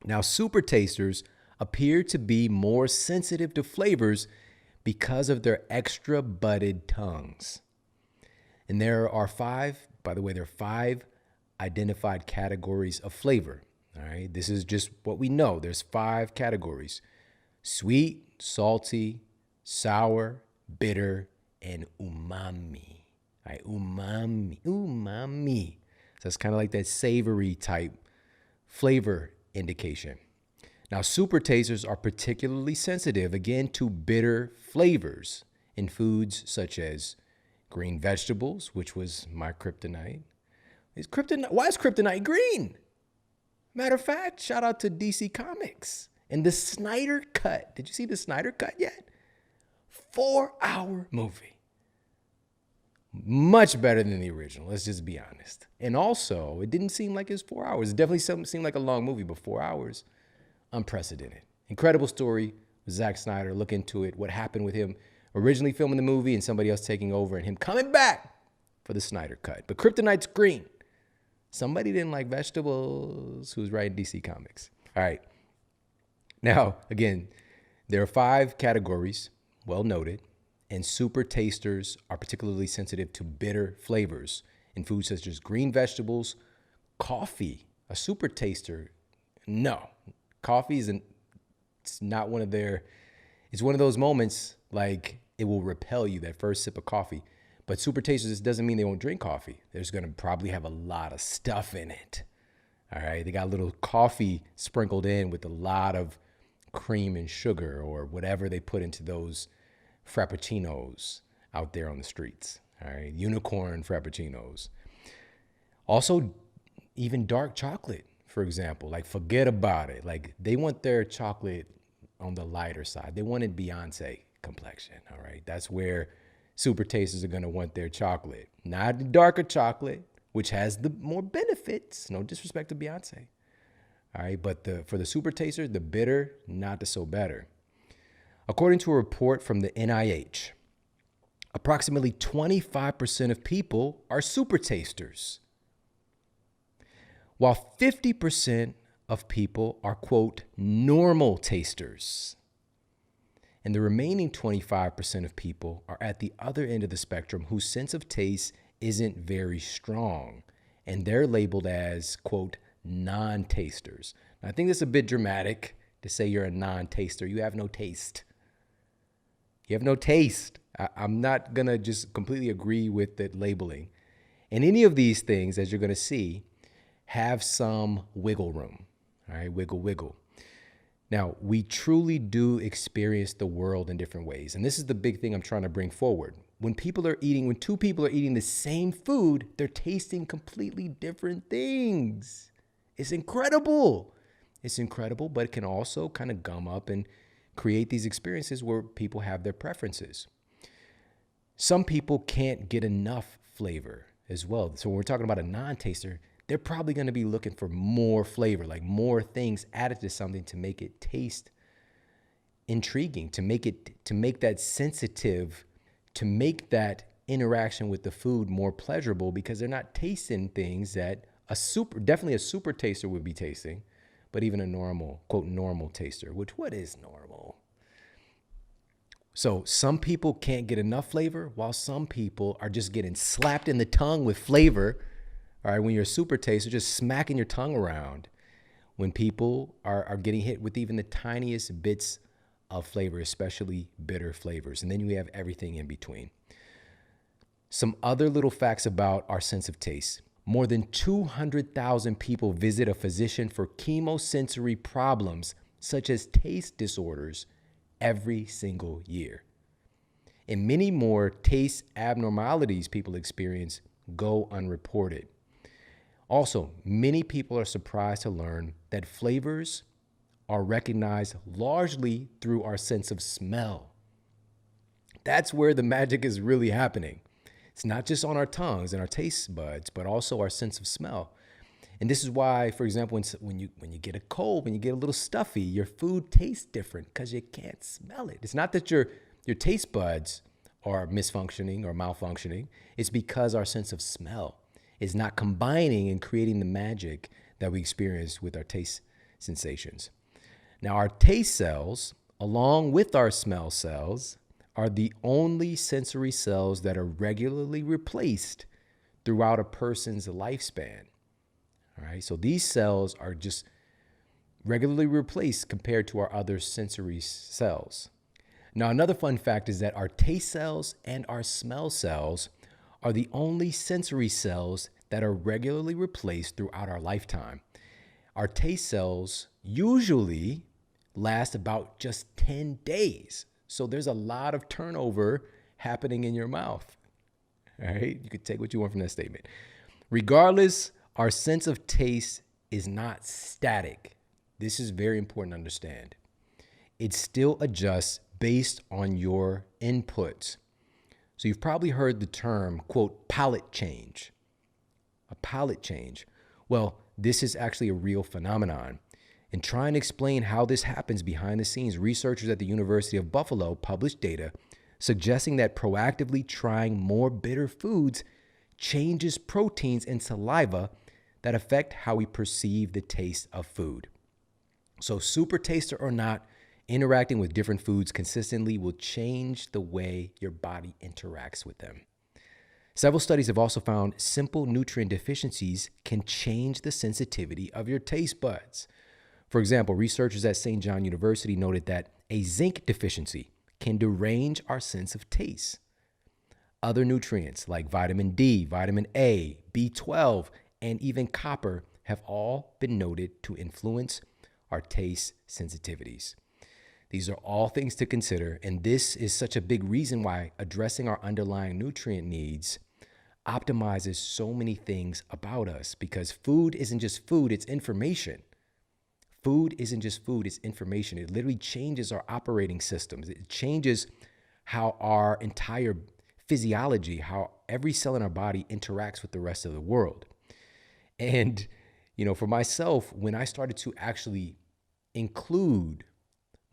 Now, super tasters appear to be more sensitive to flavors because of their extra budded tongues. And there are five identified categories of flavor. All right, this is just what we know. There's 5 categories: sweet, salty, sour, bitter, and umami. All right, umami. So it's kind of like that savory type flavor indication. Now, super tasters are particularly sensitive, again, to bitter flavors in foods such as green vegetables, which was my kryptonite. Why is kryptonite green? Matter of fact, shout out to DC Comics and the Snyder Cut. Did you see the Snyder Cut yet? 4-hour movie. Much better than the original, let's just be honest. And also, it didn't seem like it was 4 hours. It definitely seemed like a long movie, but 4 hours, unprecedented. Incredible story with Zack Snyder. Look into it. What happened with him originally filming the movie and somebody else taking over and him coming back for the Snyder Cut. But kryptonite's green. Somebody didn't like vegetables who's writing DC Comics. All right. Now, again, there are 5 categories, well noted, and super tasters are particularly sensitive to bitter flavors in foods such as green vegetables, coffee. A super taster, no. Coffee it's not one of their, it's one of those moments like it will repel you, that first sip of coffee. But super tasters, this doesn't mean they won't drink coffee. They're just gonna probably have a lot of stuff in it. All right, they got a little coffee sprinkled in with a lot of cream and sugar or whatever they put into those frappuccinos out there on the streets. All right, unicorn frappuccinos. Also, even dark chocolate, for example, like forget about it. Like they want their chocolate on the lighter side. They wanted Beyonce complexion, all right? That's where super tasters are gonna want their chocolate. Not the darker chocolate, which has the more benefits. No disrespect to Beyonce, all right? But for the super tasters, the bitter, not the so better. According to a report from the NIH, approximately 25% of people are super tasters, while 50% of people are, quote, normal tasters. And the remaining 25% of people are at the other end of the spectrum whose sense of taste isn't very strong. And they're labeled as, quote, non-tasters. Now, I think this is a bit dramatic to say you're a non-taster. You have no taste. You have no taste. I'm not going to just completely agree with the labeling. And any of these things, as you're going to see, have some wiggle room. All right, wiggle, wiggle. Now, we truly do experience the world in different ways. And this is the big thing I'm trying to bring forward. When two people are eating the same food, they're tasting completely different things. It's incredible. It's incredible, but it can also kind of gum up and create these experiences where people have their preferences. Some people can't get enough flavor as well. So when we're talking about a non-taster, they're probably going to be looking for more flavor, like more things added to something to make it taste intriguing, to make that sensitive, to make that interaction with the food more pleasurable, because they're not tasting things that definitely a super taster would be tasting, but even a normal, quote, normal taster, which what is normal? So some people can't get enough flavor, while some people are just getting slapped in the tongue with flavor. All right, when you're a super taster, just smacking your tongue around. When people are getting hit with even the tiniest bits of flavor, especially bitter flavors. And then you have everything in between. Some other little facts about our sense of taste. More than 200,000 people visit a physician for chemosensory problems, such as taste disorders, every single year. And many more taste abnormalities people experience go unreported. Also, many people are surprised to learn that flavors are recognized largely through our sense of smell. That's where the magic is really happening. It's not just on our tongues and our taste buds, but also our sense of smell. And this is why, for example, when you get a cold, when you get a little stuffy, your food tastes different because you can't smell it. It's not that your taste buds are misfunctioning or malfunctioning. It's because our sense of smell is not combining and creating the magic that we experience with our taste sensations. Now, our taste cells, along with our smell cells, are the only sensory cells that are regularly replaced throughout a person's lifespan. All right, so these cells are just regularly replaced compared to our other sensory cells. Now, another fun fact is that our taste cells and our smell cells are the only sensory cells that are regularly replaced throughout our lifetime. Our taste cells usually last about just 10 days. So there's a lot of turnover happening in your mouth. All right, you could take what you want from that statement. Regardless, our sense of taste is not static. This is very important to understand. It still adjusts based on your inputs. So you've probably heard the term, quote, palate change. A palate change. Well, this is actually a real phenomenon. In trying to explain how this happens behind the scenes, researchers at the University of Buffalo published data suggesting that proactively trying more bitter foods changes proteins in saliva that affect how we perceive the taste of food. So super taster or not, interacting with different foods consistently will change the way your body interacts with them. Several studies have also found simple nutrient deficiencies can change the sensitivity of your taste buds. For example, researchers at St. John University noted that a zinc deficiency can derange our sense of taste. Other nutrients like vitamin D, vitamin A, B12, and even copper have all been noted to influence our taste sensitivities. These are all things to consider, and this is such a big reason why addressing our underlying nutrient needs optimizes so many things about us, because food isn't just food, it's information. Food isn't just food, it's information. It literally changes our operating systems. It changes how our entire physiology, how every cell in our body interacts with the rest of the world. And, for myself, when I started to actually include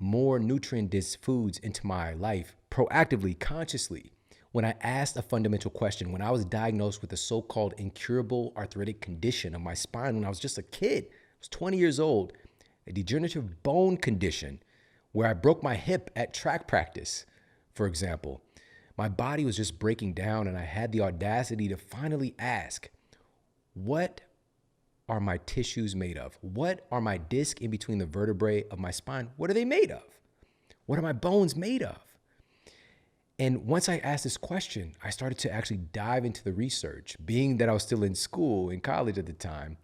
more nutrient-dense foods into my life proactively, consciously, when I asked a fundamental question, when I was diagnosed with a so-called incurable arthritic condition of my spine when I was just a kid, I was 20 years old, a degenerative bone condition where I broke my hip at track practice, for example. My body was just breaking down, and I had the audacity to finally ask, what are my tissues made of? What are my discs in between the vertebrae of my spine? What are they made of? What are my bones made of? And once I asked this question, I started to actually dive into the research, being that I was still in school, in college at the time,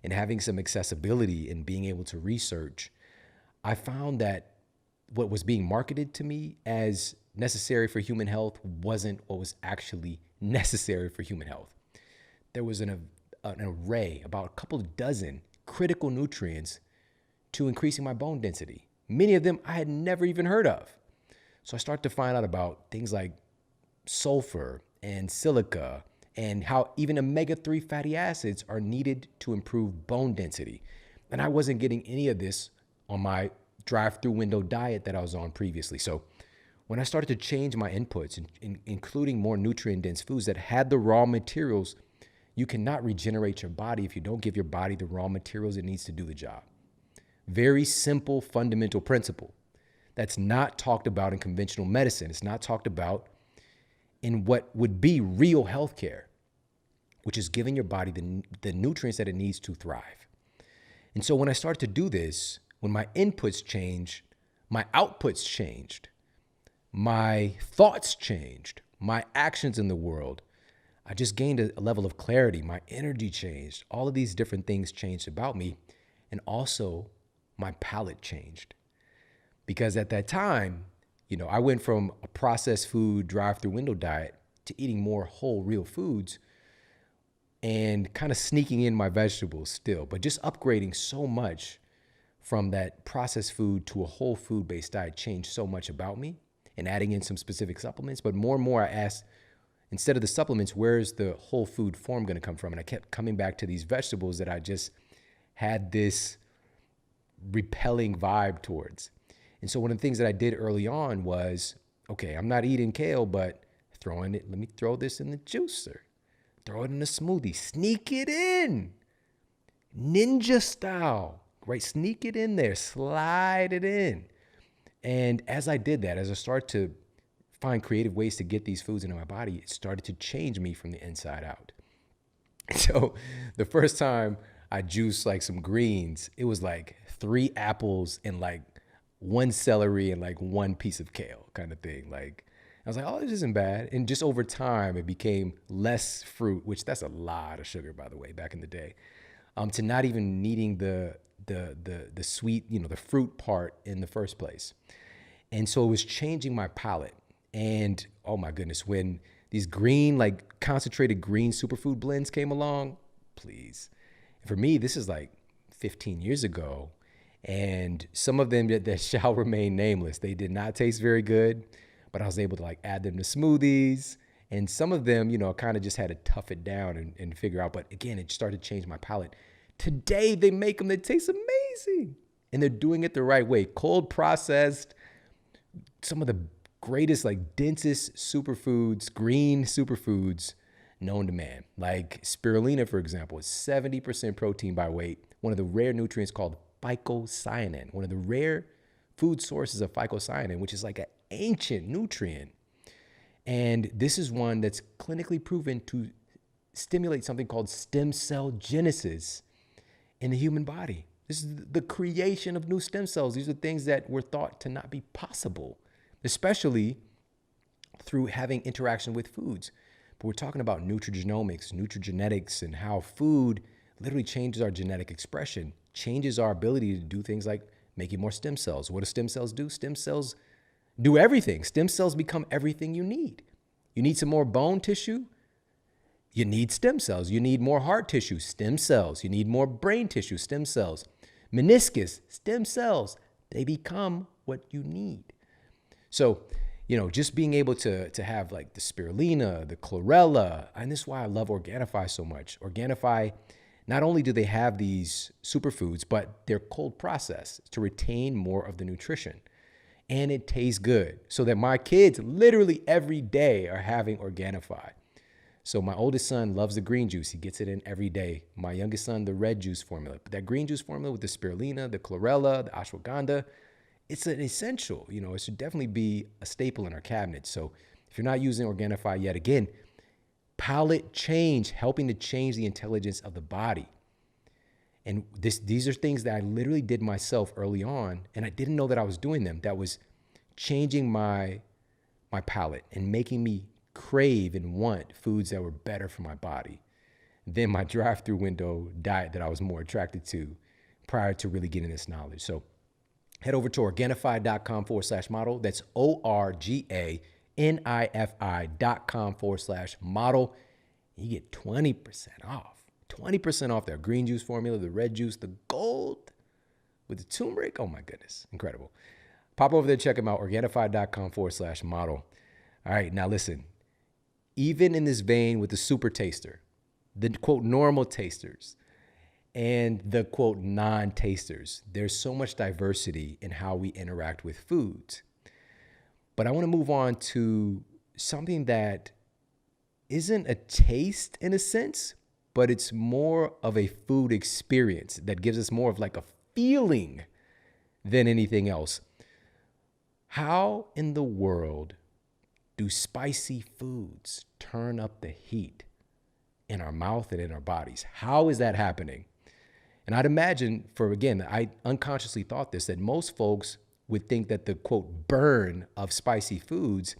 and having some accessibility and being able to research. I found that what was being marketed to me as necessary for human health wasn't what was actually necessary for human health. There was an array, about a couple of dozen critical nutrients to increasing my bone density. Many of them I had never even heard of. So I started to find out about things like sulfur and silica and how even omega-3 fatty acids are needed to improve bone density. And I wasn't getting any of this on my drive-through window diet that I was on previously. So when I started to change my inputs, including more nutrient-dense foods that had the raw materials, you cannot regenerate your body if you don't give your body the raw materials it needs to do the job. Very simple, fundamental principle that's not talked about in conventional medicine. It's not talked about in what would be real healthcare, which is giving your body the nutrients that it needs to thrive. And so when I started to do this, when my inputs changed, my outputs changed, my thoughts changed, my actions in the world, I just gained a level of clarity. My energy changed. All of these different things changed about me. And also my palate changed. Because at that time, I went from a processed food drive-through window diet to eating more whole, real foods and kind of sneaking in my vegetables still, but just upgrading so much from that processed food to a whole food-based diet changed so much about me, and adding in some specific supplements. But more and more I asked, instead of the supplements, where's the whole food form going to come from? And I kept coming back to these vegetables that I just had this repelling vibe towards. And so one of the things that I did early on was, okay, I'm not eating kale, but let me throw this in the juicer, throw it in a smoothie, sneak it in, ninja style, right? Sneak it in there, slide it in. And as I did that, as I started to find creative ways to get these foods into my body, it started to change me from the inside out. So the first time I juiced like some greens, it was like 3 apples and like one celery and like one piece of kale kind of thing. Like, I was like, oh, this isn't bad. And just over time, it became less fruit, which that's a lot of sugar, by the way, back in the day, to not even needing the sweet, the fruit part in the first place. And so it was changing my palate. And oh my goodness, when these green, like concentrated green superfood blends came along, please. For me, this is like 15 years ago. And some of them that shall remain nameless, they did not taste very good, but I was able to like add them to smoothies. And some of them, I kind of just had to tough it down and figure out. But again, it started to change my palate. Today, they make them that taste amazing. And they're doing it the right way. Cold processed, some of the greatest, like densest superfoods, green superfoods known to man. Like spirulina, for example, is 70% protein by weight. One of the rare nutrients called phycocyanin, one of the rare food sources of phycocyanin, which is like an ancient nutrient. And this is one that's clinically proven to stimulate something called stem cell genesis in the human body. This is the creation of new stem cells. These are things that were thought to not be possible, especially through having interaction with foods. But we're talking about nutrigenomics, nutrigenetics, and how food literally changes our genetic expression, changes our ability to do things like making more stem cells. What do stem cells do? Stem cells do everything. Stem cells become everything you need. You need some more bone tissue? You need stem cells. You need more heart tissue, stem cells. You need more brain tissue, stem cells. Meniscus, stem cells. They become what you need. So, just being able to have like the spirulina, the chlorella, and this is why I love Organifi so much. Organifi, not only do they have these superfoods, but they're cold processed to retain more of the nutrition. And it tastes good. So that my kids literally every day are having Organifi. So my oldest son loves the green juice. He gets it in every day. My youngest son, the red juice formula. But that green juice formula with the spirulina, the chlorella, the ashwagandha, it's an essential. It should definitely be a staple in our cabinet. So if you're not using Organifi yet, again, palate change, helping to change the intelligence of the body. And these are things that I literally did myself early on, and I didn't know that I was doing them. That was changing my palate and making me crave and want foods that were better for my body than my drive-through window diet that I was more attracted to prior to really getting this knowledge. So head over to Organifi.com/model. That's ORGANIFI.com/model. You get 20% off. 20% off their green juice formula, the red juice, the gold with the turmeric. Oh my goodness, incredible. Pop over there, check them out, Organifi.com/model. All right, now listen, even in this vein with the super taster, the quote normal tasters, and the quote non-tasters, there's so much diversity in how we interact with foods. But I want to move on to something that isn't a taste in a sense, but it's more of a food experience that gives us more of like a feeling than anything else. How in the world do spicy foods turn up the heat in our mouth and in our bodies? How is that happening? And I'd imagine, I unconsciously thought this, that most folks would think that the quote burn of spicy foods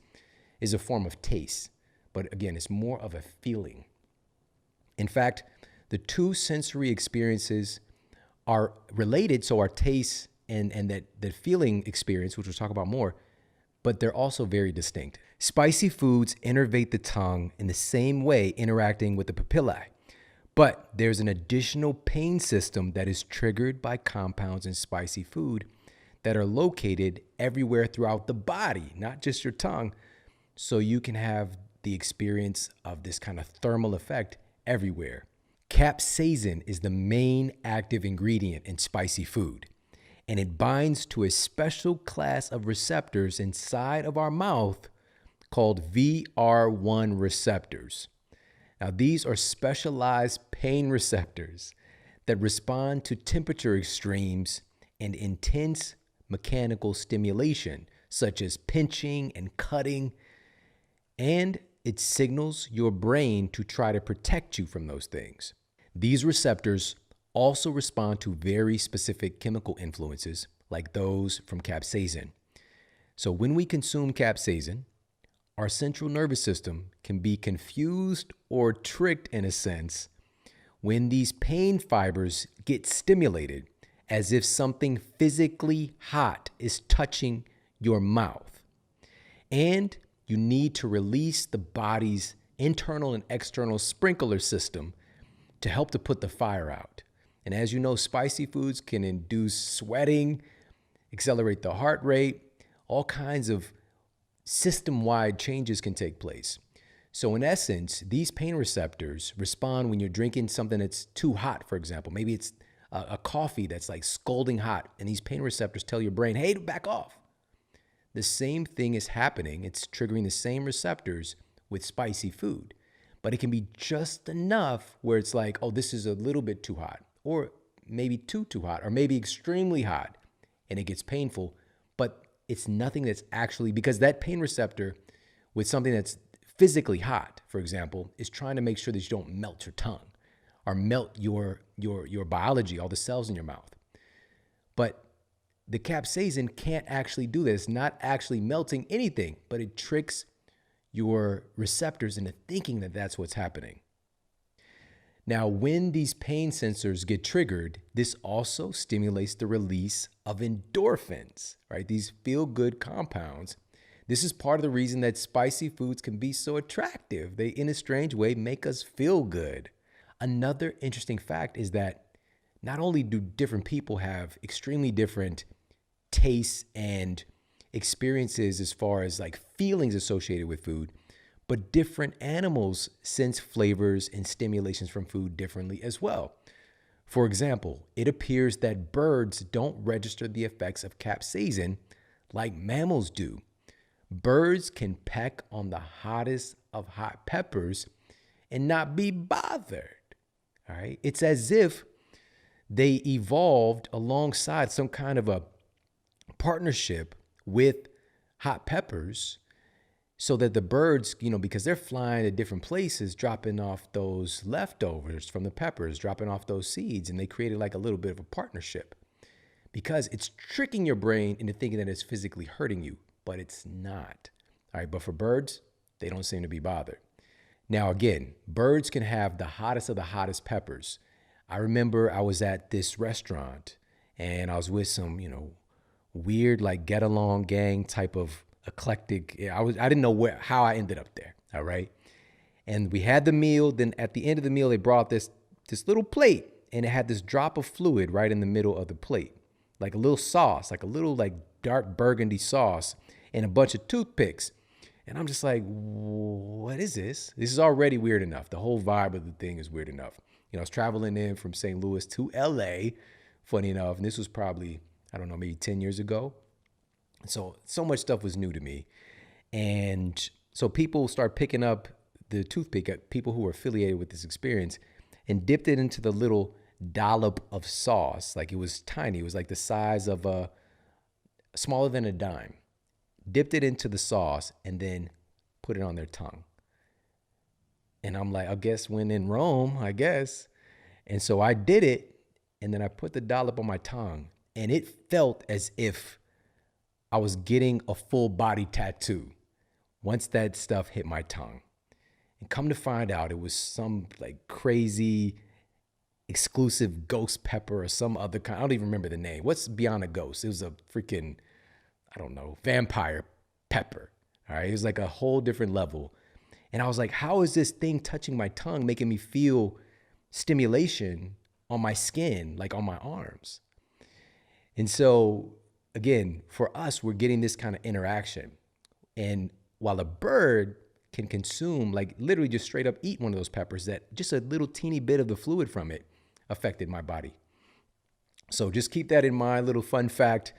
is a form of taste. But again, it's more of a feeling. In fact, the two sensory experiences are related, so our taste and that the feeling experience, which we'll talk about more, but they're also very distinct. Spicy foods innervate the tongue in the same way, interacting with the papillae. But there's an additional pain system that is triggered by compounds in spicy food that are located everywhere throughout the body, not just your tongue. So you can have the experience of this kind of thermal effect everywhere. Capsaicin is the main active ingredient in spicy food, and it binds to a special class of receptors inside of our mouth called VR1 receptors. Now, these are specialized pain receptors that respond to temperature extremes and intense mechanical stimulation, such as pinching and cutting, and it signals your brain to try to protect you from those things. These receptors also respond to very specific chemical influences, like those from capsaicin. So when we consume capsaicin, our central nervous system can be confused or tricked in a sense when these pain fibers get stimulated as if something physically hot is touching your mouth. And you need to release the body's internal and external sprinkler system to help to put the fire out. And as you know, spicy foods can induce sweating, accelerate the heart rate, all kinds of system-wide changes can take place. So in essence, these pain receptors respond when you're drinking something that's too hot, for example. Maybe it's a coffee that's like scalding hot, and these pain receptors tell your brain, hey, back off. The same thing is happening. It's triggering the same receptors with spicy food, but it can be just enough where it's like, oh, this is a little bit too hot, or maybe too hot, or maybe extremely hot, and it gets painful, but it's nothing that's actually, because that pain receptor with something that's physically hot, for example, is trying to make sure that you don't melt your tongue or melt your biology, all the cells in your mouth. But the capsaicin can't actually do this. It's not actually melting anything, but it tricks your receptors into thinking that that's what's happening. Now, when these pain sensors get triggered, this also stimulates the release of endorphins, right? These feel-good compounds. This is part of the reason that spicy foods can be so attractive. They, in a strange way, make us feel good. Another interesting fact is that not only do different people have extremely different tastes and experiences as far as like feelings associated with food, but different animals sense flavors and stimulations from food differently as well. For example, it appears that birds don't register the effects of capsaicin like mammals do. Birds can peck on the hottest of hot peppers and not be bothered. All right? It's as if they evolved alongside some kind of a partnership with hot peppers, so that the birds, because they're flying to different places, dropping off those leftovers from the peppers, dropping off those seeds, and they created like a little bit of a partnership, because it's tricking your brain into thinking that it's physically hurting you, but it's not. All right, but for birds, they don't seem to be bothered. Now, again, birds can have the hottest of the hottest peppers. I remember I was at this restaurant and I was with some, weird, like get along gang type of eclectic. I didn't know how I ended up there. All right. And we had the meal. Then at the end of the meal, they brought this little plate, and it had this drop of fluid right in the middle of the plate, like a little sauce, like a little like dark burgundy sauce, and a bunch of toothpicks. And I'm just like, what is this? This is already weird enough. The whole vibe of the thing is weird enough. I was traveling in from St. Louis to LA, funny enough. And this was probably, I don't know, maybe 10 years ago. So much stuff was new to me. And so people start picking up the toothpick at people who were affiliated with this experience and dipped it into the little dollop of sauce. Like it was tiny. It was like the size of smaller than a dime. Dipped it into the sauce and then put it on their tongue. And I'm like, I guess when in Rome, I guess. And so I did it, and then I put the dollop on my tongue, and it felt as if I was getting a full body tattoo once that stuff hit my tongue. And come to find out, it was some like crazy exclusive ghost pepper or some other kind. I don't even remember the name. What's beyond a ghost? It was a freaking, I don't know, vampire pepper. All right. It was like a whole different level. And I was like, how is this thing touching my tongue, making me feel stimulation on my skin, like on my arms? And so again, for us, we're getting this kind of interaction. And while a bird can consume, like literally just straight up eat one of those peppers, that just a little teeny bit of the fluid from it affected my body. So just keep that in mind, little fun fact.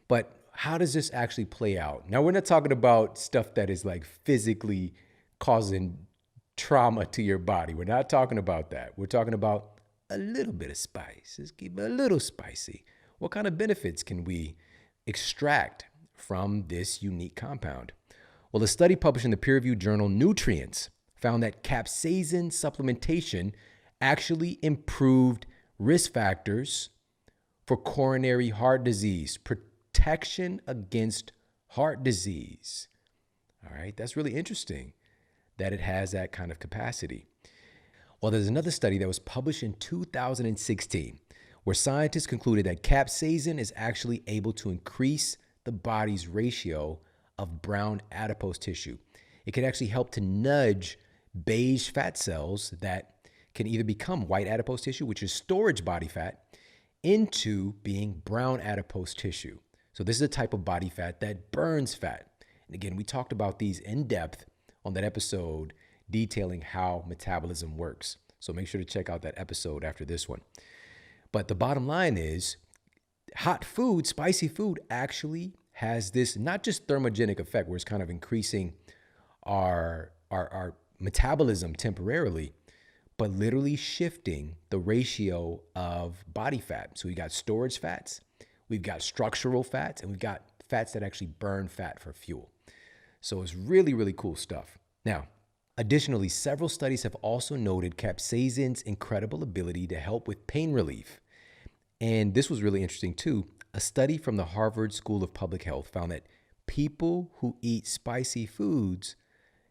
But how does this actually play out? Now, we're not talking about stuff that is like physically causing trauma to your body. We're not talking about that. We're talking about a little bit of spice. Let's keep it a little spicy. What kind of benefits can we extract from this unique compound? Well, a study published in the peer-reviewed journal Nutrients found that capsaicin supplementation actually improved risk factors for coronary heart disease, protection against heart disease. All right, that's really interesting that it has that kind of capacity. Well, there's another study that was published in 2016 where scientists concluded that capsaicin is actually able to increase the body's ratio of brown adipose tissue. It can actually help to nudge beige fat cells that can either become white adipose tissue, which is storage body fat, into being brown adipose tissue. So this is a type of body fat that burns fat. And again, we talked about these in depth on that episode detailing how metabolism works. So make sure to check out that episode after this one. But the bottom line is hot food, spicy food actually has this not just thermogenic effect where it's kind of increasing our metabolism temporarily, but literally shifting the ratio of body fat. So we got storage fats, we've got structural fats, and we've got fats that actually burn fat for fuel. So it's really, really cool stuff. Now, additionally, several studies have also noted capsaicin's incredible ability to help with pain relief. And this was really interesting too. A study from the Harvard School of Public Health found that people who eat spicy foods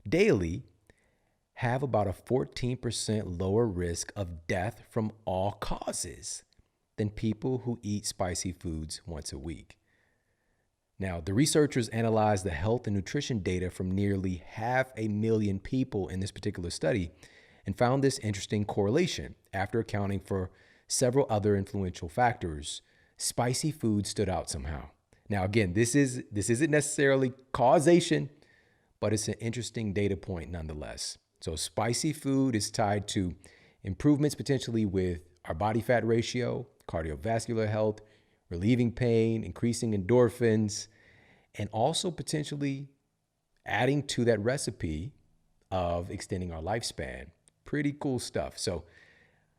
daily have about a 14% lower risk of death from all causes than people who eat spicy foods once a week. Now, the researchers analyzed the health and nutrition data from nearly 500,000 people in this particular study and found this interesting correlation. After accounting for several other influential factors, spicy food stood out somehow. Now, again, this isn't necessarily causation, but it's an interesting data point nonetheless. So spicy food is tied to improvements potentially with our body fat ratio, cardiovascular health, relieving pain, increasing endorphins, and also potentially adding to that recipe of extending our lifespan. Pretty cool stuff. So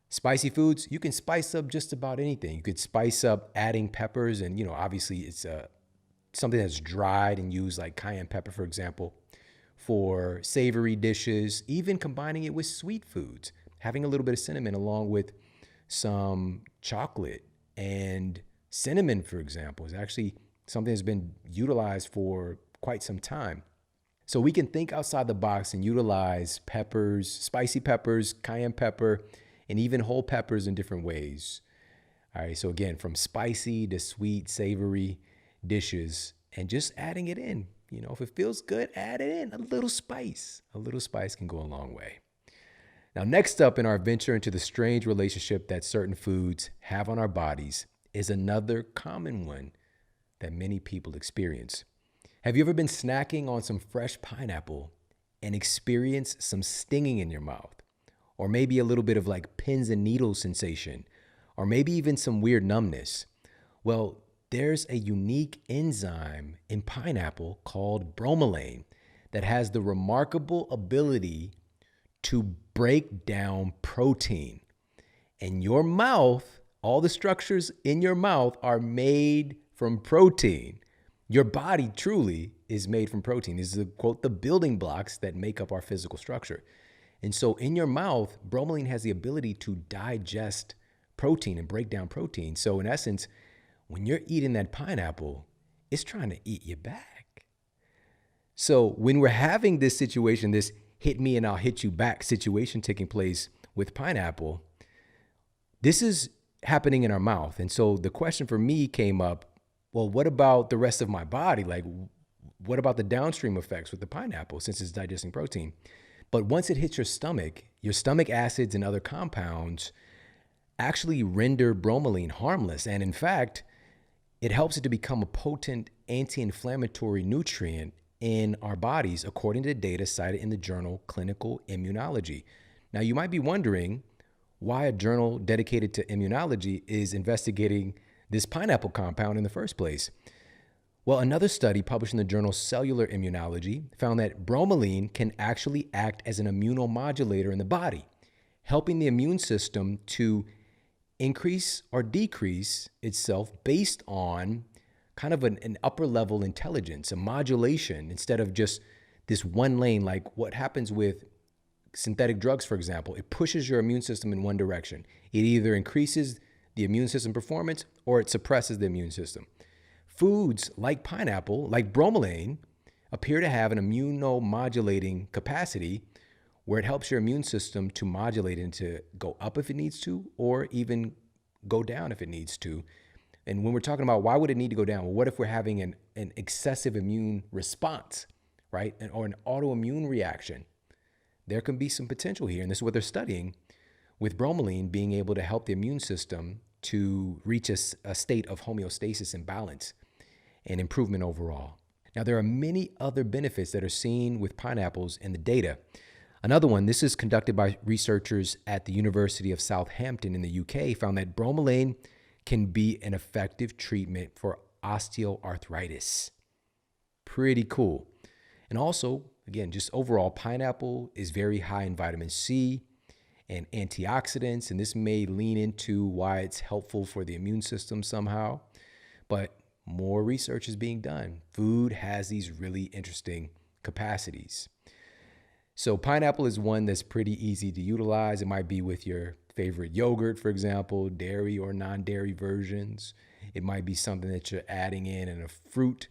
spicy foods, you can spice up just about anything. You could spice up adding peppers, and obviously it's something that's dried and used, like cayenne pepper, for example, for savory dishes, even combining it with sweet foods, having a little bit of cinnamon along with some chocolate. And cinnamon, for example, is actually something that's been utilized for quite some time. So we can think outside the box and utilize peppers, spicy peppers, cayenne pepper, and even whole peppers in different ways. All right, so again, from spicy to sweet, savory dishes, and just adding it in. If it feels good, add it in. A little spice can go a long way. Now, next up in our venture into the strange relationship that certain foods have on our bodies is another common one that many people experience. Have you ever been snacking on some fresh pineapple and experienced some stinging in your mouth? Or maybe a little bit of like pins and needles sensation, or maybe even some weird numbness? Well, there's a unique enzyme in pineapple called bromelain that has the remarkable ability to break down protein. In your mouth, all the structures in your mouth are made from protein. Your body truly is made from protein. These are, quote, the building blocks that make up our physical structure. And so in your mouth, bromelain has the ability to digest protein and break down protein. So in essence, when you're eating that pineapple, it's trying to eat you back. So when we're having this situation, this hit me and I'll hit you back situation taking place with pineapple, this is happening in our mouth. And so the question for me came up, well, what about the rest of my body? Like, what about the downstream effects with the pineapple since it's digesting protein? But once it hits your stomach acids and other compounds actually render bromelain harmless. And in fact, it helps it to become a potent anti-inflammatory nutrient in our bodies, according to data cited in the journal Clinical Immunology. Now, you might be wondering why a journal dedicated to immunology is investigating this pineapple compound in the first place. Well, another study published in the journal Cellular Immunology found that bromelain can actually act as an immunomodulator in the body, helping the immune system to increase or decrease itself based on kind of an upper level intelligence, a modulation, instead of just this one lane, like what happens with synthetic drugs, for example. It pushes your immune system in one direction. It either increases the immune system performance or it suppresses the immune system. Foods like pineapple, like bromelain, appear to have an immunomodulating capacity where it helps your immune system to modulate and to go up if it needs to, or even go down if it needs to. And when we're talking about why would it need to go down? Well, what if we're having an excessive immune response, right? Or an autoimmune reaction? There can be some potential here. And this is what they're studying with bromelain being able to help the immune system to reach a state of homeostasis and balance and improvement overall. Now, there are many other benefits that are seen with pineapples in the data. Another one, this is conducted by researchers at the University of Southampton in the UK, found that bromelain can be an effective treatment for osteoarthritis. Pretty cool. And also, again, just overall, pineapple is very high in vitamin C and antioxidants, and this may lean into why it's helpful for the immune system somehow. But more research is being done. Food has these really interesting capacities. So pineapple is one that's pretty easy to utilize. It might be with your favorite yogurt, for example, dairy or non-dairy versions. It might be something that you're adding in a fruit,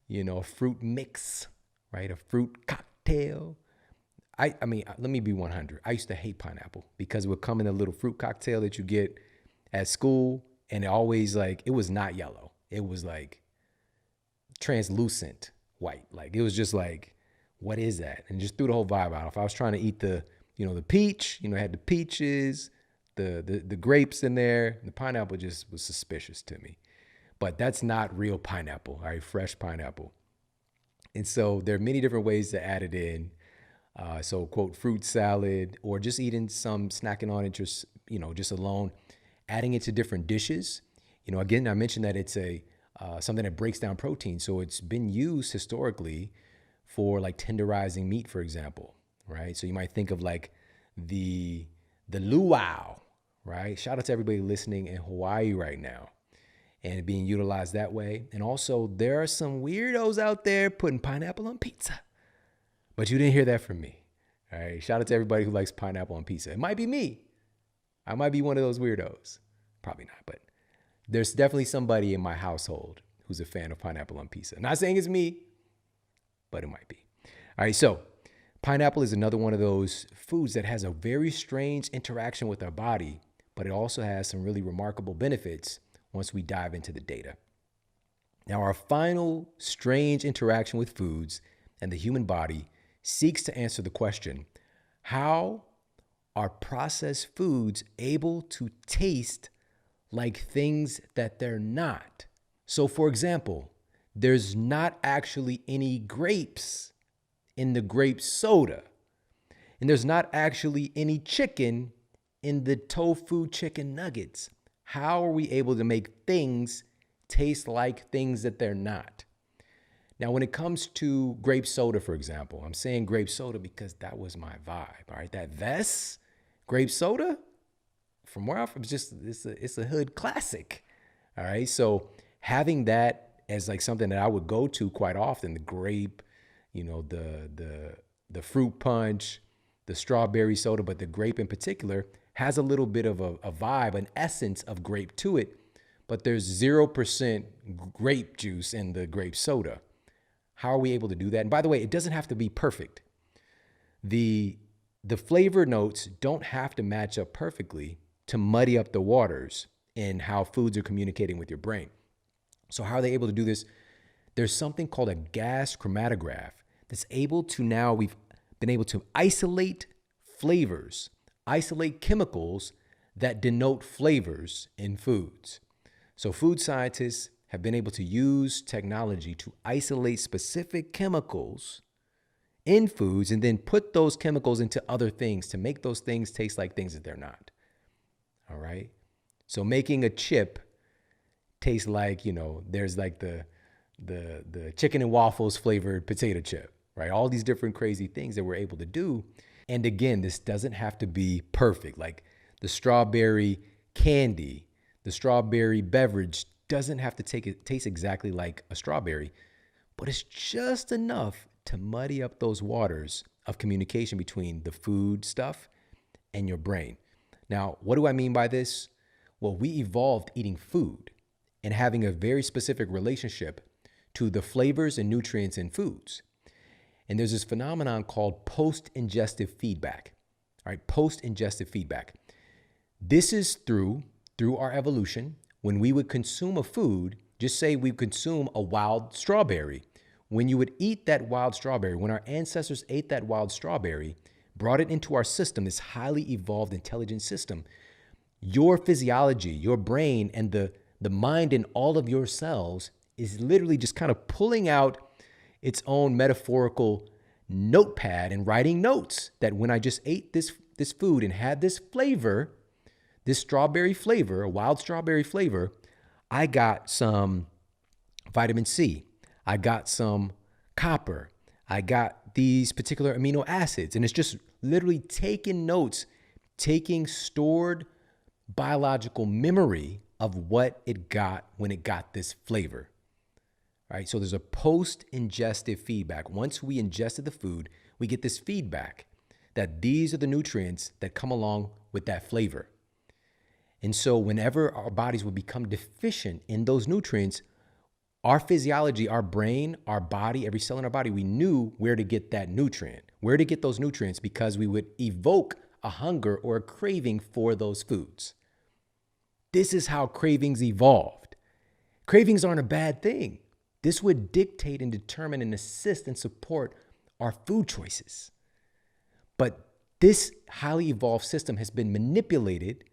a fruit mix, right? A fruit cocktail. I mean, let me be 100. I used to hate pineapple because it would come in a little fruit cocktail that you get at school, and it always it was not yellow. It was like translucent white. Like it was just like, what is that? And just threw the whole vibe out. If I was trying to eat the peach, it had the peaches, the grapes in there. The pineapple just was suspicious to me. But that's not real pineapple, all right? Fresh pineapple. And so there are many different ways to add it in. So quote, fruit salad, or just eating some, snacking on it just, just alone, adding it to different dishes. Again, I mentioned that it's something that breaks down protein. So it's been used historically for like tenderizing meat, for example, right? So you might think of like the luau, right? Shout out to everybody listening in Hawaii right now and being utilized that way. And also there are some weirdos out there putting pineapple on pizza, but you didn't hear that from me. All right. Shout out to everybody who likes pineapple on pizza. It might be me. I might be one of those weirdos. Probably not, but there's definitely somebody in my household who's a fan of pineapple on pizza. Not saying it's me, but it might be. All right, so pineapple is another one of those foods that has a very strange interaction with our body, but it also has some really remarkable benefits once we dive into the data. Now, our final strange interaction with foods and the human body seeks to answer the question, how are processed foods able to taste like things that they're not? So, for example, there's not actually any grapes in the grape soda. And there's not actually any chicken in the tofu chicken nuggets. How are we able to make things taste like things that they're not? Now, when it comes to grape soda, for example, I'm saying grape soda because that was my vibe, all right? That Vess grape soda, from where I'm from, it's a hood classic, all right? So having that as like something that I would go to quite often, the grape, the fruit punch, the strawberry soda, but the grape in particular has a little bit of a vibe, an essence of grape to it, but there's 0% grape juice in the grape soda. How are we able to do that? And by the way, it doesn't have to be perfect. The flavor notes don't have to match up perfectly to muddy up the waters in how foods are communicating with your brain. So how are they able to do this? There's something called a gas chromatograph that's able to now, we've been able to isolate flavors, isolate chemicals that denote flavors in foods. So food scientists have been able to use technology to isolate specific chemicals in foods and then put those chemicals into other things to make those things taste like things that they're not. All right. So making a chip taste like, there's like the chicken and waffles flavored potato chip, right? All these different crazy things that we're able to do. And again, this doesn't have to be perfect. Like the strawberry candy, the strawberry beverage doesn't have to taste exactly like a strawberry, but it's just enough to muddy up those waters of communication between the food stuff and your brain. Now, what do I mean by this? Well, we evolved eating food and having a very specific relationship to the flavors and nutrients in foods. And there's this phenomenon called post-ingestive feedback. All right, post-ingestive feedback. This is through our evolution. When we would consume a food, just say we consume a wild strawberry. When you would eat that wild strawberry, when our ancestors ate that wild strawberry, brought it into our system, this highly evolved, intelligent system, your physiology, your brain, and the mind in all of your cells is literally just kind of pulling out its own metaphorical notepad and writing notes that when I just ate this food and had this flavor, this strawberry flavor, a wild strawberry flavor, I got some vitamin C, I got some copper, I got these particular amino acids. And it's just literally taking notes, taking stored biological memory of what it got when it got this flavor. Right? So there's a post-ingestive feedback. Once we ingested the food, we get this feedback that these are the nutrients that come along with that flavor. And so whenever our bodies would become deficient in those nutrients, our physiology, our brain, our body, every cell in our body, we knew where to get that nutrient, where to get those nutrients, because we would evoke a hunger or a craving for those foods. This is how cravings evolved. Cravings aren't a bad thing. This would dictate and determine and assist and support our food choices. But this highly evolved system has been manipulated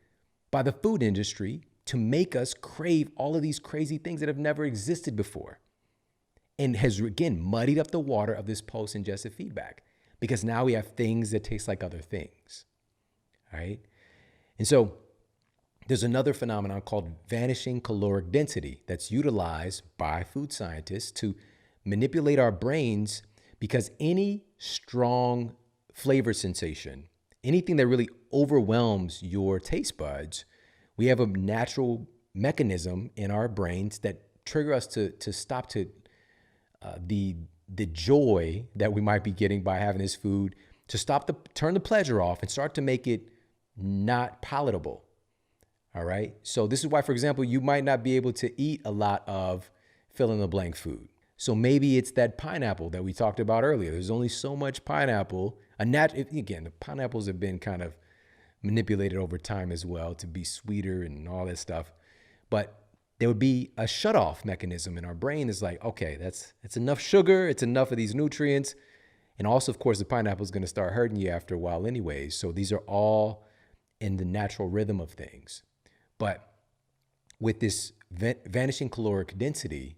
by the food industry to make us crave all of these crazy things that have never existed before, and has, again, muddied up the water of this post-ingestive feedback, because now we have things that taste like other things, right? And so there's another phenomenon called vanishing caloric density that's utilized by food scientists to manipulate our brains, because any strong flavor sensation, anything that really overwhelms your taste buds, we have a natural mechanism in our brains that trigger us to stop to the joy that we might be getting by having this food, to turn the pleasure off and start to make it not palatable. All right. So this is why, for example, you might not be able to eat a lot of fill in the blank food. So maybe it's that pineapple that we talked about earlier. There's only so much pineapple. Again, the pineapples have been kind of manipulated over time as well to be sweeter and all that stuff. But there would be a shutoff mechanism in our brain that's like, okay, that's enough sugar. It's enough of these nutrients. And also, of course, the pineapple is going to start hurting you after a while anyways. So these are all in the natural rhythm of things. But with this vanishing caloric density,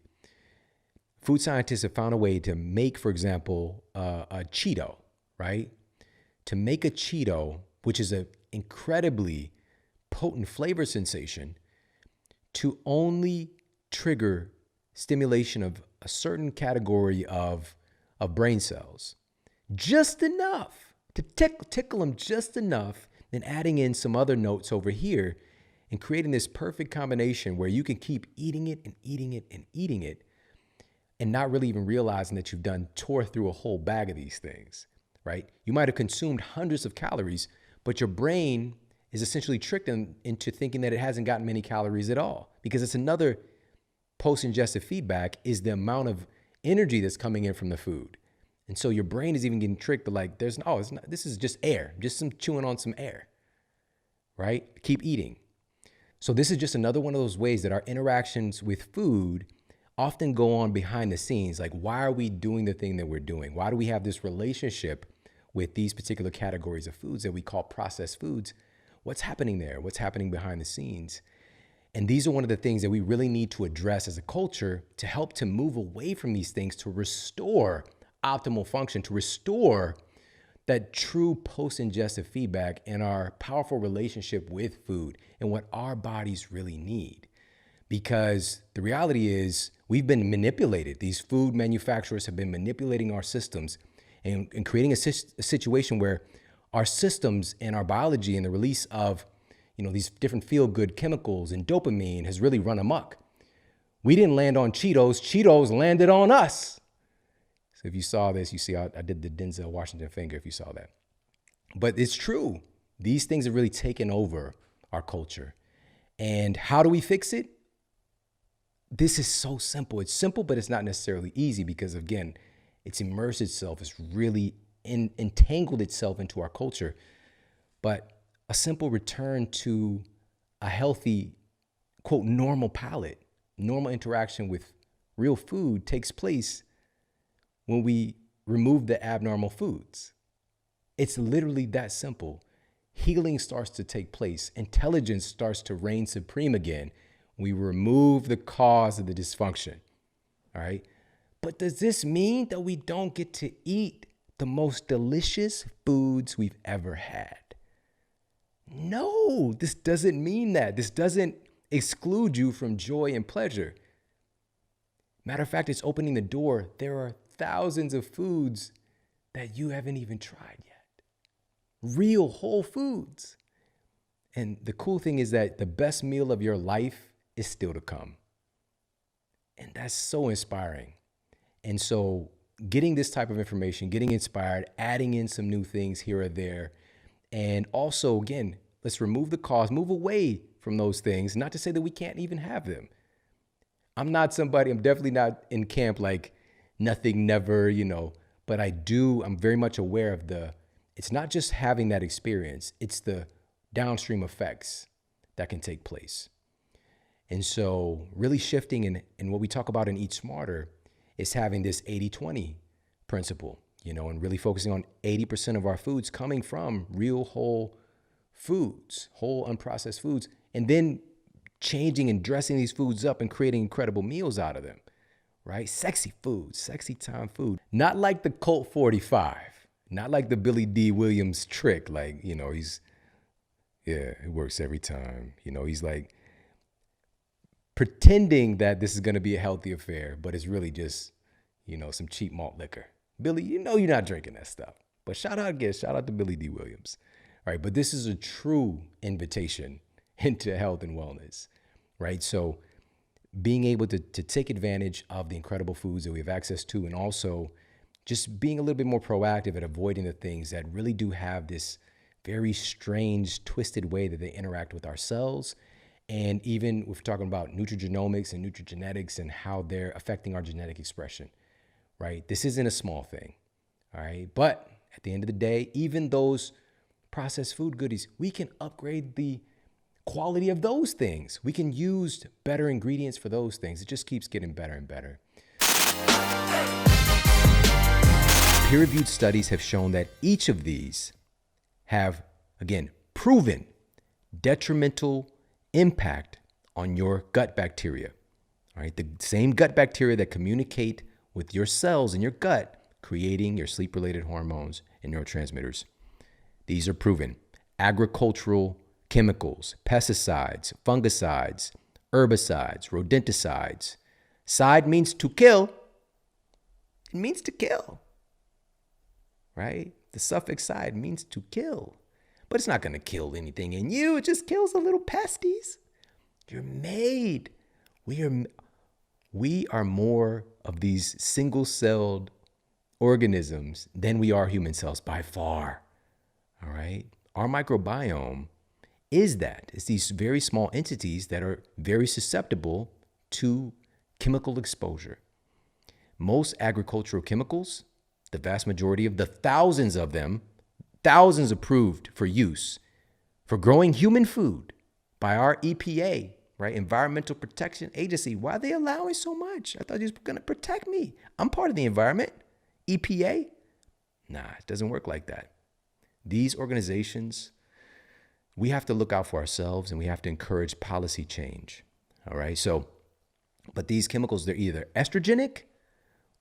food scientists have found a way to make, for example, a Cheeto, right? To make a Cheeto, which is an incredibly potent flavor sensation, to only trigger stimulation of a certain category of brain cells. Just enough to tickle them just enough, then adding in some other notes over here and creating this perfect combination where you can keep eating it and eating it and eating it and not really even realizing that you've tore through a whole bag of these things, right? You might have consumed hundreds of calories, but your brain is essentially tricked into thinking that it hasn't gotten many calories at all, because it's another post-ingestive feedback is the amount of energy that's coming in from the food. And so your brain is even getting tricked to like, this is just air, just chewing on some air, right? Keep eating. So this is just another one of those ways that our interactions with food often go on behind the scenes. Like, why are we doing the thing that we're doing? Why do we have this relationship with these particular categories of foods that we call processed foods? What's happening there? What's happening behind the scenes? And these are one of the things that we really need to address as a culture to help to move away from these things, to restore optimal function, to restore that true post-ingestive feedback and our powerful relationship with food and what our bodies really need. Because the reality is we've been manipulated. These food manufacturers have been manipulating our systems and creating a situation where our systems and our biology and the release of these different feel-good chemicals and dopamine has really run amok. We didn't land on Cheetos. Cheetos landed on us. So if you saw this, you see I did the Denzel Washington finger if you saw that. But it's true. These things have really taken over our culture. And how do we fix it? This is so simple. It's simple, but it's not necessarily easy because, again, it's immersed itself. It's really entangled itself into our culture. But a simple return to a healthy, quote, normal palate, normal interaction with real food takes place when we remove the abnormal foods. It's literally that simple. Healing starts to take place. Intelligence starts to reign supreme again. We remove the cause of the dysfunction. All right. But does this mean that we don't get to eat the most delicious foods we've ever had? No, this doesn't mean that. This doesn't exclude you from joy and pleasure. Matter of fact, it's opening the door. There are thousands of foods that you haven't even tried yet. Real whole foods. And the cool thing is that the best meal of your life is still to come. And that's so inspiring. And so getting this type of information, getting inspired, adding in some new things here or there. And also, again, let's remove the cause, move away from those things. Not to say that we can't even have them. I'm definitely not in camp like nothing, never, but I'm very much aware of it's not just having that experience, it's the downstream effects that can take place. And so really shifting and what we talk about in Eat Smarter is having this 80-20 principle, and really focusing on 80% of our foods coming from real whole foods, whole unprocessed foods, and then changing and dressing these foods up and creating incredible meals out of them, right? Sexy food, sexy time food. Not like the Colt 45, not like the Billy D. Williams trick. Like, it works every time. He's like pretending that this is going to be a healthy affair, but it's really just, some cheap malt liquor. Billy, you're not drinking that stuff. But shout out to Billy D. Williams. All right, but this is a true invitation into health and wellness, right? So being able to take advantage of the incredible foods that we have access to, and also just being a little bit more proactive at avoiding the things that really do have this very strange, twisted way that they interact with our cells. And even if we're talking about nutrigenomics and nutrigenetics and how they're affecting our genetic expression, right? This isn't a small thing, all right? But at the end of the day, even those processed food goodies, we can upgrade the quality of those things. We can use better ingredients for those things. It just keeps getting better and better. Peer-reviewed studies have shown that each of these have, again, proven detrimental impact on your gut bacteria. All right, the same gut bacteria that communicate with your cells in your gut, creating your sleep-related hormones and neurotransmitters. These are proven. Agricultural chemicals, pesticides, fungicides, herbicides, rodenticides. Side means to kill. It means to kill, right? The suffix side means to kill, but it's not going to kill anything in you. It just kills the little pesties. You're made. We are more of these single-celled organisms than we are human cells by far. All right. Our microbiome is that. It's these very small entities that are very susceptible to chemical exposure. Most agricultural chemicals, the vast majority of the thousands of them, thousands approved for use for growing human food by our EPA, right? Environmental Protection Agency. Why are they allowing so much? I thought you were going to protect me. I'm part of the environment. EPA? Nah, it doesn't work like that. These organizations, we have to look out for ourselves and we have to encourage policy change. All right. So, but these chemicals, they're either estrogenic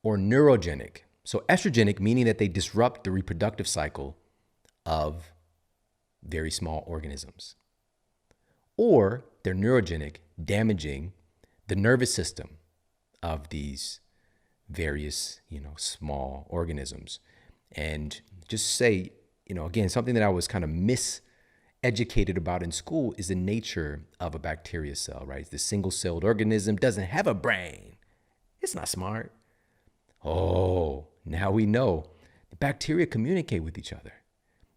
or neurogenic. So estrogenic, meaning that they disrupt the reproductive cycle of very small organisms. Or they're neurogenic, damaging the nervous system of these various, small organisms. And just say, again, something that I was kind of miseducated about in school is the nature of a bacteria cell, right? The single-celled organism doesn't have a brain. It's not smart. Oh, now we know. The bacteria communicate with each other.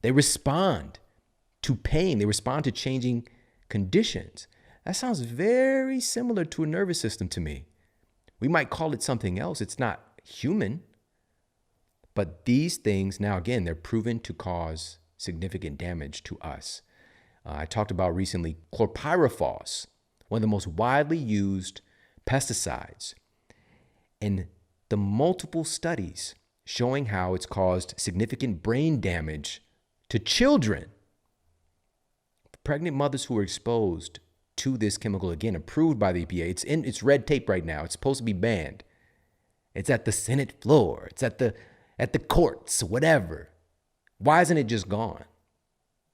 They respond to pain. They respond to changing conditions. That sounds very similar to a nervous system to me. We might call it something else. It's not human. But these things, now again, they're proven to cause significant damage to us. I talked about recently chlorpyrifos, one of the most widely used pesticides, and the multiple studies showing how it's caused significant brain damage to children. Pregnant mothers who are exposed to this chemical, again, approved by the EPA. It's red tape right now. It's supposed to be banned. It's at the Senate floor. It's at the courts, whatever. Why isn't it just gone?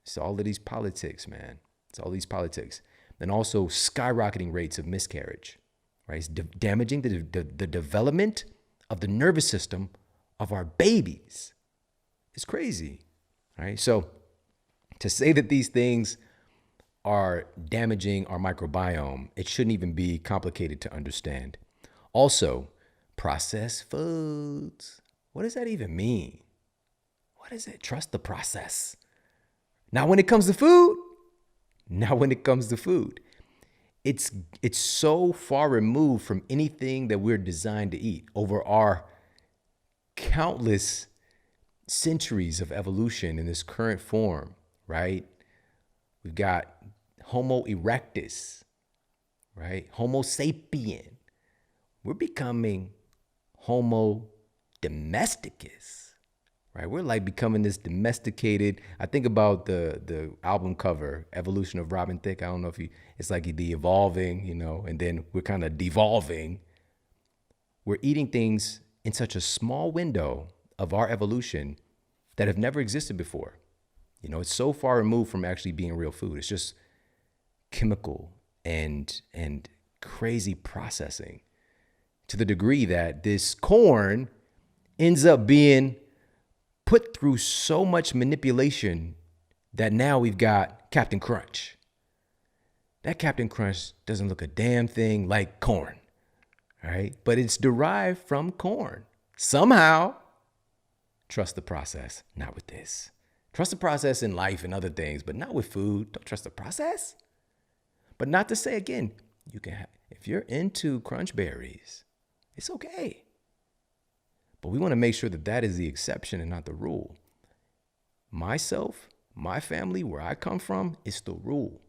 It's all of these politics, man. It's all these politics. And also skyrocketing rates of miscarriage, right? It's damaging the development of the nervous system of our babies. It's crazy, right? So to say that these things are damaging our microbiome, it shouldn't even be complicated to understand. Also, processed foods. What does that even mean? What is it? Trust the process. Not when it comes to food. Not when it comes to food. It's so far removed from anything that we're designed to eat over our countless centuries of evolution in this current form, right? We've got Homo erectus, right? Homo sapien. We're becoming Homo domesticus, right? We're like becoming this domesticated. I think about the album cover, Evolution of Robin Thicke. I don't know if it's like the evolving, you know, and then we're kind of devolving. We're eating things in such a small window of our evolution that have never existed before. You know, it's so far removed from actually being real food. It's just chemical and crazy processing to the degree that this corn ends up being put through so much manipulation that now we've got Captain Crunch. That Captain Crunch doesn't look a damn thing like corn, right? But it's derived from corn. Somehow, trust the process, not with this. Trust the process in life and other things, but not with food. Don't trust the process. But not to say, again, you can if you're into crunch berries, it's okay. But we want to make sure that that is the exception and not the rule. Myself, my family, where I come from, it's the rule.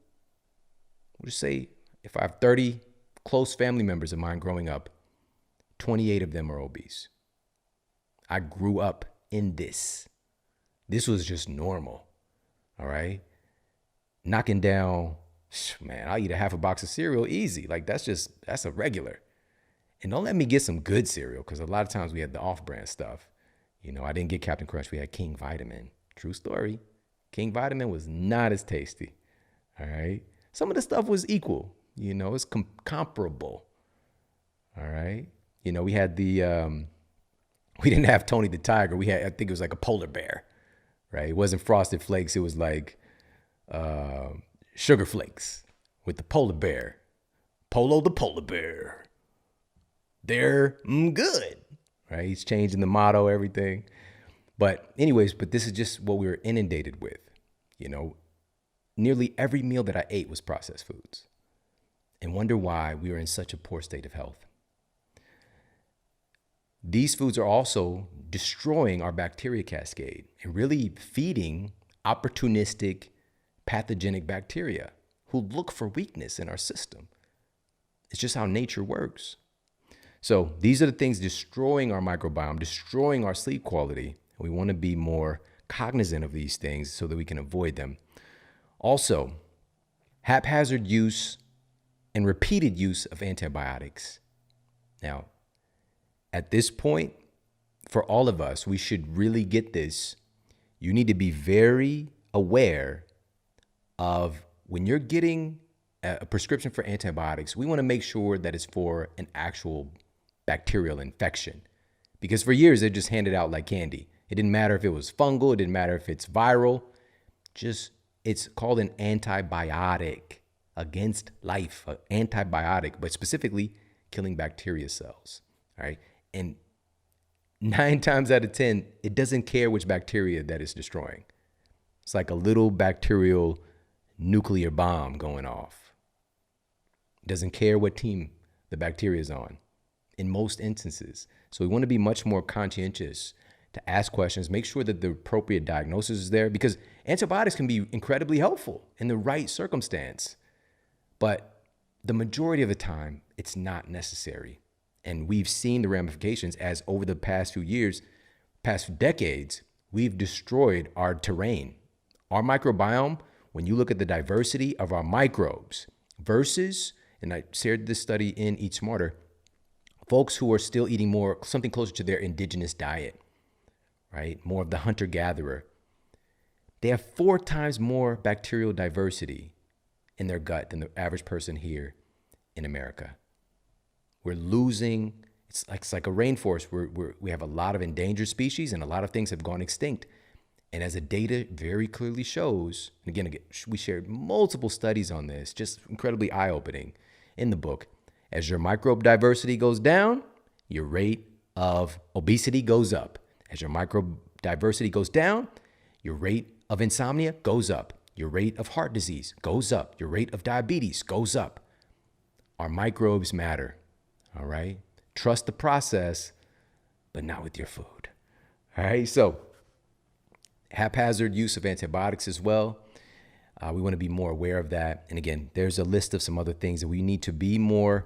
We'll just say if I have 30 close family members of mine growing up, 28 of them are obese. I grew up in this. This was just normal, all right? Knocking down, man, I'll eat a half a box of cereal easy. Like that's a regular. And don't let me get some good cereal, because a lot of times we had the off-brand stuff. You know, I didn't get Captain Crunch. We had King Vitamin. True story. King Vitamin was not as tasty, all right? Some of the stuff was equal. You know, it's comparable, all right? You know, we had we didn't have Tony the Tiger. We had, I think it was like a polar bear, right? It wasn't Frosted Flakes. It was like Sugar Flakes with the polar bear. Polo the polar bear. They're good, right? He's changing the motto, everything. But anyways, this is just what we were inundated with. You know, nearly every meal that I ate was processed foods, and wonder why we were in such a poor state of health. These foods are also destroying our bacteria cascade and really feeding opportunistic pathogenic bacteria who look for weakness in our system. It's just how nature works. So these are the things destroying our microbiome, destroying our sleep quality. We want to be more cognizant of these things so that we can avoid them. Also, haphazard use and repeated use of antibiotics. Now, at this point, for all of us, we should really get this. You need to be very aware of when you're getting a prescription for antibiotics, we want to make sure that it's for an actual bacterial infection. Because for years, they just handed out like candy. It didn't matter if it was fungal. It didn't matter if it's viral. It's called an antibiotic against life, an antibiotic, but specifically killing bacteria cells. All right. And 9 times out of 10, it doesn't care which bacteria that it's destroying. It's like a little bacterial nuclear bomb going off. It doesn't care what team the bacteria is on in most instances. So we want to be much more conscientious to ask questions, make sure that the appropriate diagnosis is there, because antibiotics can be incredibly helpful in the right circumstance. But the majority of the time, it's not necessary. And we've seen the ramifications as over the past few years, past few decades, we've destroyed our terrain. Our microbiome, when you look at the diversity of our microbes versus, and I shared this study in Eat Smarter, folks who are still eating more, something closer to their indigenous diet, right? More of the hunter-gatherer. They have 4 times more bacterial diversity in their gut than the average person here in America. We're losing, it's like a rainforest. We have a lot of endangered species and a lot of things have gone extinct. And as the data very clearly shows, and again, we shared multiple studies on this, just incredibly eye-opening in the book. As your microbe diversity goes down, your rate of obesity goes up. As your microbe diversity goes down, your rate of insomnia goes up. Your rate of heart disease goes up. Your rate of diabetes goes up. Our microbes matter, all right? Trust the process, but not with your food, all right? So haphazard use of antibiotics as well. We want to be more aware of that. And again, there's a list of some other things that we need to be more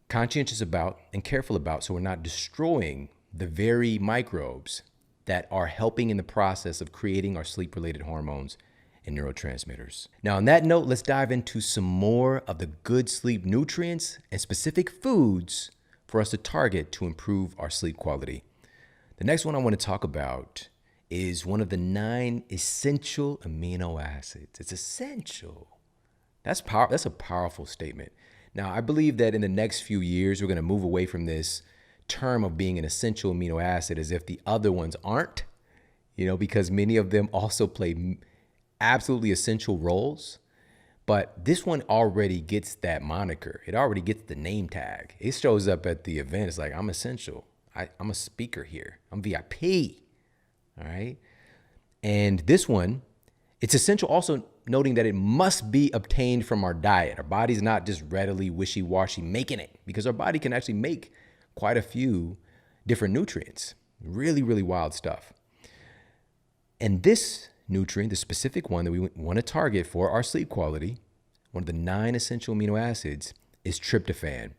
conscientious about and careful about so we're not destroying the very microbes that are helping in the process of creating our sleep-related hormones and neurotransmitters. Now, on that note, let's dive into some more of the good sleep nutrients and specific foods for us to target to improve our sleep quality. The next one I want to talk about is one of the 9 essential amino acids. It's essential. That's a powerful statement. Now, I believe that in the next few years, we're going to move away from this term of being an essential amino acid as if the other ones aren't, because many of them also play absolutely essential roles. But this one already gets that moniker. It already gets the name tag. It shows up at the event. It's like, I'm essential. I'm a speaker here. I'm VIP. All right. And this one, it's essential also noting that it must be obtained from our diet. Our body's not just readily wishy-washy making it, because our body can actually make quite a few different nutrients. Really, really wild stuff. And this nutrient, the specific one that we want to target for our sleep quality, one of the 9 essential amino acids, is tryptophan.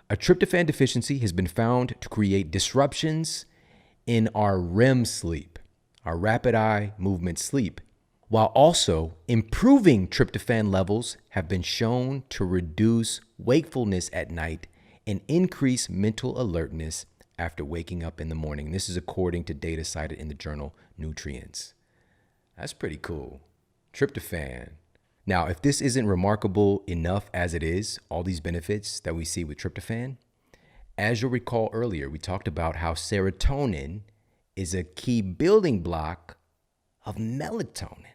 A tryptophan deficiency has been found to create disruptions in our REM sleep, our rapid eye movement sleep, while also improving tryptophan levels have been shown to reduce wakefulness at night and increase mental alertness after waking up in the morning. This is according to data cited in the journal Nutrients. That's pretty cool. Tryptophan. Now, if this isn't remarkable enough as it is, all these benefits that we see with tryptophan, as you'll recall earlier, we talked about how serotonin is a key building block of melatonin.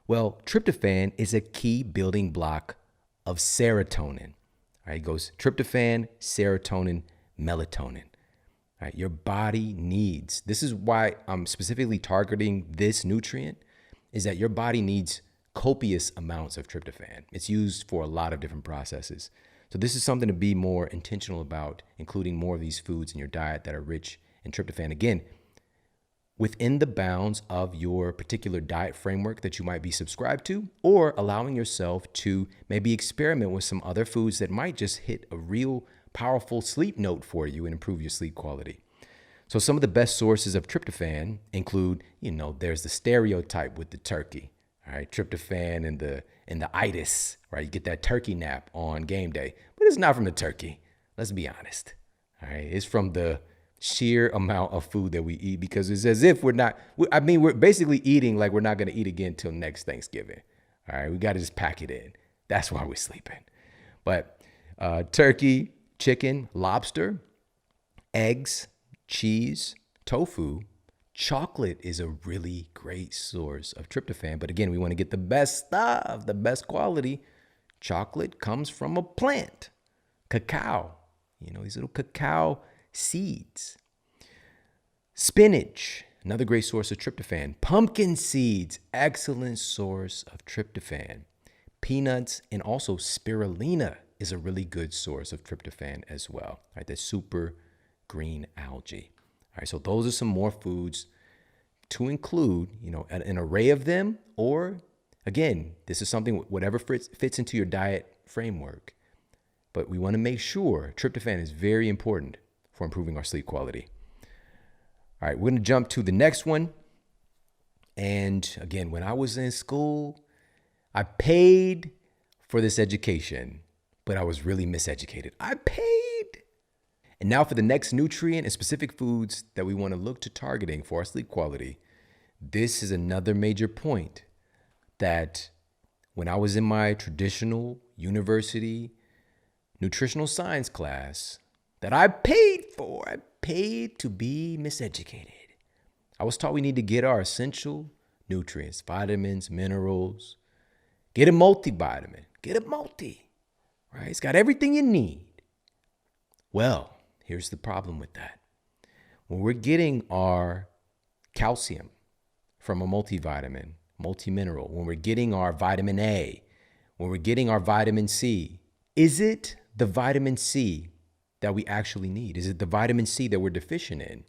Well, tryptophan is a key building block of serotonin. All right, it goes tryptophan, serotonin, melatonin. All right, your body needs, this is why I'm specifically targeting this nutrient, is that your body needs copious amounts of tryptophan. It's used for a lot of different processes. So this is something to be more intentional about, including more of these foods in your diet that are rich in tryptophan. Again, within the bounds of your particular diet framework that you might be subscribed to, or allowing yourself to maybe experiment with some other foods that might just hit a real powerful sleep note for you and improve your sleep quality. So some of the best sources of tryptophan include, there's the stereotype with the turkey, all right, tryptophan and the itis, right? You get that turkey nap on game day, but it's not from the turkey. Let's be honest, all right? It's from the sheer amount of food that we eat, because it's as if we're basically eating like we're not going to eat again till next Thanksgiving. All right, we got to just pack it in. That's why we're sleeping. But turkey, chicken, lobster, eggs, cheese, tofu, chocolate is a really great source of tryptophan. But again, we want to get the best stuff, the best quality. Chocolate comes from a plant, cacao, these little cacao seeds. Spinach, another great source of tryptophan. Pumpkin seeds, excellent source of tryptophan. Peanuts and also spirulina is a really good source of tryptophan as well. Right, that super green algae. All right, so those are some more foods to include, an array of them, or again, this is something, whatever fits into your diet framework. But we want to make sure tryptophan is very important for improving our sleep quality. All right, we're going to jump to the next one. And again, when I was in school, I paid for this education, but I was really miseducated. I paid. And now for the next nutrient and specific foods that we want to look to targeting for our sleep quality. This is another major point that when I was in my traditional university nutritional science class that I paid for, I paid to be miseducated. I was taught we need to get our essential nutrients, vitamins, minerals, get a multivitamin, get a multi, right? It's got everything you need. Well, here's the problem with that. When we're getting our calcium from a multivitamin, multimineral, when we're getting our vitamin A, when we're getting our vitamin C, is it the vitamin C that we actually need? Is it the vitamin C that we're deficient in?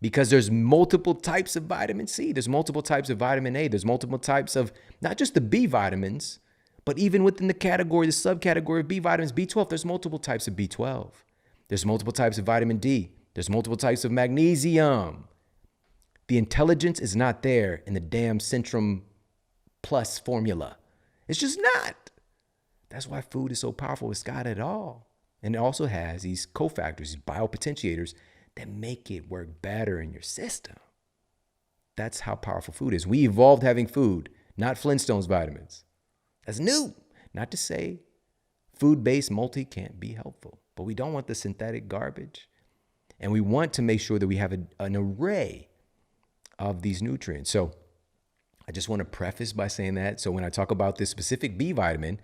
Because there's multiple types of vitamin C. There's multiple types of vitamin A. There's multiple types of not just the B vitamins, but even within the category, the subcategory of B vitamins, B12, there's multiple types of B12. There's multiple types of vitamin D. There's multiple types of magnesium. The intelligence is not there in the damn Centrum Plus formula. It's just not. That's why food is so powerful. It's got it all. And it also has these cofactors, these biopotentiators that make it work better in your system. That's how powerful food is. We evolved having food, not Flintstones vitamins. That's new. Not to say food-based multi can't be helpful, but we don't want the synthetic garbage. And we want to make sure that we have an array of these nutrients. So I just want to preface by saying that. So when I talk about this specific B vitamin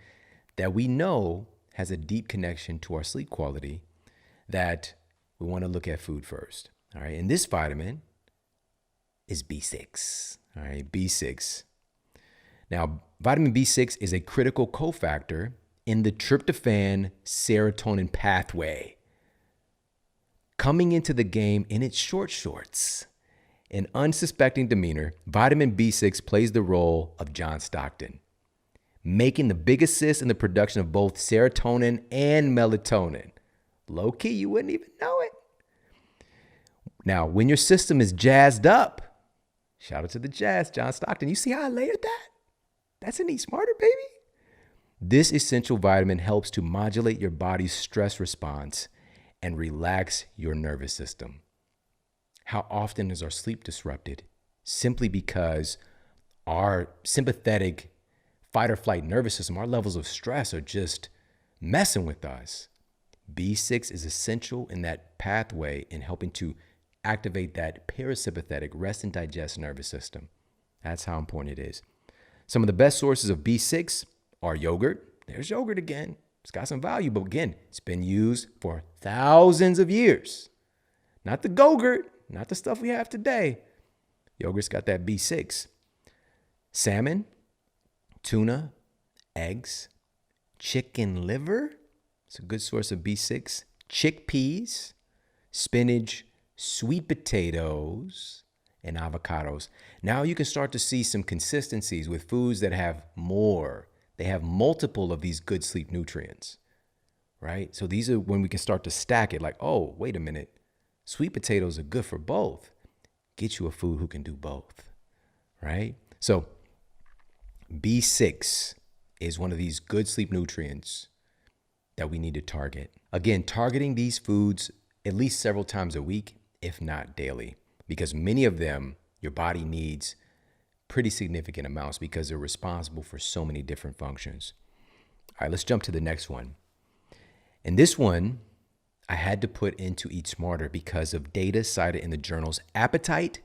that we know has a deep connection to our sleep quality, that we want to look at food first. All right. And this vitamin is B6. All right. B6. Now, vitamin B6 is a critical cofactor in the tryptophan serotonin pathway. Coming into the game in its short shorts, in unsuspecting demeanor, vitamin B6 plays the role of John Stockton, making the big assist in the production of both serotonin and melatonin. Low key, you wouldn't even know it. Now, when your system is jazzed up, shout out to the jazz, John Stockton. You see how I layered that? That's an Eat Smarter, baby. This essential vitamin helps to modulate your body's stress response and relax your nervous system. How often is our sleep disrupted simply because our sympathetic fight or flight nervous system, our levels of stress are just messing with us? B6 is essential in that pathway in helping to activate that parasympathetic rest and digest nervous system. That's how important it is. Some of the best sources of B6 are yogurt. There's yogurt again. It's got some value, but again, it's been used for thousands of years. Not the Go-Gurt, not the stuff we have today. Yogurt's got that B6. Salmon, tuna, eggs, chicken liver. It's a good source of B6. Chickpeas, spinach, sweet potatoes, and avocados. Now you can start to see some consistencies with foods that have more. They have multiple of these good sleep nutrients, right? So these are when we can start to stack it like, oh, wait a minute. Sweet potatoes are good for both. Get you a food who can do both, right? So B6 is one of these good sleep nutrients that we need to target. Again, targeting these foods at least several times a week, if not daily, because many of them your body needs pretty significant amounts because they're responsible for so many different functions. All right, let's jump to the next one. And this one I had to put into Eat Smarter because of data cited in the journals Appetite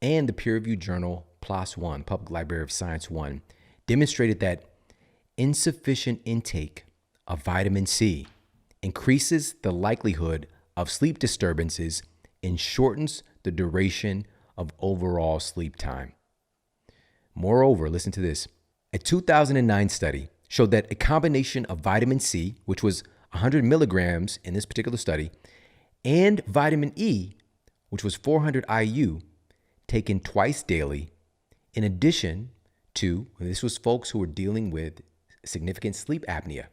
and the peer-reviewed journal PLOS One, Public Library of Science One, demonstrated that insufficient intake of vitamin C increases the likelihood of sleep disturbances and shortens the duration of overall sleep time. Moreover, listen to this. A 2009 study showed that a combination of vitamin C, which was 100 milligrams in this particular study, and vitamin E, which was 400 IU, taken twice daily, in addition to, this was folks who were dealing with significant sleep apnea,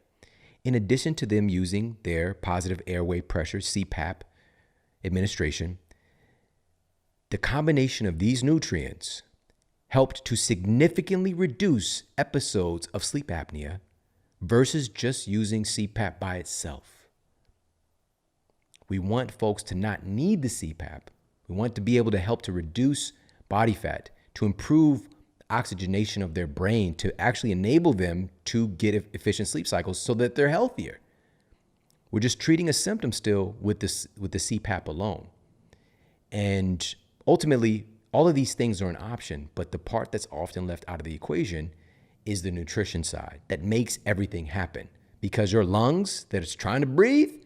in addition to them using their positive airway pressure, CPAP administration, the combination of these nutrients helped to significantly reduce episodes of sleep apnea versus just using CPAP by itself. We want folks to not need the CPAP. We want to be able to help to reduce body fat, to improve oxygenation of their brain, to actually enable them to get efficient sleep cycles so that they're healthier. We're just treating a symptom still with the CPAP alone. And ultimately, all of these things are an option, but the part that's often left out of the equation is the nutrition side that makes everything happen. Because your lungs that it's trying to breathe,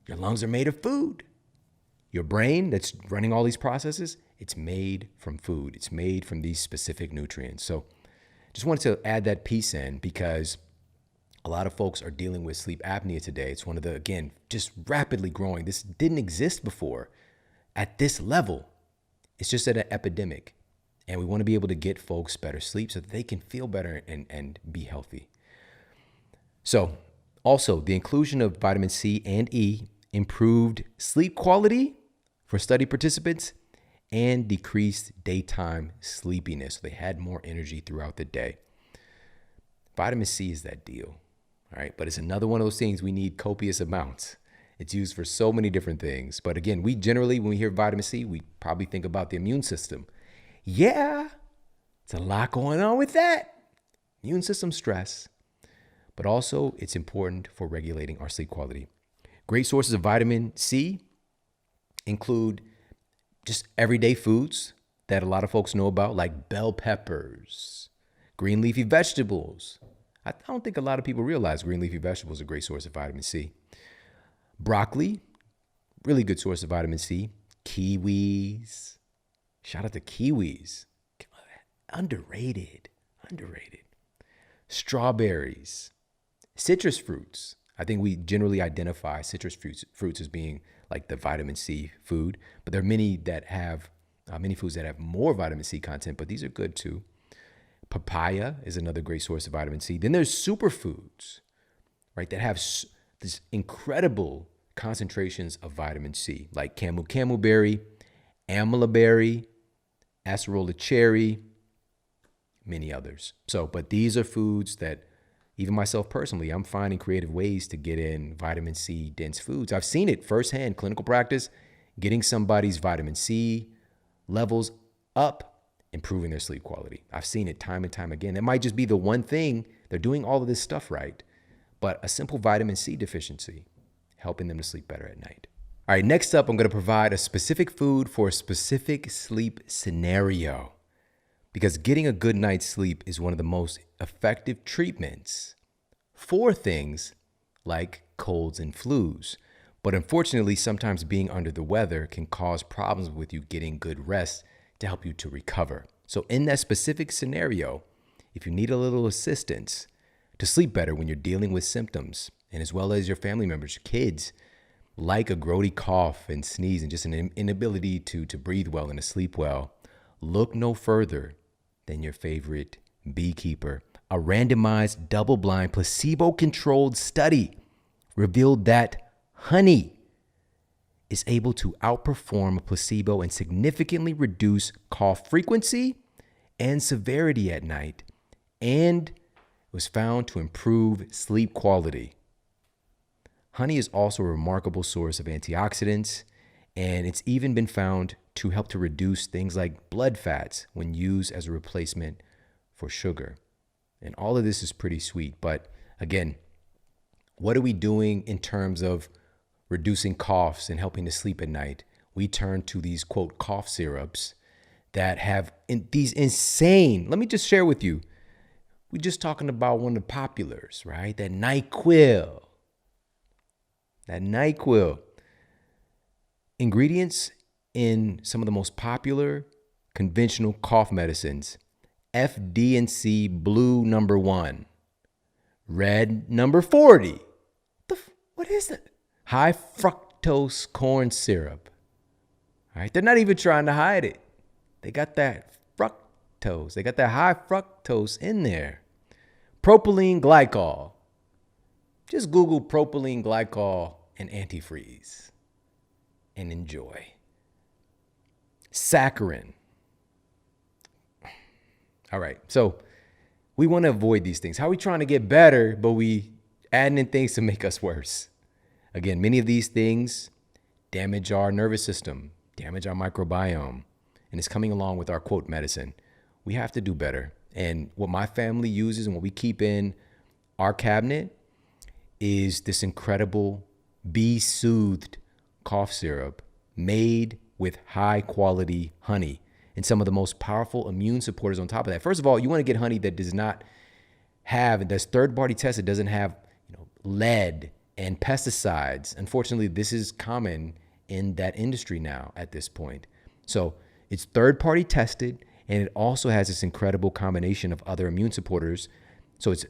your lungs are made of food. Your brain that's running all these processes, it's made from food. It's made from these specific nutrients. So just wanted to add that piece in because a lot of folks are dealing with sleep apnea today. It's one of the, again, just rapidly growing. This didn't exist before at this level. It's just at an epidemic. And we want to be able to get folks better sleep so that they can feel better and be healthy. So also the inclusion of vitamin C and E improved sleep quality for study participants and decreased daytime sleepiness. So they had more energy throughout the day. Vitamin C is that deal, all right? But it's another one of those things we need copious amounts. It's used for so many different things. But again, we generally, when we hear vitamin C, we probably think about the immune system. Yeah, it's a lot going on with that. Immune system stress. But also, it's important for regulating our sleep quality. Great sources of vitamin C include just everyday foods that a lot of folks know about, like bell peppers, green leafy vegetables. I don't think a lot of people realize green leafy vegetables are a great source of vitamin C. Broccoli, really good source of vitamin C. Kiwis. Shout out to kiwis. Underrated. Strawberries. Citrus fruits. I think we generally identify citrus fruits as being like the vitamin C food, but there are many that have many foods that have more vitamin C content, but these are good too. Papaya is another great source of vitamin C. Then there's superfoods, right, that have this incredible concentrations of vitamin C, like camu berry, amela berry, acerola cherry, many others. So, but these are foods that even myself personally, I'm finding creative ways to get in vitamin C dense foods. I've seen it firsthand, clinical practice, getting somebody's vitamin C levels up, improving their sleep quality. I've seen it time and time again. It might just be the one thing, they're doing all of this stuff right, but a simple vitamin C deficiency, helping them to sleep better at night. All right, next up, I'm going to provide a specific food for a specific sleep scenario. Because getting a good night's sleep is one of the most effective treatments for things like colds and flus. But unfortunately, sometimes being under the weather can cause problems with you getting good rest to help you to recover. So in that specific scenario, if you need a little assistance to sleep better when you're dealing with symptoms, and as well as your family members, your kids, like a grody cough and sneeze and just an inability to breathe well and to sleep well, look no further than your favorite beekeeper. A randomized, double-blind, placebo-controlled study revealed that honey is able to outperform a placebo and significantly reduce cough frequency and severity at night, and was found to improve sleep quality. Honey is also a remarkable source of antioxidants, and it's even been found to help to reduce things like blood fats when used as a replacement for sugar. And all of this is pretty sweet. But again, what are we doing in terms of reducing coughs and helping to sleep at night? We turn to these, quote, cough syrups that have these insane, let me just share with you. We're just talking about one of the populars, right? That NyQuil. Ingredients in some of the most popular conventional cough medicines, FD&C Blue #1, Red number 40. What is it? High fructose corn syrup. All right, they're not even trying to hide it. They got that fructose. They got that high fructose in there. Propylene glycol. Just Google propylene glycol and antifreeze and enjoy. Saccharin. All right, so we want to avoid these things. How are we trying to get better, but we adding in things to make us worse? Again, many of these things damage our nervous system, damage our microbiome, and it's coming along with our quote medicine. We have to do better. And what my family uses and what we keep in our cabinet is this incredible bee-soothed cough syrup made with high quality honey and some of the most powerful immune supporters on top of that. First of all, you want to get honey that does not have, that's third-party tested, doesn't have lead and pesticides. Unfortunately, this is common in that industry now at this point. So it's third-party tested, and it also has this incredible combination of other immune supporters. So it's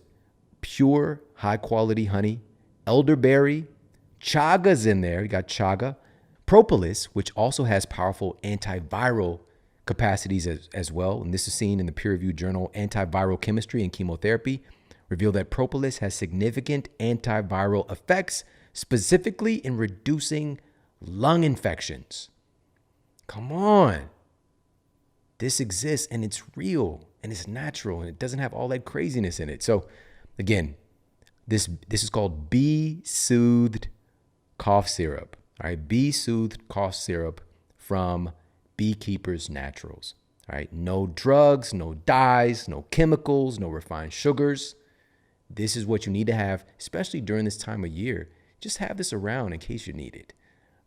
pure, high-quality honey, elderberry, chaga's in there. You got chaga, propolis, which also has powerful antiviral capacities as well. And this is seen in the peer-reviewed journal Antiviral Chemistry and Chemotherapy, revealed that propolis has significant antiviral effects, specifically in reducing lung infections. Come on. This exists and it's real and it's natural and it doesn't have all that craziness in it. So again, this is called bee-soothed cough syrup. All right, bee-soothed cough syrup from Beekeepers Naturals. All right, no drugs, no dyes, no chemicals, no refined sugars. This is what you need to have, especially during this time of year. Just have this around in case you need it.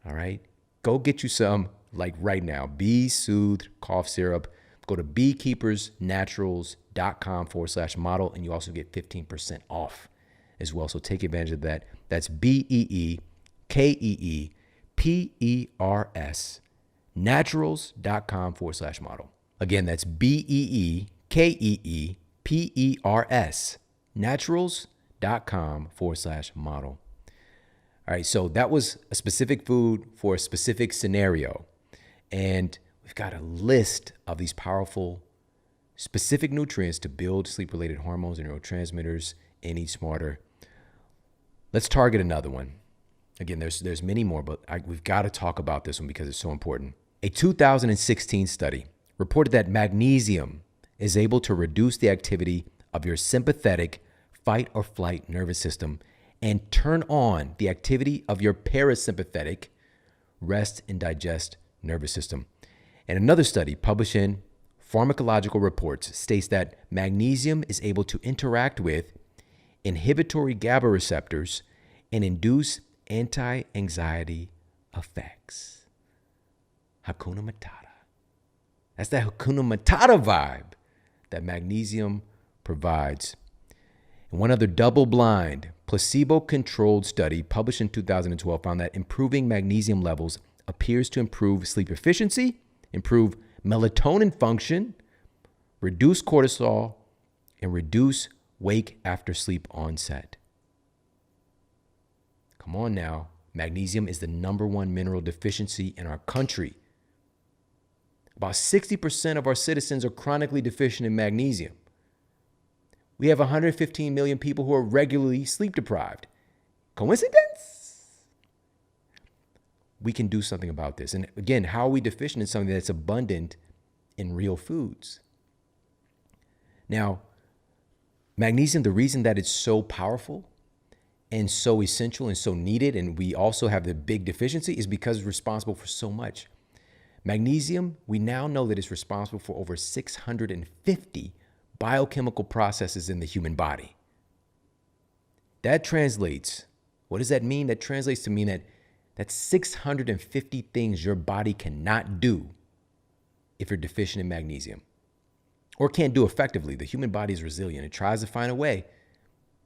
All right, go get you some like right now. Bee-soothed cough syrup. Go to beekeepersnaturals.com/model and you also get 15% off as well. So take advantage of that. That's BEEKEEPERS naturals.com/model. Again, that's BEEKEEPERS naturals.com/model. All right, so that was a specific food for a specific scenario. And we've got a list of these powerful, specific nutrients to build sleep-related hormones and neurotransmitters and eat smarter. Let's target another one. Again, there's many more, but we've got to talk about this one because it's so important. A 2016 study reported that magnesium is able to reduce the activity of your sympathetic fight or flight nervous system and turn on the activity of your parasympathetic rest and digest nervous system. And another study published in Pharmacological Reports states that magnesium is able to interact with inhibitory GABA receptors and induce anti-anxiety effects. Hakuna Matata. That's that Hakuna Matata vibe that magnesium provides. And one other double-blind, placebo-controlled study published in 2012 found that improving magnesium levels appears to improve sleep efficiency, improve melatonin function, reduce cortisol, and reduce wake after sleep onset. Come on now. Magnesium is the #1 mineral deficiency in our country. About 60% of our citizens are chronically deficient in magnesium. We have 115 million people who are regularly sleep deprived. Coincidence? We can do something about this. And again, how are we deficient in something that's abundant in real foods? Now, magnesium, the reason that it's so powerful and so essential and so needed, and we also have the big deficiency, is because it's responsible for so much. Magnesium, we now know that it's responsible for over 650 biochemical processes in the human body. That translates, what does that mean? That translates to mean that that's 650 things your body cannot do if you're deficient in magnesium, or can't do effectively. The human body is resilient. It tries to find a way,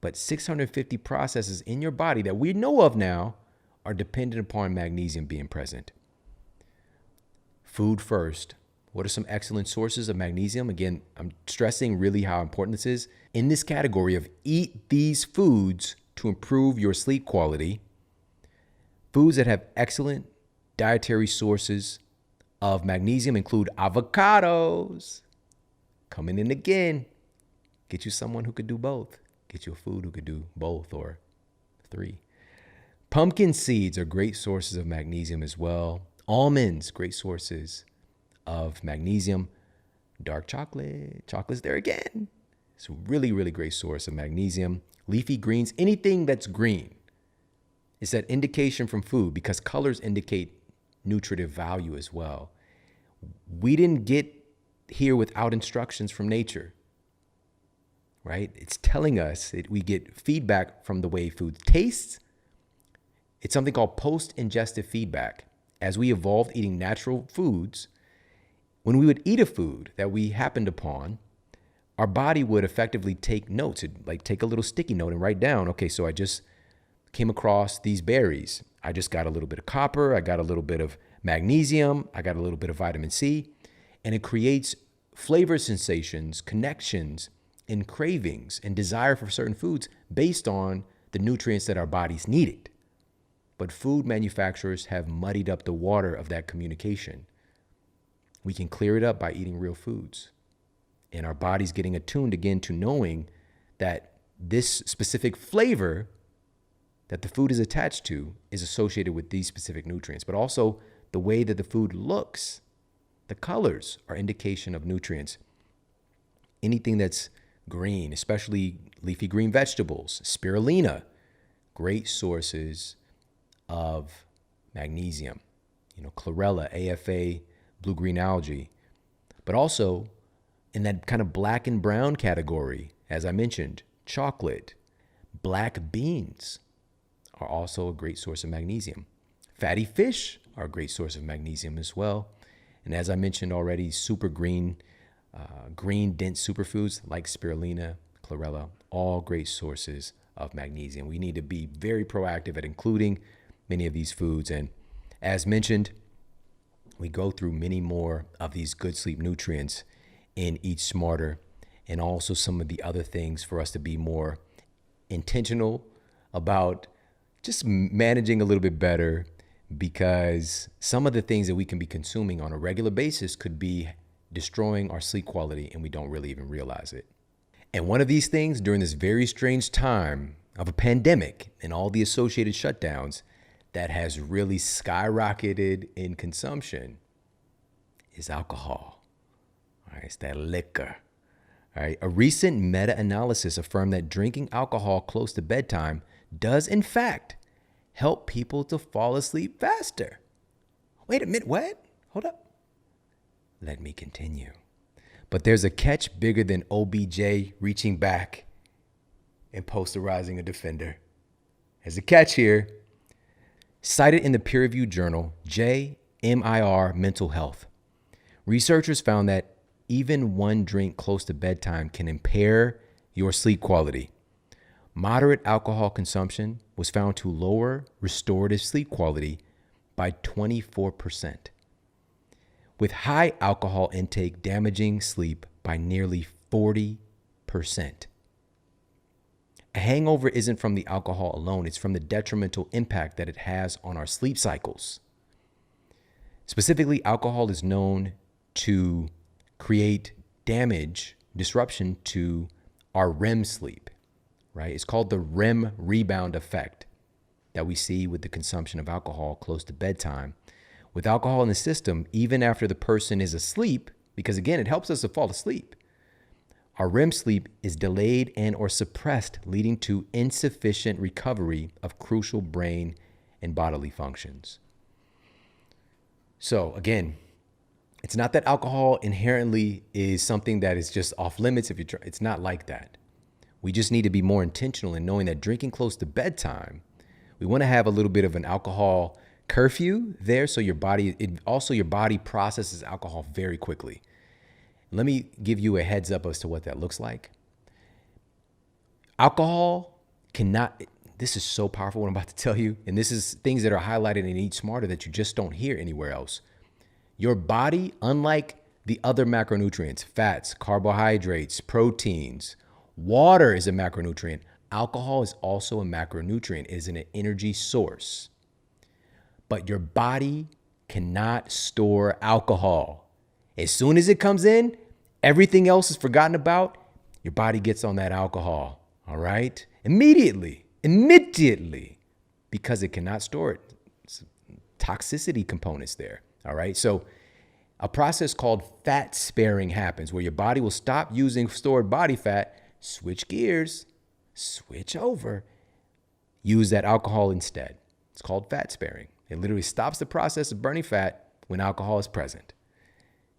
but 650 processes in your body that we know of now are dependent upon magnesium being present. Food first, What are some excellent sources of magnesium? Again, I'm stressing really how important this is. In this category of eat these foods to improve your sleep quality, foods that have excellent dietary sources of magnesium include avocados. Coming in again. Get you someone who could do both. Get you a food who could do both or three. Pumpkin seeds are great sources of magnesium as well. Almonds, great sources of magnesium. Dark chocolate, chocolate's there again. It's a really, really great source of magnesium. Leafy greens, anything that's green. It's that indication from food because colors indicate nutritive value as well. We didn't get here without instructions from nature, right? It's telling us that we get feedback from the way food tastes. It's something called post-ingestive feedback. As we evolved eating natural foods, when we would eat a food that we happened upon, our body would effectively take notes. It'd like take a little sticky note and write down, okay, so I just came across these berries. I just got a little bit of copper. I got a little bit of magnesium. I got a little bit of vitamin C. And it creates flavor sensations, connections, and cravings and desire for certain foods based on the nutrients that our bodies needed. But food manufacturers have muddied up the water of that communication. We can clear it up by eating real foods. And our body's getting attuned again to knowing that this specific flavor that the food is attached to is associated with these specific nutrients, but also the way that the food looks. The colors are indication of nutrients. Anything that's green, especially leafy green vegetables, spirulina, great sources of magnesium. Chlorella, AFA, blue-green algae. But also in that kind of black and brown category, as I mentioned, chocolate, black beans are also a great source of magnesium. Fatty fish are a great source of magnesium as well. And as I mentioned already, super green, dense superfoods like spirulina, chlorella, all great sources of magnesium. We need to be very proactive at including many of these foods. And as mentioned, we go through many more of these good sleep nutrients in Eat Smarter, and also some of the other things for us to be more intentional about just managing a little bit better, because some of the things that we can be consuming on a regular basis could be destroying our sleep quality and we don't really even realize it. And one of these things during this very strange time of a pandemic and all the associated shutdowns that has really skyrocketed in consumption is alcohol. All right, it's that liquor. All right, a recent meta-analysis affirmed that drinking alcohol close to bedtime does in fact help people to fall asleep faster. Wait a minute, what? Hold up. Let me continue. But there's a catch bigger than OBJ reaching back and posterizing a defender. There's a catch here. Cited in the peer-reviewed journal JMIR Mental Health, researchers found that even one drink close to bedtime can impair your sleep quality. Moderate alcohol consumption was found to lower restorative sleep quality by 24%, with high alcohol intake damaging sleep by nearly 40%. A hangover isn't from the alcohol alone, it's from the detrimental impact that it has on our sleep cycles. Specifically, alcohol is known to create disruption to our REM sleep, right? It's called the REM rebound effect that we see with the consumption of alcohol close to bedtime. With alcohol in the system, even after the person is asleep, because again, it helps us to fall asleep, our REM sleep is delayed and or suppressed, leading to insufficient recovery of crucial brain and bodily functions. So again, it's not that alcohol inherently is something that is just off limits. It's not like that. We just need to be more intentional in knowing that drinking close to bedtime, we want to have a little bit of an alcohol curfew there, so your body processes alcohol very quickly. Let me give you a heads up as to what that looks like. Alcohol this is so powerful what I'm about to tell you, and this is things that are highlighted in Eat Smarter that you just don't hear anywhere else. Your body, unlike the other macronutrients, fats, carbohydrates, proteins. Water is a macronutrient. Alcohol is also a macronutrient. It is an energy source. But your body cannot store alcohol. As soon as it comes in, everything else is forgotten about. Your body gets on that alcohol, all right? Immediately, because it cannot store it. It's toxicity components there, all right? So a process called fat sparing happens where your body will stop using stored body fat, switch gears, switch over, use that alcohol instead. It's called fat sparing. It literally stops the process of burning fat when alcohol is present.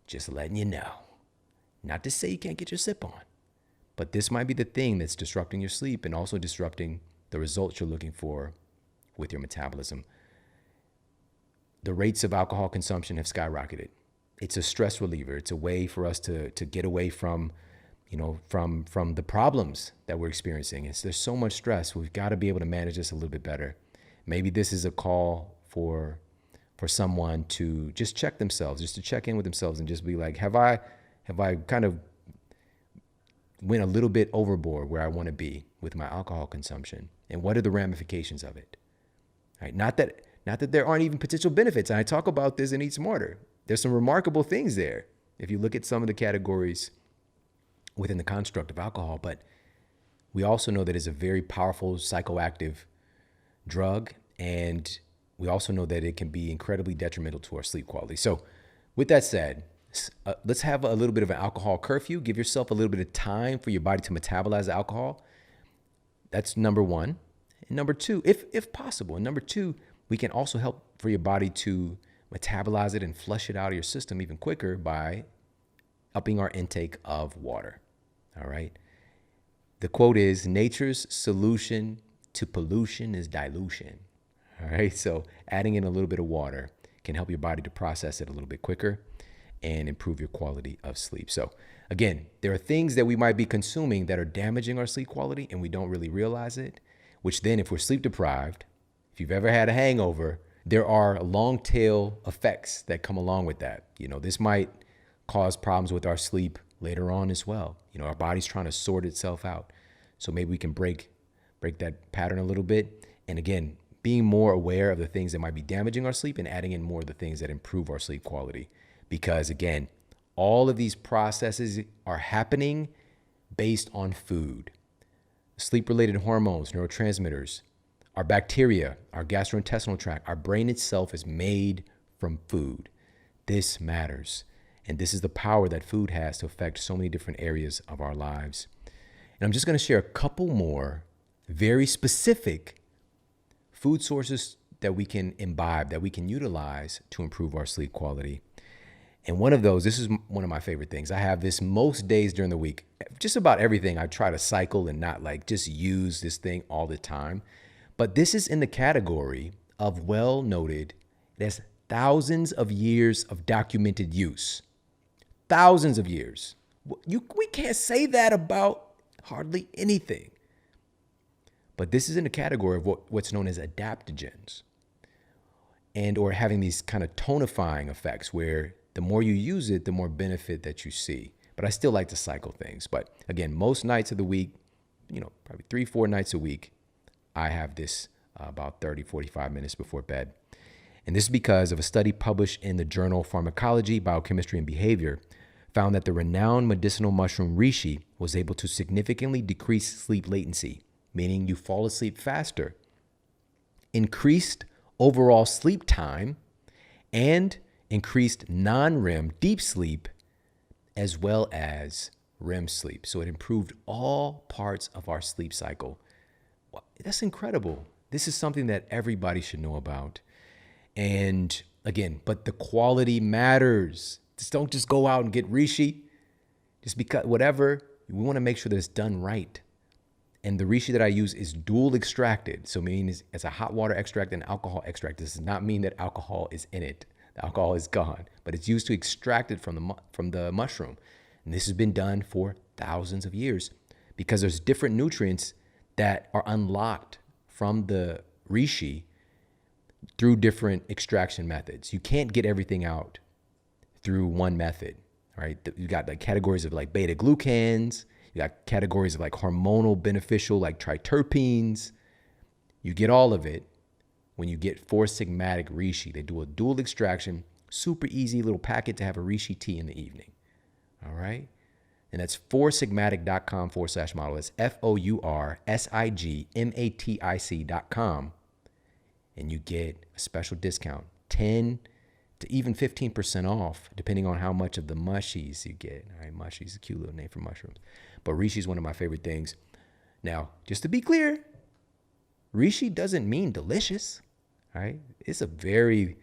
Just letting you know. Not to say you can't get your sip on, but this might be the thing that's disrupting your sleep and also disrupting the results you're looking for with your metabolism. The rates of alcohol consumption have skyrocketed. It's a stress reliever. It's a way for us to get away from, from the problems that we're experiencing. There's so much stress. We've got to be able to manage this a little bit better. Maybe this is a call for someone to just check themselves, just to check in with themselves and just be like, have I kind of went a little bit overboard where I want to be with my alcohol consumption? And what are the ramifications of it? All right, not that there aren't even potential benefits. And I talk about this in Eat Smarter. There's some remarkable things there if you look at some of the categories within the construct of alcohol. But we also know that it's a very powerful psychoactive drug, and we also know that it can be incredibly detrimental to our sleep quality. So with that said, let's have a little bit of an alcohol curfew. Give yourself a little bit of time for your body to metabolize alcohol. That's number one. And number two, if possible. And number two, we can also help for your body to metabolize it and flush it out of your system even quicker by upping our intake of water. All right. The quote is, nature's solution to pollution is dilution. All right. So adding in a little bit of water can help your body to process it a little bit quicker and improve your quality of sleep. So again, there are things that we might be consuming that are damaging our sleep quality and we don't really realize it, which then if we're sleep deprived, if you've ever had a hangover, there are long tail effects that come along with that. This might cause problems with our sleep later on as well. Our body's trying to sort itself out. So maybe we can break that pattern a little bit. And again, being more aware of the things that might be damaging our sleep and adding in more of the things that improve our sleep quality. Because again, all of these processes are happening based on food. Sleep-related hormones, neurotransmitters, our bacteria, our gastrointestinal tract, our brain itself is made from food. This matters. And this is the power that food has to affect so many different areas of our lives. And I'm just going to share a couple more very specific food sources that we can imbibe, that we can utilize to improve our sleep quality. And one of those, this is one of my favorite things. I have this most days during the week. Just about everything I try to cycle and not like just use this thing all the time. But this is in the category of well noted. It has thousands of years of documented use. Thousands of years. We can't say that about hardly anything. But this is in the category of what's known as adaptogens, and or having these kind of tonifying effects where the more you use it, the more benefit that you see. But I still like to cycle things. But again, most nights of the week, probably 3-4 nights a week, I have this about 30-45 minutes before bed. And this is because of a study published in the journal Pharmacology, Biochemistry, and Behavior found that the renowned medicinal mushroom reishi was able to significantly decrease sleep latency, meaning you fall asleep faster, increased overall sleep time, and increased non-REM deep sleep, as well as REM sleep. So it improved all parts of our sleep cycle. That's incredible. This is something that everybody should know about. And again, but the quality matters. Don't just go out and get reishi. Just because whatever, we want to make sure that it's done right. And the reishi that I use is dual extracted. So meaning it's a hot water extract and alcohol extract. This does not mean that alcohol is in it. The alcohol is gone, but it's used to extract it from the mushroom. And this has been done for thousands of years because there's different nutrients that are unlocked from the reishi through different extraction methods. You can't get everything out through one method. All right, you got like categories of like beta glucans. You got categories of like hormonal beneficial like triterpenes. You get all of it when you get 4-sigmatic reishi. They do a dual extraction, super easy little packet to have a reishi tea in the evening. All right. And that's 4sigmatic.com/model. It's FOURSIGMATIC.com. And you get a special discount, 10 to even 15% off, depending on how much of the mushies you get. All right, mushies is a cute little name for mushrooms. But reishi is one of my favorite things. Now, just to be clear, reishi doesn't mean delicious. All right. It's a very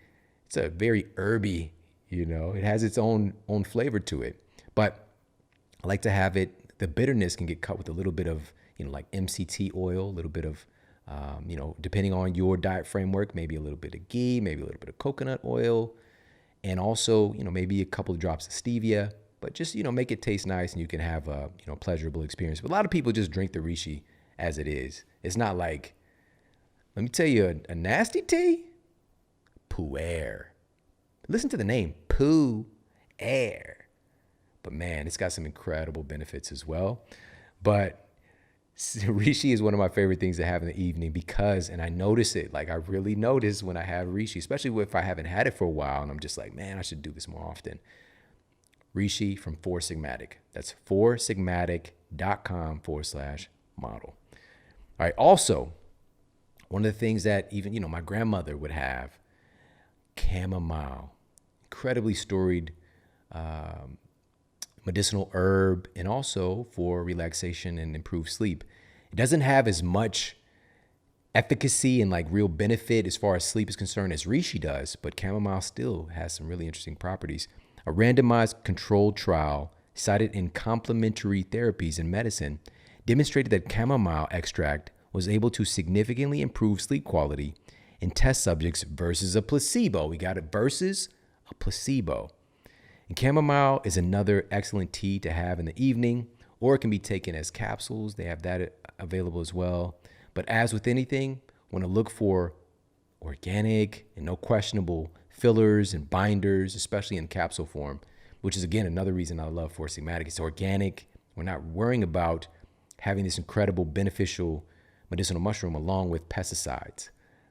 herby, it has its own flavor to it. But I like to have it, the bitterness can get cut with a little bit of, like MCT oil, a little bit of, depending on your diet framework, maybe a little bit of ghee, maybe a little bit of coconut oil, and also, maybe a couple of drops of stevia, but just, make it taste nice and you can have a, pleasurable experience. But a lot of people just drink the reishi as it is. It's not like, let me tell you, a nasty tea, pu'er. Listen to the name, pu'er. But man, it's got some incredible benefits as well. But reishi is one of my favorite things to have in the evening because, and I notice it, like I really notice when I have reishi, especially if I haven't had it for a while and I'm just like, man, I should do this more often. Reishi from 4sigmatic. That's 4sigmatic.com/model. All right. Also, one of the things that even, my grandmother would have, chamomile, incredibly storied, medicinal herb, and also for relaxation and improved sleep. It doesn't have as much efficacy and like real benefit as far as sleep is concerned as reishi does, but chamomile still has some really interesting properties. A randomized controlled trial cited in complementary therapies in medicine demonstrated that chamomile extract was able to significantly improve sleep quality in test subjects versus a placebo. We got it, versus a placebo. And chamomile is another excellent tea to have in the evening, or it can be taken as capsules. They have that available as well. But as with anything, want to look for organic and no questionable fillers and binders, especially in capsule form, which is, again, another reason I love 4sigmatic. It's organic. We're not worrying about having this incredible beneficial medicinal mushroom along with pesticides,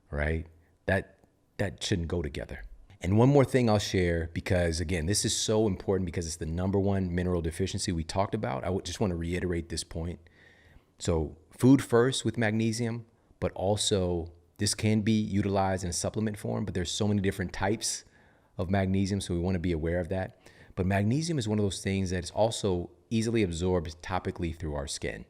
right? That shouldn't go together. And one more thing I'll share, because again, this is so important because it's the #1 mineral deficiency we talked about. I just want to reiterate this point. So food first with magnesium, but also this can be utilized in a supplement form, but there's so many different types of magnesium, so we want to be aware of that. But magnesium is one of those things that is also easily absorbed topically through our skin,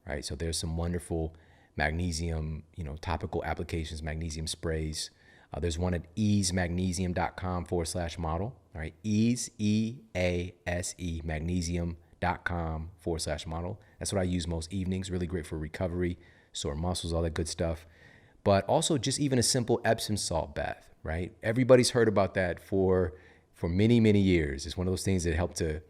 right? So there's some wonderful magnesium, topical applications, magnesium sprays. There's one at easemagnesium.com/model. All right, ease, EASE, magnesium.com/model. That's what I use most evenings. Really great for recovery, sore muscles, all that good stuff. But also just even a simple Epsom salt bath, right? Everybody's heard about that for many, many years. It's one of those things that help to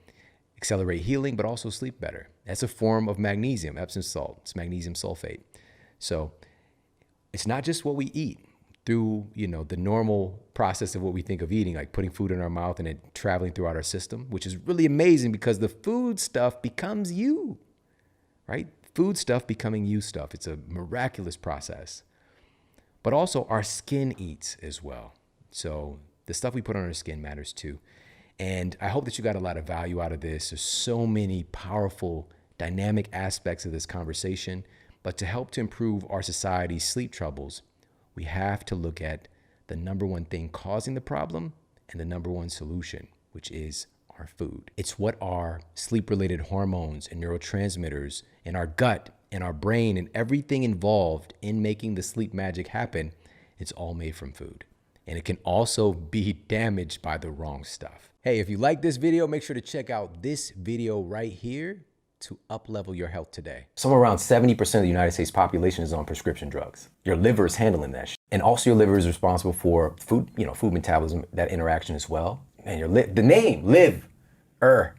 accelerate healing, but also sleep better. That's a form of magnesium, Epsom salt. It's magnesium sulfate. So it's not just what we eat through, the normal process of what we think of eating, like putting food in our mouth and it traveling throughout our system, which is really amazing because the food stuff becomes you, right? Food stuff becoming you stuff. It's a miraculous process. But also our skin eats as well. So the stuff we put on our skin matters too. And I hope that you got a lot of value out of this. There's so many powerful, dynamic aspects of this conversation. But to help to improve our society's sleep troubles, we have to look at the #1 thing causing the problem and the #1 solution, which is our food. It's what our sleep-related hormones and neurotransmitters in our gut and our brain and everything involved in making the sleep magic happen. It's all made from food. And it can also be damaged by the wrong stuff. Hey, if you like this video, make sure to check out this video right here to up-level your health today. Somewhere around 70% of the United States population is on prescription drugs. Your liver is handling that shit. And also your liver is responsible for food, food metabolism, that interaction as well. And the name, liver.